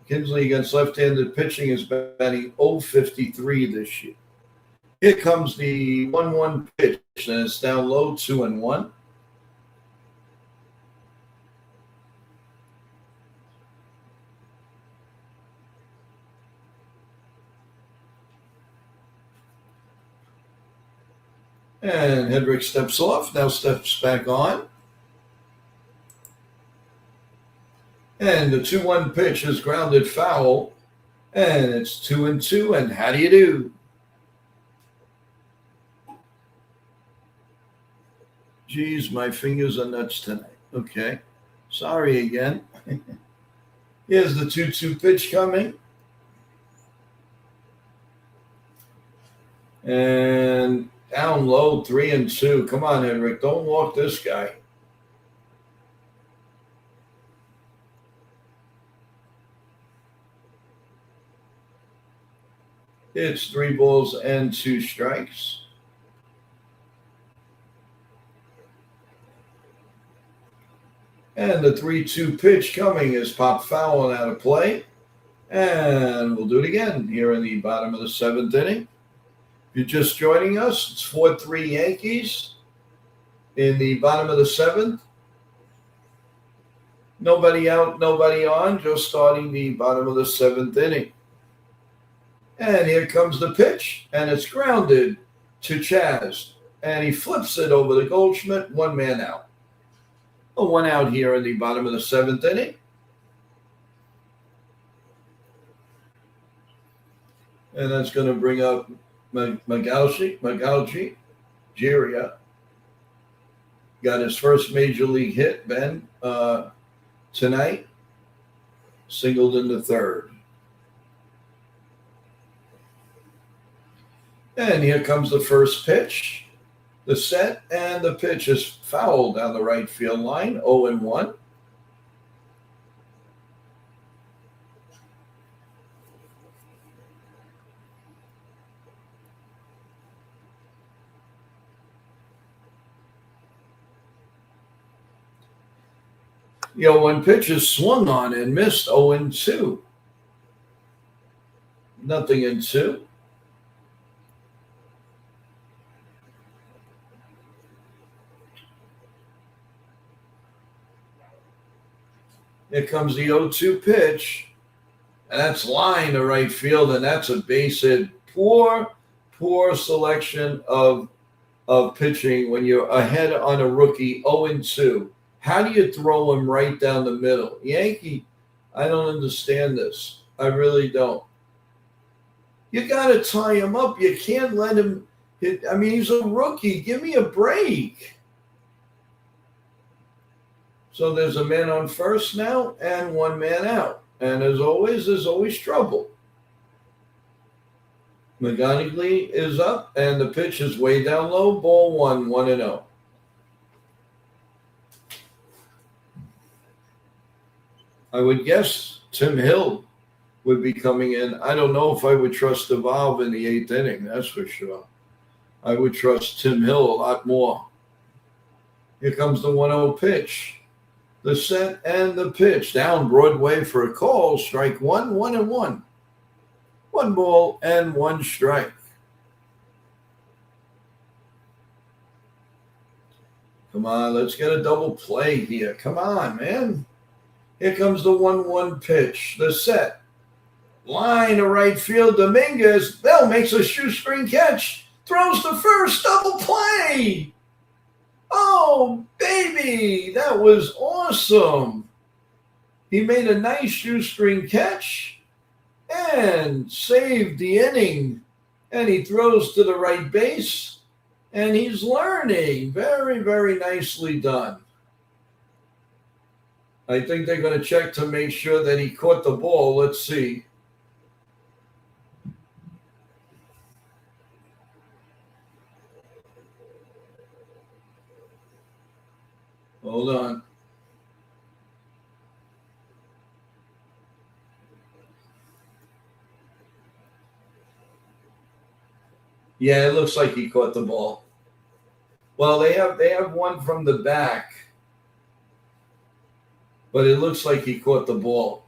S6: Kinsley against left-handed pitching is batting .053 this year. Here comes the 1-1 pitch, and it's down low, 2-1. And Hedrick steps off, now steps back on. And the 2-1 pitch is grounded foul. And it's 2-2. And how do you do? Geez, my fingers are nuts tonight. Okay. Sorry again. Here's the 2-2 pitch coming. And down low, 3-2. Come on, Hedrick. Don't walk this guy. It's 3 balls and 2 strikes. And the 3-2 pitch coming is pop foul and out of play. And we'll do it again here in the bottom of the 7th inning. If you're just joining us, it's 4-3 Yankees in the bottom of the 7th. Nobody out, nobody on, just starting the bottom of the 7th inning. And here comes the pitch, and it's grounded to Chaz. And he flips it over the Goldschmidt, 1 man out. A 1 out here in the bottom of the 7th inning. And that's going to bring up Magalji, Jiria. Got his first major league hit, Ben, tonight. Singled in the 3rd. And here comes the first pitch. The set and the pitch is fouled down the right field line, 0-1. The 0-1 pitch is swung on and missed, 0-2. Nothing in 2. Here comes the 0-2 pitch, and that's line to right field, and that's a base hit. Poor selection of pitching when you're ahead on a rookie, 0-2. How do you throw him right down the middle? Yankee, I don't understand this. I really don't. You got to tie him up. You can't let him hit. I mean, he's a rookie. Give me a break. So there's a man on first now and 1 man out. And as always, there's always trouble. McGonigley is up, and the pitch is way down low. Ball 1, 1-0. I would guess Tim Hill would be coming in. I don't know if I would trust the valve in the 8th inning, that's for sure. I would trust Tim Hill a lot more. Here comes the 1-0 pitch. The set and the pitch. Down Broadway for a call. Strike 1, 1-1. 1 ball and 1 strike. Come on, let's get a double play here. Come on, man. Here comes the 1-1 pitch. The set. Line to right field. Dominguez. Bell makes a shoestring catch. Throws to first. Double play. Oh, baby. That was awesome. He made a nice shoestring catch and saved the inning. And he throws to the right base. And he's learning. Very, very nicely done. I think they're going to check to make sure that he caught the ball. Let's see. Hold on. Yeah, it looks like he caught the ball. Well, they have one from the back, but it looks like he caught the ball.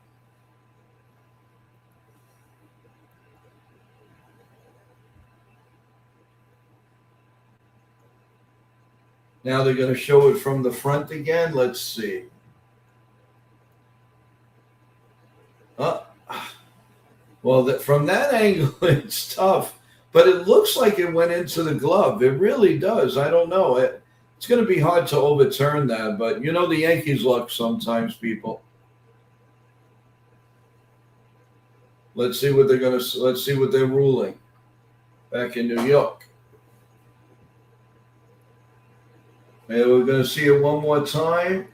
S6: Now they're going to show it from the front again. Let's see. Well, from that angle, it's tough. But it looks like it went into the glove. It really does. I don't know. It's going to be hard to overturn that. But you know the Yankees' luck sometimes, people. Let's see what they're ruling back in New York. And we're going to see it one more time.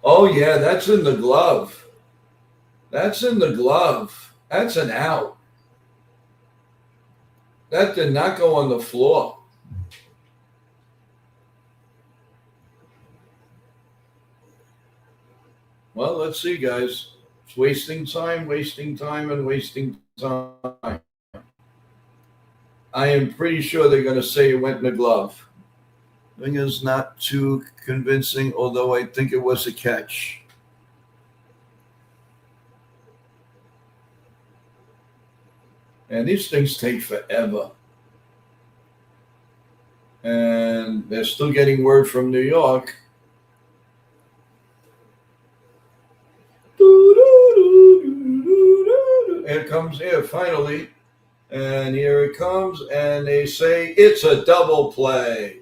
S6: Oh, yeah, that's in the glove. That's in the glove. That's an out. That did not go on the floor. Well, let's see, guys. It's wasting time, and wasting time. I am pretty sure they're going to say it went in the glove. I think it's not too convincing, although I think it was a catch. And these things take forever. And they're still getting word from New York. Here it comes here, finally. And here it comes, and they say it's a double play.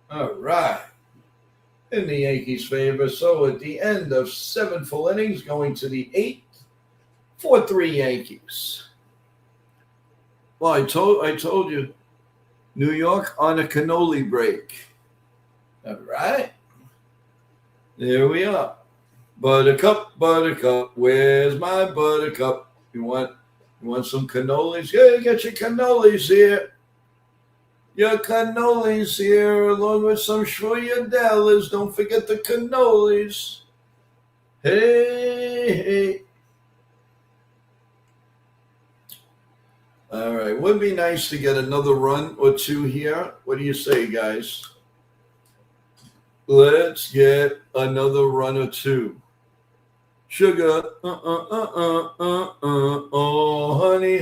S6: All right. In the Yankees' favor. So at the end of 7 full innings, going to the 8th, 4-3 Yankees. Well, I told you, New York on a cannoli break. All right. There we are. Buttercup, buttercup, where's my buttercup? You want some cannolis? Yeah, get your cannolis here. Your cannolis here, along with some Schroederdellas. Don't forget the cannolis. Hey. All right. Would be nice to get another run or two here. What do you say, guys? Let's get another run or two. Sugar, oh, honey,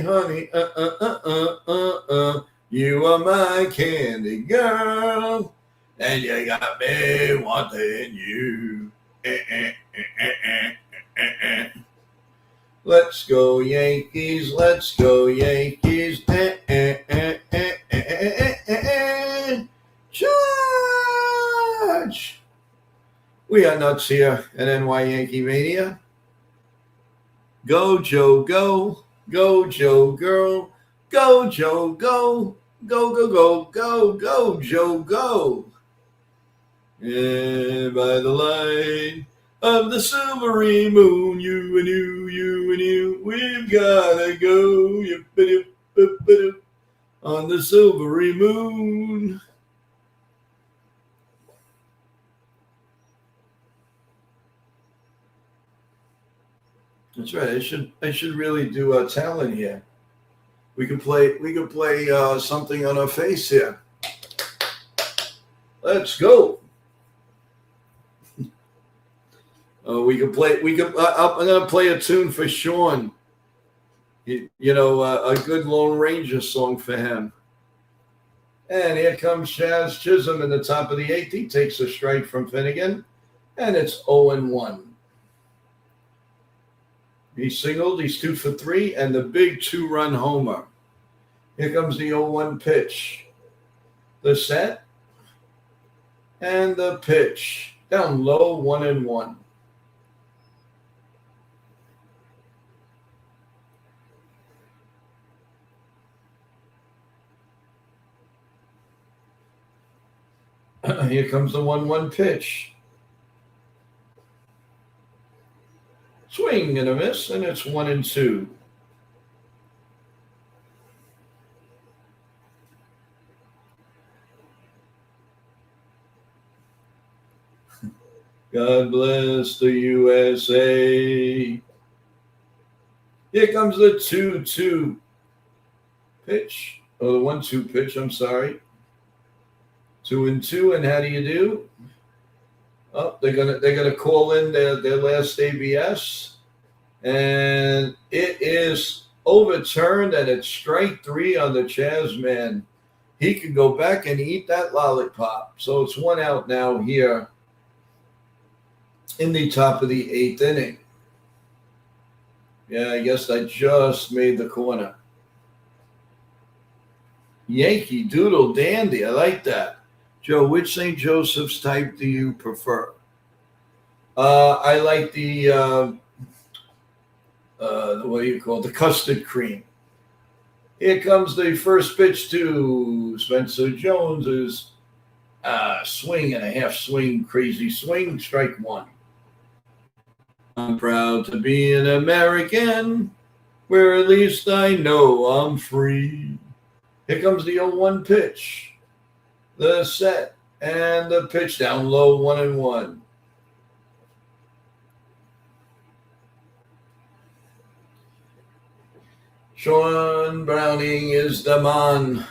S6: you are my candy girl, and you got me wanting you. Let's go Yankees, let's go Yankees. Charge! We are nuts here at NY Yankee Mania. Go, Joe, go. Go, Joe, girl. Go, Joe, go. Go, go, go, go, go, Joe, go. And by the light of the silvery moon, you and you, we've gotta go. On the silvery moon. That's right. I should really do a talent here. We could play something on our face here. Let's go. I'm gonna play a tune for Sean. A good Lone Ranger song for him. And here comes Chaz Chisholm in the top of the 8th. He takes a strike from Finnegan, and it's 0-1. He singled, he's 2 for 3, and the big 2-run homer. Here comes the 0-1 pitch. The set and the pitch. Down low, 1-1. Here comes the 1-1 pitch. Swing and a miss, and it's 1-2. God bless the USA. Here comes the 2-2 pitch. Oh, the 1-2 pitch, I'm sorry. 2-2, and how do you do? Oh, they're gonna call in their last ABS, and it is overturned, and it's strike 3 on the Chaz man. He can go back and eat that lollipop. So it's 1 out now here in the top of the 8th inning. Yeah, I guess I just made the corner. Yankee Doodle Dandy. I like that. Joe, which St. Joseph's type do you prefer? I like the what do you call it? The custard cream. Here comes the first pitch to Spencer Jones's swing and a half swing, crazy swing, strike 1. I'm proud to be an American, where at least I know I'm free. Here comes the 0-1 pitch. The set and the pitch down low, 1-1. Sean Browning is the man.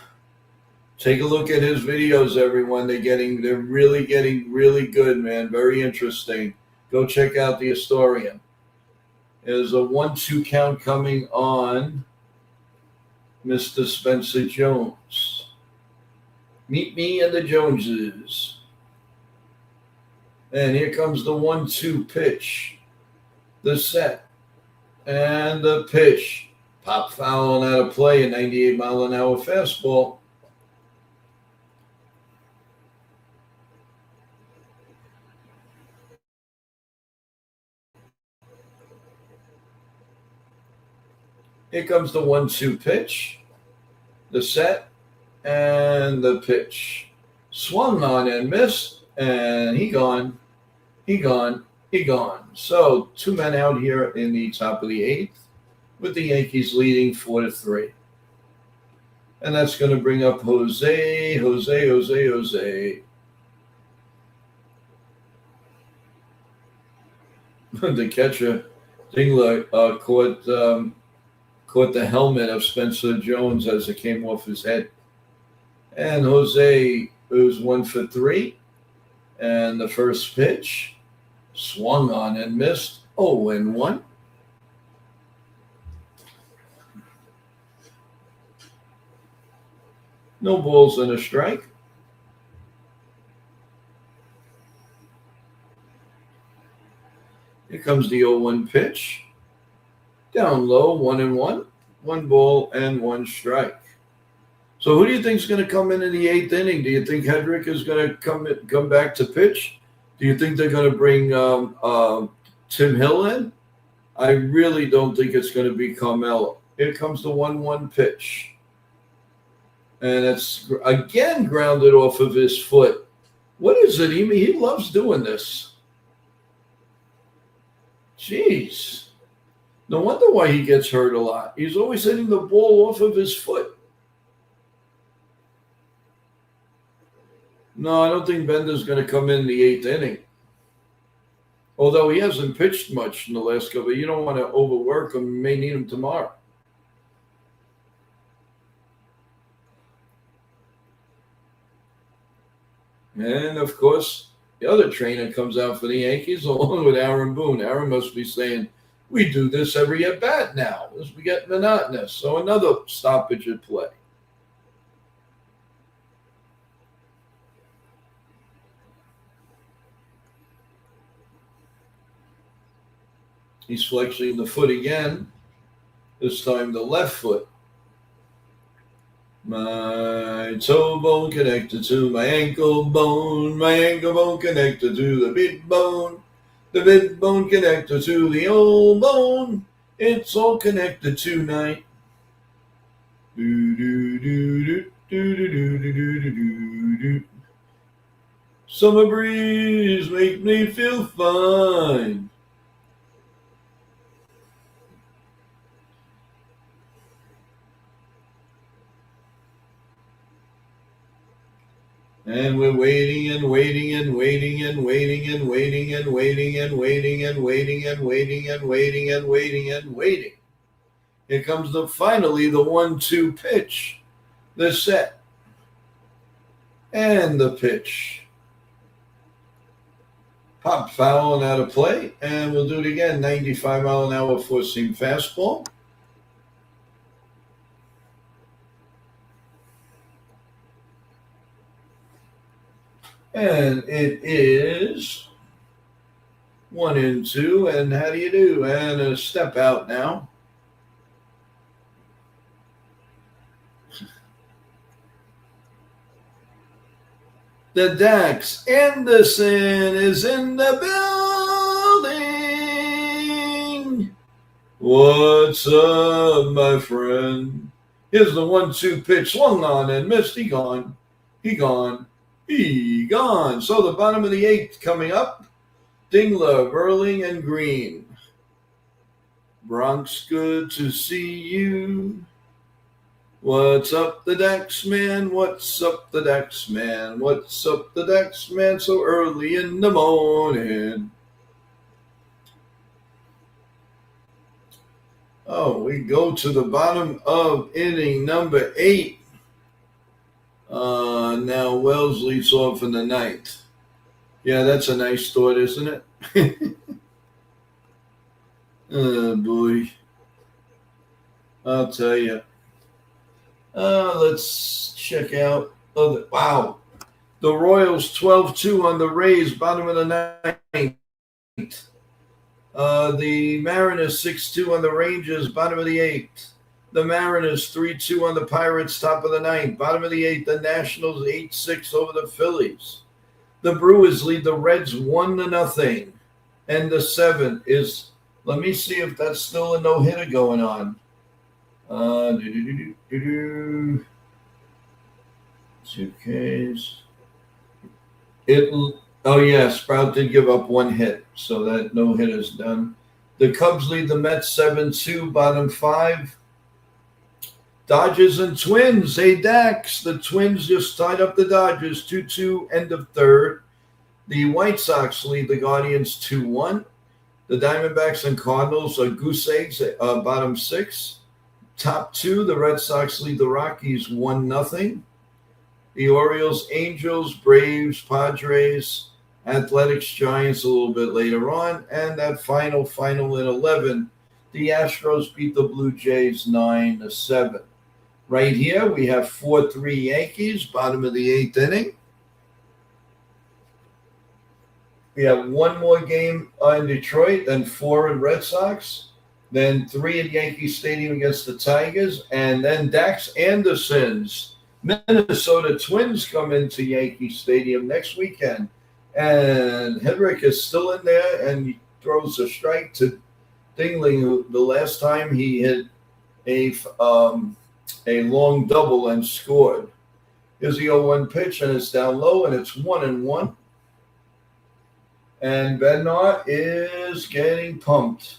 S6: Take a look at his videos, everyone. They're really getting really good, man. Very interesting. Go check out The Historian. There's a 1-2 count coming on Mr. Spencer Jones. Meet me and the Joneses. And here comes the 1-2 pitch. The set. And the pitch. Pop foul and out of play, a 98-mile-an-hour fastball. Here comes the 1-2 pitch, the set, and the pitch. Swung on and missed, and he gone. So 2 men out here in the top of the 8th, with the Yankees leading 4-3. And that's going to bring up Jose. The catcher, Dingler, caught the helmet of Spencer Jones as it came off his head. And Jose was 1 for 3. And the first pitch swung on and missed. 0-1. No balls and a strike. Here comes the 0-1 pitch. Down low, 1-1. 1 ball and 1 strike. So who do you think is going to come in the 8th inning? Do you think Hedrick is going to come back to pitch? Do you think they're going to bring Tim Hill in? I really don't think it's going to be Carmelo. Here comes the 1-1 pitch. And it's, again, grounded off of his foot. What is it? He loves doing this. Jeez. No wonder why he gets hurt a lot. He's always hitting the ball off of his foot. No, I don't think Bender's going to come in the 8th inning. Although he hasn't pitched much in the last couple. You don't want to overwork him. You may need him tomorrow. And, of course, the other trainer comes out for the Yankees along with Aaron Boone. Aaron must be saying, we do this every at-bat now as we get monotonous. So another stoppage at play. He's flexing the foot again, this time the left foot. My toe bone connected to my ankle bone connected to the big bone. The big bone connected to the old bone. It's all connected tonight. Summer breeze make me feel fine. And we're waiting and waiting and waiting and waiting and waiting and waiting and waiting and waiting and waiting and waiting and waiting and waiting. Here comes finally the 1-2 pitch. The set. And the pitch. Pop foul and out of play. And we'll do it again. 95-mile-an-hour four-seam fastball. And it is 1-2. And how do you do? And a step out now. The Dax Anderson is in the building. What's up, my friend? Here's the 1-2 pitch. Swung on and missed. He gone. He gone. He gone. So the bottom of the eighth coming up. Dingler, Verling, and Green. Bronx, good to see you. What's up, the Dax man? What's up, the Dax man? What's up, the Dax man? So early in the morning. Oh, we go to the bottom of inning number 8. Now Wells leads off in the ninth. Yeah, that's a nice thought, isn't it? Oh, boy. I'll tell you. Let's check out. Wow. The Royals 12-2 on the Rays, bottom of the ninth. The Mariners 6-2 on the Rangers, bottom of the eighth. The Mariners 3-2 on the Pirates, top of the ninth. Bottom of the eighth, the Nationals 8-6 over the Phillies. The Brewers lead the Reds 1-0. And the seventh is, let me see if that's still a no-hitter going on. 2 Ks. Oh yeah, Sprout did give up 1 hit, so that no hit is done. The Cubs lead the Mets 7-2, bottom 5. Dodgers and Twins. Hey Dax, the Twins just tied up the Dodgers 2-2, end of third. The White Sox lead the Guardians 2-1. The Diamondbacks and Cardinals are goose eggs, bottom 6. Top 2, the Red Sox lead the Rockies 1-0. The Orioles, Angels, Braves, Padres, Athletics, Giants a little bit later on. And that final in 11, the Astros beat the Blue Jays 9-7. Right here, we have 4-3 Yankees, bottom of the 8th inning. We have 1 more game in Detroit, then 4 in Red Sox. Then 3 at Yankee Stadium against the Tigers, and then Dax Anderson's Minnesota Twins come into Yankee Stadium next weekend. And Hedrick is still in there, and he throws a strike to Dingling, who the last time he hit a long double and scored. Here's the 0-1 pitch, and it's down low, and it's 1-1. And Bednar is getting pumped.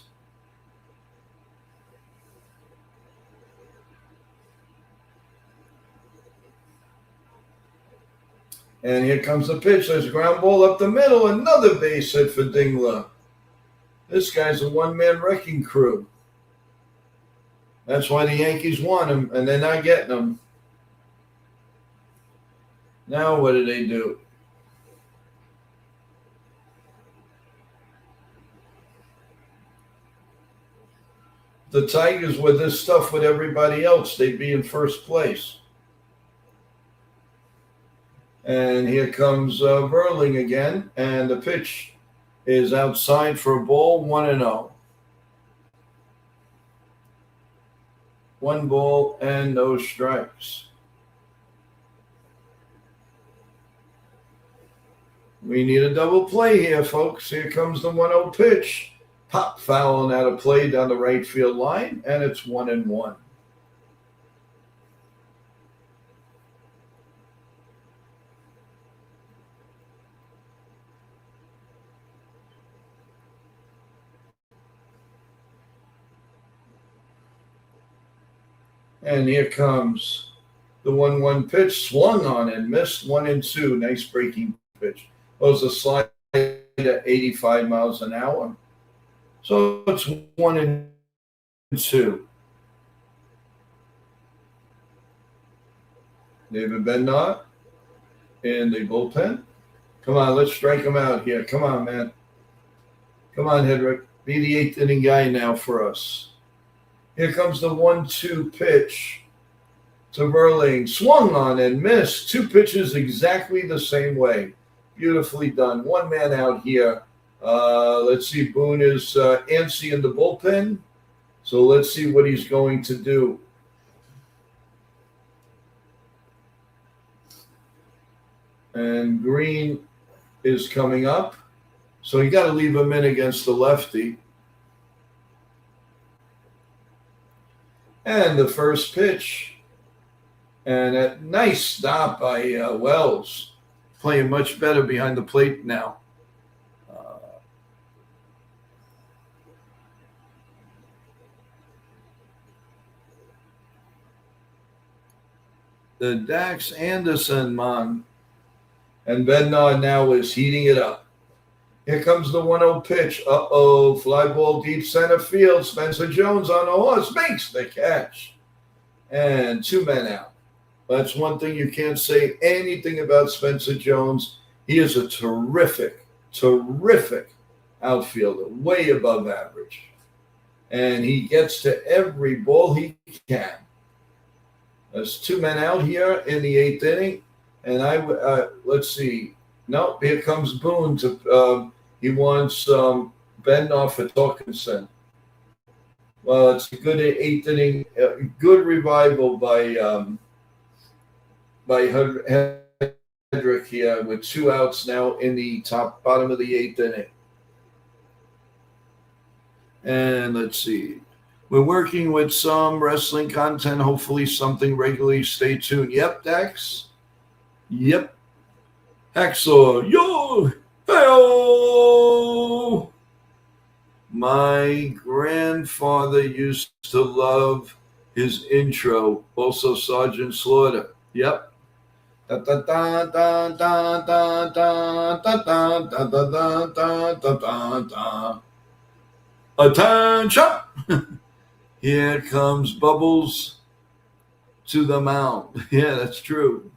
S6: And here comes the pitch. There's a ground ball up the middle. Another base hit for Dingler. This guy's a one-man wrecking crew. That's why the Yankees want him, and they're not getting him. Now what do they do? The Tigers with this stuff with everybody else, they'd be in first place. And here comes Verling again, and the pitch is outside for a ball, 1-0. 1 ball and no strikes. We need a double play here, folks. Here comes the 1-0 pitch. Pop foul and out of play down the right field line, and it's 1-1. And here comes The 1-1 pitch swung on and missed 1-2. Nice breaking pitch. It was a slide at 85 miles an hour. So it's 1-2. David Bednar in the bullpen. Come on, let's strike him out here. Come on, man. Come on, Hedrick. Be the eighth inning guy now for us. Here comes the 1-2 pitch to Verlaine. Swung on and missed. 2 pitches exactly the same way. Beautifully done. 1 man out here. Let's see. Boone is antsy in the bullpen. So let's see what he's going to do. And Green is coming up. So you got to leave him in against the lefty. And the first pitch. And a nice stop by Wells. Playing much better behind the plate now. The Dax Anderson man. And Bednar now is heating it up. Here comes the 1-0 pitch. Uh-oh, fly ball deep center field. Spencer Jones on a horse makes the catch. And 2 men out. That's one thing you can't say anything about Spencer Jones. He is a terrific, terrific outfielder, way above average. And he gets to every ball he can. There's 2 men out here in the 8th inning. And let's see. No, here comes Boone. He wants Bednar for Torkelson. Well, it's a good 8th inning, good revival by Hedrick here with 2 outs now in the bottom of the 8th inning. And let's see. We're working with some wrestling content, hopefully something regularly. Stay tuned. Yep, Dax. Yep. Hacksaw. Yo. Hey-oh. My grandfather used to love his intro. Also Sergeant Slaughter. Yep. Da da da da da da da da da da da da da da. Attention! Here comes Bubbles to the mound. Yeah, that's true.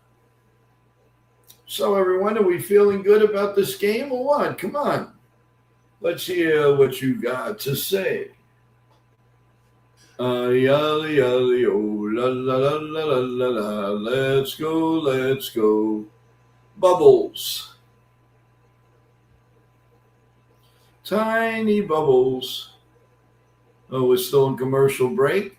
S6: So, everyone, are we feeling good about this game or what? Come on. Let's hear what you got to say. Yalla, yalla, yo, la, la, la, la, la, la, let's go, let's go. Bubbles. Tiny bubbles. Oh, we're still in commercial break.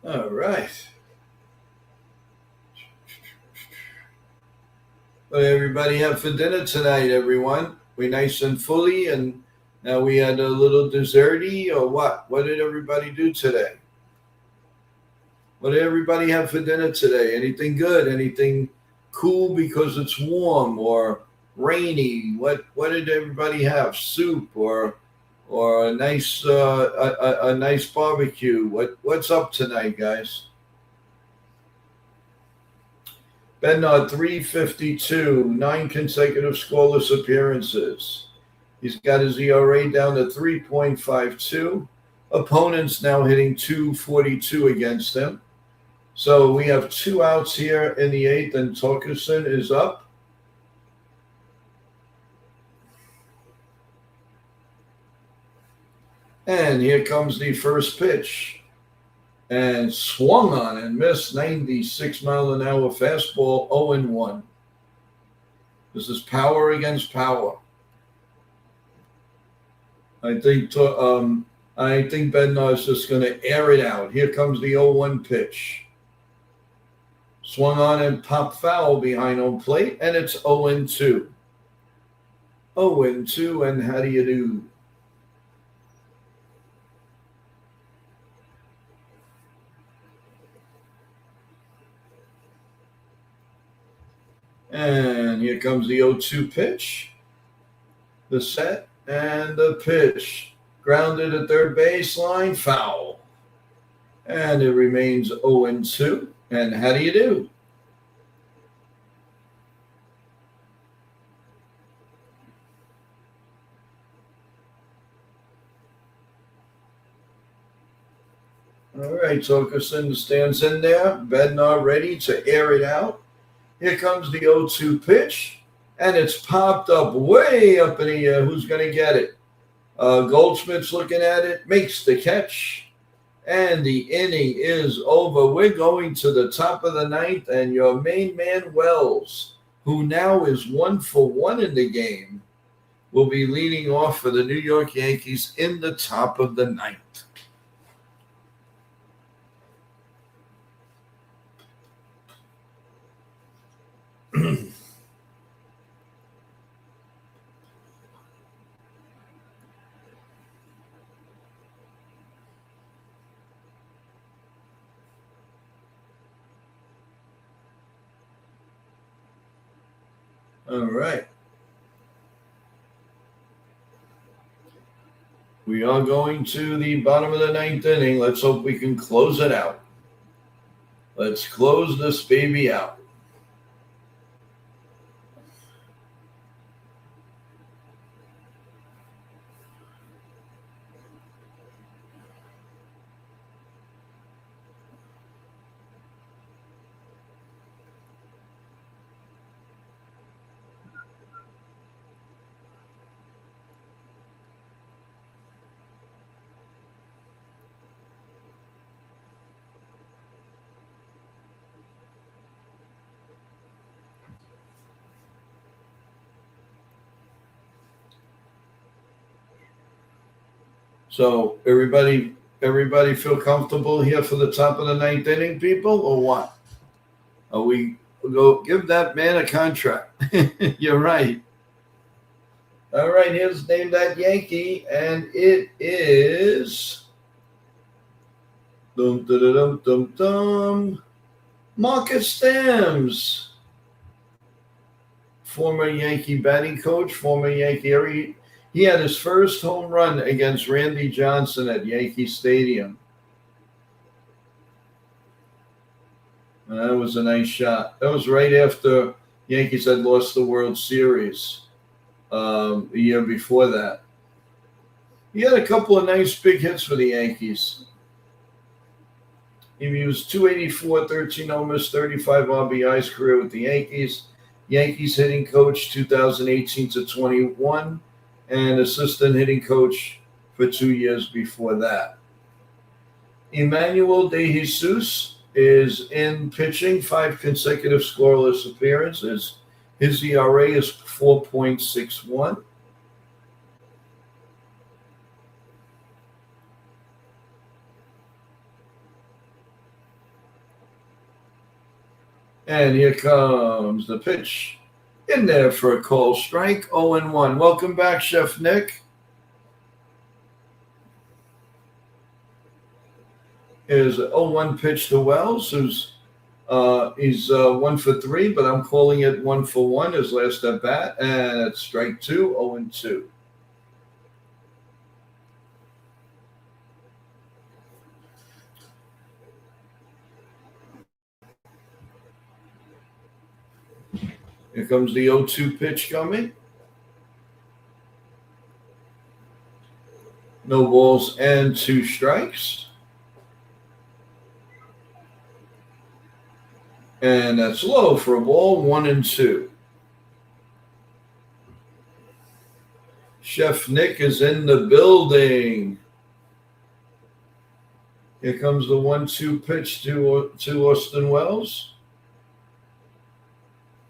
S6: All right. What did everybody have for dinner tonight, everyone? We nice and fully, and now we had a little desserty, or what? What did everybody do today? What did everybody have for dinner today? Anything good? Anything cool because it's warm or rainy? What did everybody have? Soup or a nice a nice barbecue? What's up tonight, guys? Bednar 352, 9 consecutive scoreless appearances. He's got his ERA down to 3.52. Opponents now hitting 242 against him. So we have 2 outs here in the 8th, and Torkelson is up. And here comes the first pitch. And swung on and missed 96-mile-an-hour fastball, 0-1. This is power against power. I think Bednar is just going to air it out. Here comes the 0-1 pitch. Swung on and popped foul behind home plate, and it's 0-2. 0-2, and how do you do? And here comes the 0-2 pitch. The set, And the pitch. Grounded at third baseline. Foul. And it remains 0-2. And how do you do? All right, Torkelson stands in there. Bednar ready to air it out. Here comes the 0-2 pitch. And it's popped up way up in the air. Who's going to get it? Goldschmidt's looking at it. Makes the catch. And the inning is over. We're going to the top of the ninth. And your main man, Wells, who now is 1 for 1 in the game, will be leading off for the New York Yankees in the top of the ninth. All right. We are going to the bottom of the ninth inning. Let's hope we can close it out. Let's close this baby out. So everybody feel comfortable here for the top of the ninth inning, people, or what? Are we go give that man a contract? You're right. All right, here's Name That Yankee, and it is Marcus Stamps, former Yankee batting coach, former Yankee. He had his first home run against Randy Johnson at Yankee Stadium. And that was a nice shot. That was right after Yankees had lost the World Series a year before that. He had a couple of nice big hits for the Yankees. He was 284, 13 homers, 35 RBIs career with the Yankees. Yankees hitting coach 2018 to 21. And assistant hitting coach for 2 years before that. Emmanuel De Jesus is in pitching, 5 consecutive scoreless appearances. His ERA is 4.61. And here comes the pitch. In there for a call strike, 0-1. Welcome back, Chef Nick. Is an 0-1 pitch to Wells, who's he's 1 for 3, but I'm calling it 1 for 1, his last at bat, and it's strike 2, 0-2. Here comes the 0-2 pitch coming. No balls and 2 strikes. And that's low for a ball, 1-2. Chef Nick is in the building. Here comes the 1-2 pitch to Austin Wells.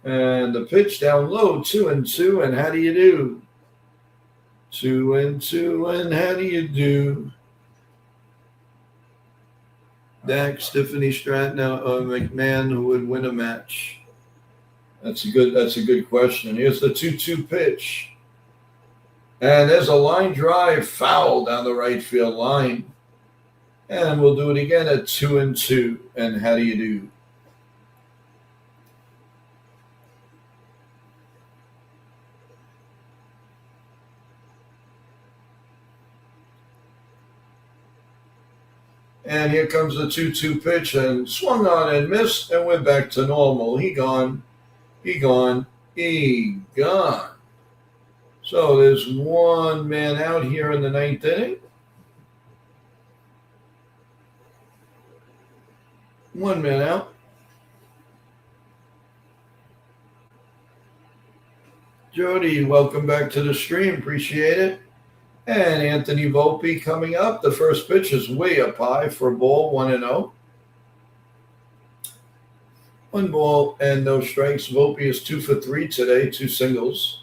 S6: And the pitch down low, 2-2, and how do you do? 2-2, and how do you do? Dak, Tiffany Stratton, McMahon, who would win a match? That's a good question. Here's the 2-2 pitch. And there's a line drive foul down the right field line. And we'll do it again at 2-2. And how do you do? And here comes the 2-2 pitch and swung on and missed and went back to normal. He gone. So there's one man out here in the ninth inning. One man out. Jody, welcome back to the stream. Appreciate it. And Anthony Volpe coming up. The first pitch is way up high for a ball, 1-0. 1 ball and no strikes. Volpe is 2 for 3 today, 2 singles.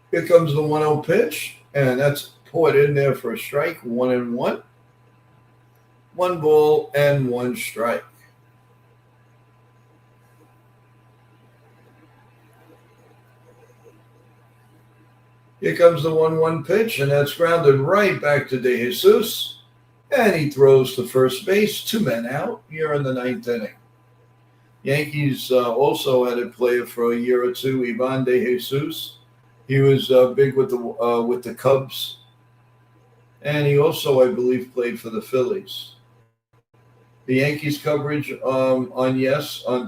S6: Here comes the 1-0 pitch, and that's put in there for a strike, 1-1. 1 ball and 1 strike. Here comes the 1-1 pitch, and that's grounded right back to De Jesus. And he throws to first base, 2 men out here in the ninth inning. Yankees also had a player for a year or two, Ivan De Jesus. He was big with the Cubs. And he also, I believe, played for the Phillies. The Yankees coverage on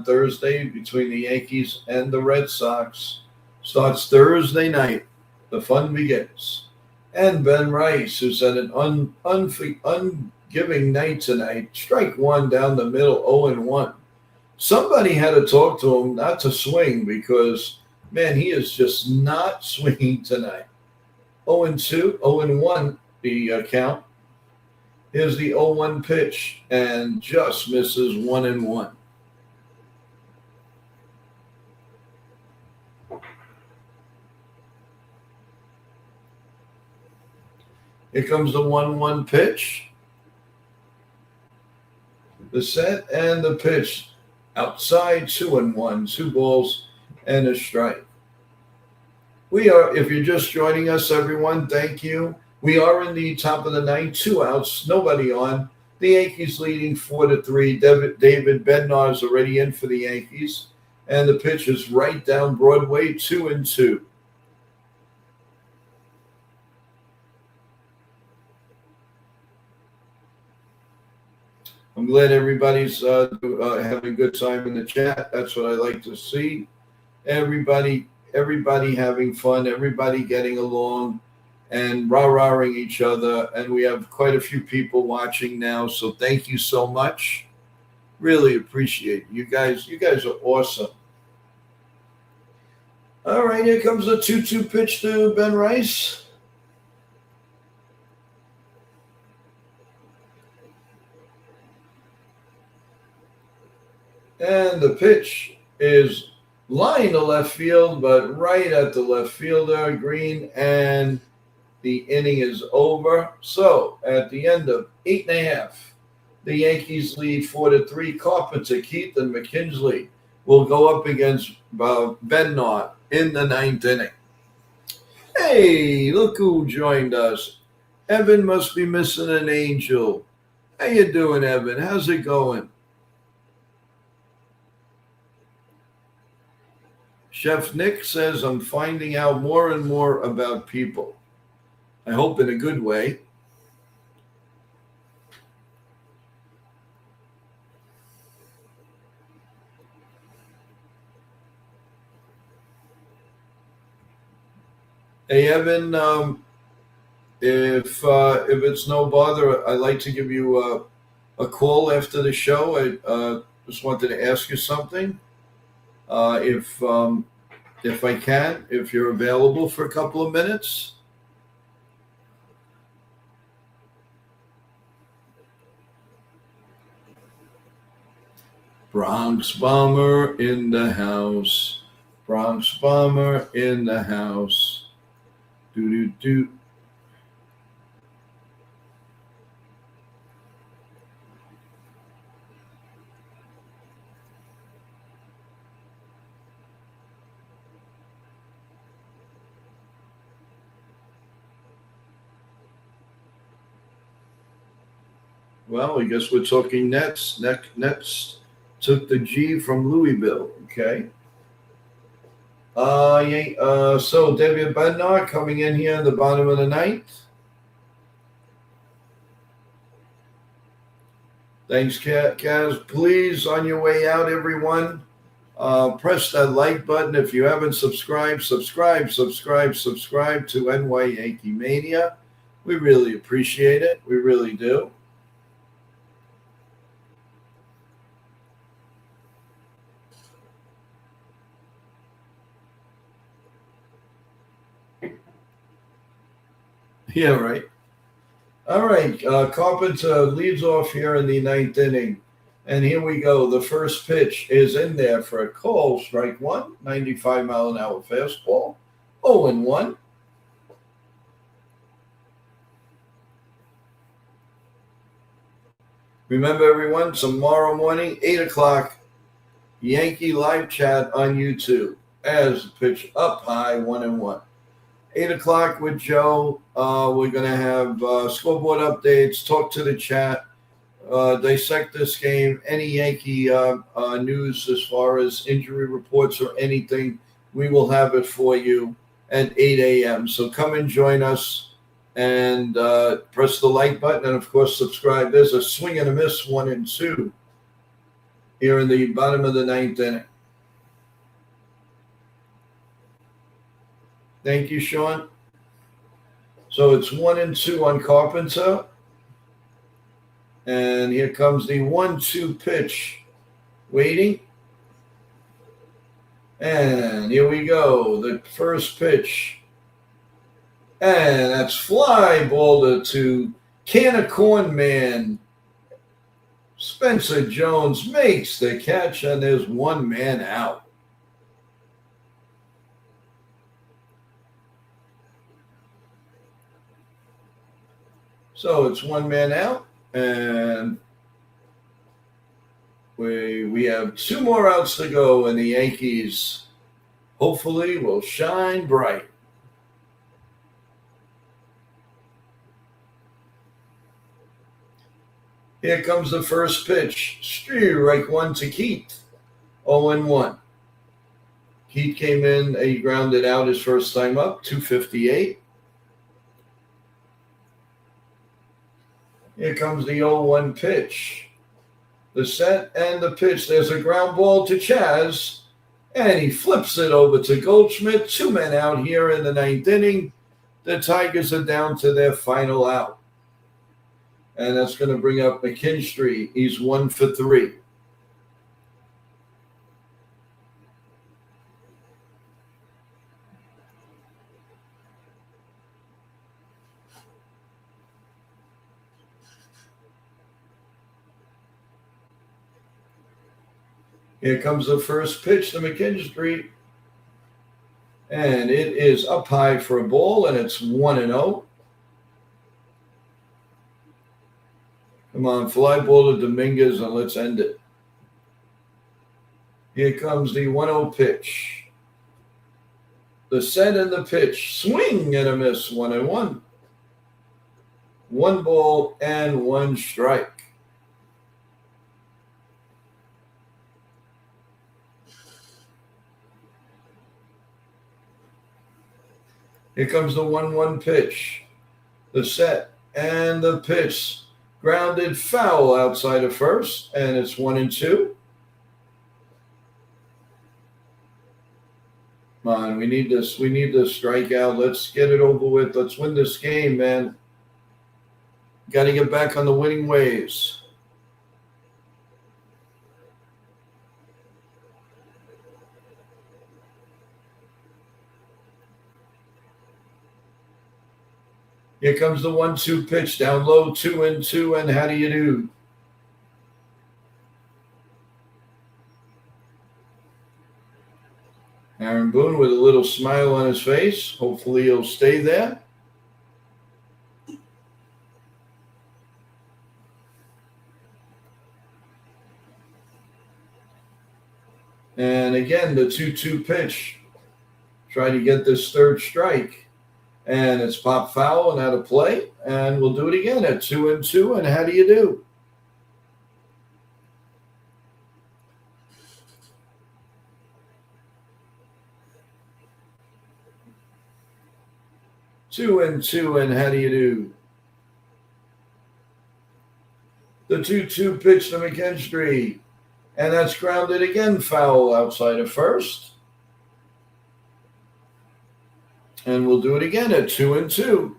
S6: Thursday between the Yankees and the Red Sox starts Thursday night. The fun begins. And Ben Rice, who's had an ungiving night tonight, strike 1 down the middle, 0-1. Somebody had to talk to him not to swing because, man, he is just not swinging tonight. 0-2, 0-1 the count. Here's the 0-1 pitch and just misses 1-1. Here comes the 1-1 pitch. The set and the pitch outside, 2-1, 2 balls and a strike. We are, if you're just joining us, everyone, thank you. We are in the top of the ninth, 2 outs, nobody on. The Yankees leading 4-3. David Bednar is already in for the Yankees. And the pitch is right down Broadway, 2-2. I'm glad everybody's having a good time in the chat. That's what I like to see. Everybody having fun, everybody getting along and rah-rahing each other. And we have quite a few people watching now, so thank you so much. Really appreciate it. You guys are awesome. All right, here comes the 2-2 pitch to Ben Rice. And the pitch is line to left field, but right at the left fielder, Green, and the inning is over. So at the end of 8.5, the Yankees lead 4-3. Carpenter, Keith, and McKinsley will go up against Bednar in the ninth inning. Hey, look who joined us. Evan must be missing an angel. How you doing, Evan? How's it going? Chef Nick says, I'm finding out more and more about people. I hope in a good way. Hey, Evan, if it's no bother, I'd like to give you a call after the show. I just wanted to ask you something. If I can, if you're available for a couple of minutes. Bronx Bomber in the house. Bronx Bomber in the house. Do-do-do. Well, I guess we're talking Nets. Nets took the G from Louisville, okay? So David Bednar coming in here in the bottom of the ninth. Thanks, Kaz. Please, on your way out, everyone, press that like button. If you haven't subscribed to NY Yankee Mania. We really appreciate it. We really do. Yeah, right. All right. Carpenter leads off here in the ninth inning. And here we go. The first pitch is in there for a call. Strike one, 95-mile-an-hour fastball. 0-1. Remember, everyone, tomorrow morning, 8 o'clock, Yankee live chat on YouTube as the pitch up high, 1-1. 8 o'clock with Joe. We're going to have scoreboard updates, talk to the chat, dissect this game, any Yankee news as far as injury reports or anything. We will have it for you at 8 a.m. So come and join us and press the like button and, of course, subscribe. There's a swing and a miss, 1 and 2 here in the bottom of the ninth inning. Thank you, Sean. So it's 1 and 2 on Carpenter. And here comes the 1-2 pitch. Waiting. And here we go. The first pitch. And that's fly ball to Can of Corn Man. Spencer Jones makes the catch, and there's one man out. So it's one man out, and we have 2 more outs to go, and the Yankees hopefully will shine bright. Here comes the first pitch. Strike one to Keith. 0-1. Keith came in, he grounded out his first time up, 258. Here comes the 0-1 pitch. The set and the pitch. There's a ground ball to Chaz, and he flips it over to Goldschmidt. 2 men out here in the ninth inning. The Tigers are down to their final out. And that's going to bring up McKinstry. He's 1 for 3. Here comes the first pitch to McKinstry. And it is up high for a ball, and it's 1-0. Come on, fly ball to Dominguez, and let's end it. Here comes the 1-0 pitch. The set and the pitch. Swing and a miss, 1-1. 1 ball and 1 strike. Here comes the 1-1 pitch. The set and the pitch. Grounded foul outside of first, and it's 1-2. Come on, we need this. We need this strikeout. Let's get it over with. Let's win this game, man. Got to get back on the winning ways. Here comes the 1-2 pitch down low, 2-2, and how do you do? Aaron Boone with a little smile on his face. Hopefully he'll stay there. And again, the 2-2 pitch. Try to get this third strike. And it's pop foul and out of play. And we'll do it again at 2-2. And how do you do? 2-2, and how do you do? The 2-2 pitch to McKinstry, and that's grounded again, foul outside of first. And we'll do it again at 2-2.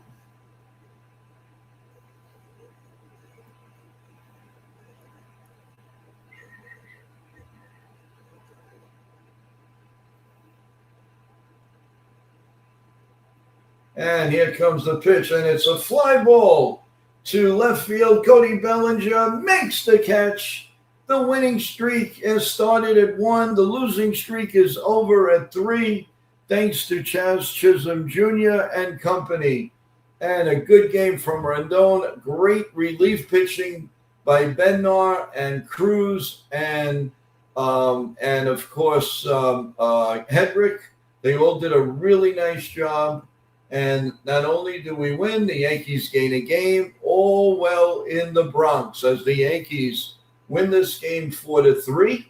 S6: And here comes the pitch, and it's a fly ball to left field. Cody Bellinger makes the catch. The winning streak has started at 1. The losing streak is over at 3, thanks to Chaz Chisholm Jr. and company. And a good game from Rendon. Great relief pitching by Bednar and Cruz and of course Hedrick. They all did a really nice job. And not only do we win, the Yankees gain a game, all well in the Bronx, as the Yankees win this game 4-3.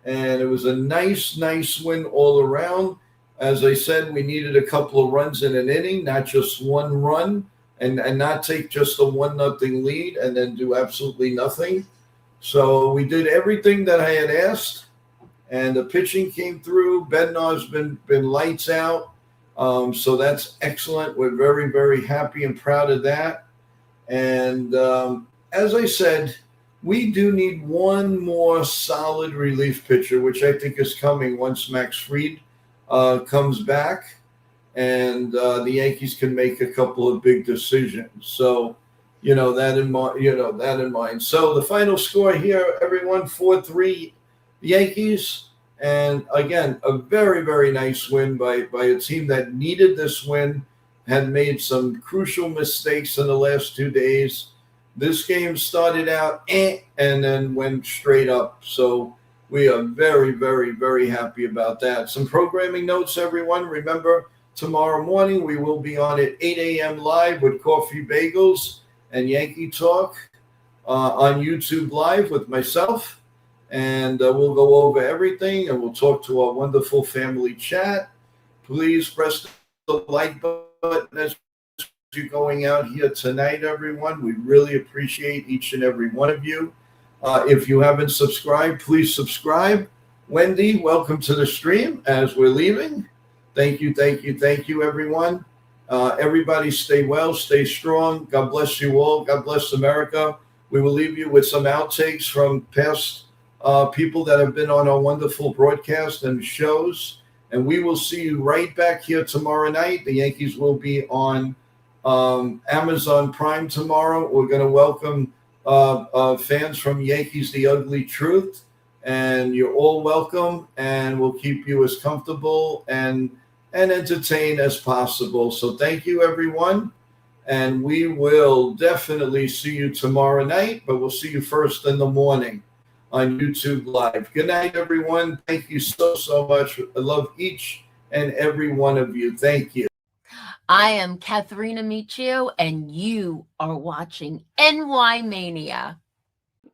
S6: And it was a nice win all around. As I said, we needed a couple of runs in an inning, not just one run, and not take just a 1-0 lead and then do absolutely nothing. So we did everything that I had asked, and the pitching came through. Bednar's been lights out. So that's excellent. We're very, very happy and proud of that. And as I said, we do need one more solid relief pitcher, which I think is coming once Max Fried comes back, and the Yankees can make a couple of big decisions. So, that in mind. So the final score here, everyone, 4-3 Yankees. And again, a very, very nice win by a team that needed this win, had made some crucial mistakes in the last 2 days. This game started out and then went straight up. So we are very, very, very happy about that. Some programming notes, everyone. Remember, tomorrow morning we will be on at 8 a.m. live with Coffee Bagels and Yankee Talk on YouTube Live with myself. And we'll go over everything, and we'll talk to our wonderful family chat. Please press the like button as you're going out here tonight, everyone. We really appreciate each and every one of you. If you haven't subscribed, please subscribe. Wendy, welcome to the stream as we're leaving. Thank you, everyone. Everybody stay well, stay strong. God bless you all. God bless America. We will leave you with some outtakes from past people that have been on our wonderful broadcast and shows. And we will see you right back here tomorrow night. The Yankees will be on Amazon Prime tomorrow. We're going to welcome fans from Yankees The Ugly Truth. And you're all welcome. And we'll keep you as comfortable and entertained as possible. So thank you, everyone. And we will definitely see you tomorrow night. But we'll see you first in the morning on YouTube Live. Good night, everyone. Thank you so much. I love each and every one of you. Thank you.
S1: I am Katharina Michio, and you are watching NY Mania.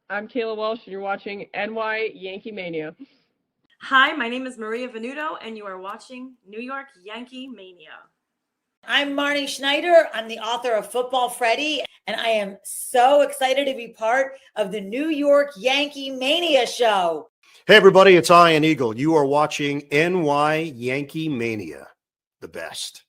S2: I'm Kayla Welsh, and you're watching NY Yankee Mania.
S3: Hi, my name is Maria Venuto, and you are watching New York Yankee Mania.
S4: I'm Marnie Schneider. I'm the author of Football Freddy, and I am so excited to be part of the New York Yankee Mania show.
S5: Hey, everybody, it's Ian Eagle. You are watching NY Yankee Mania, the best.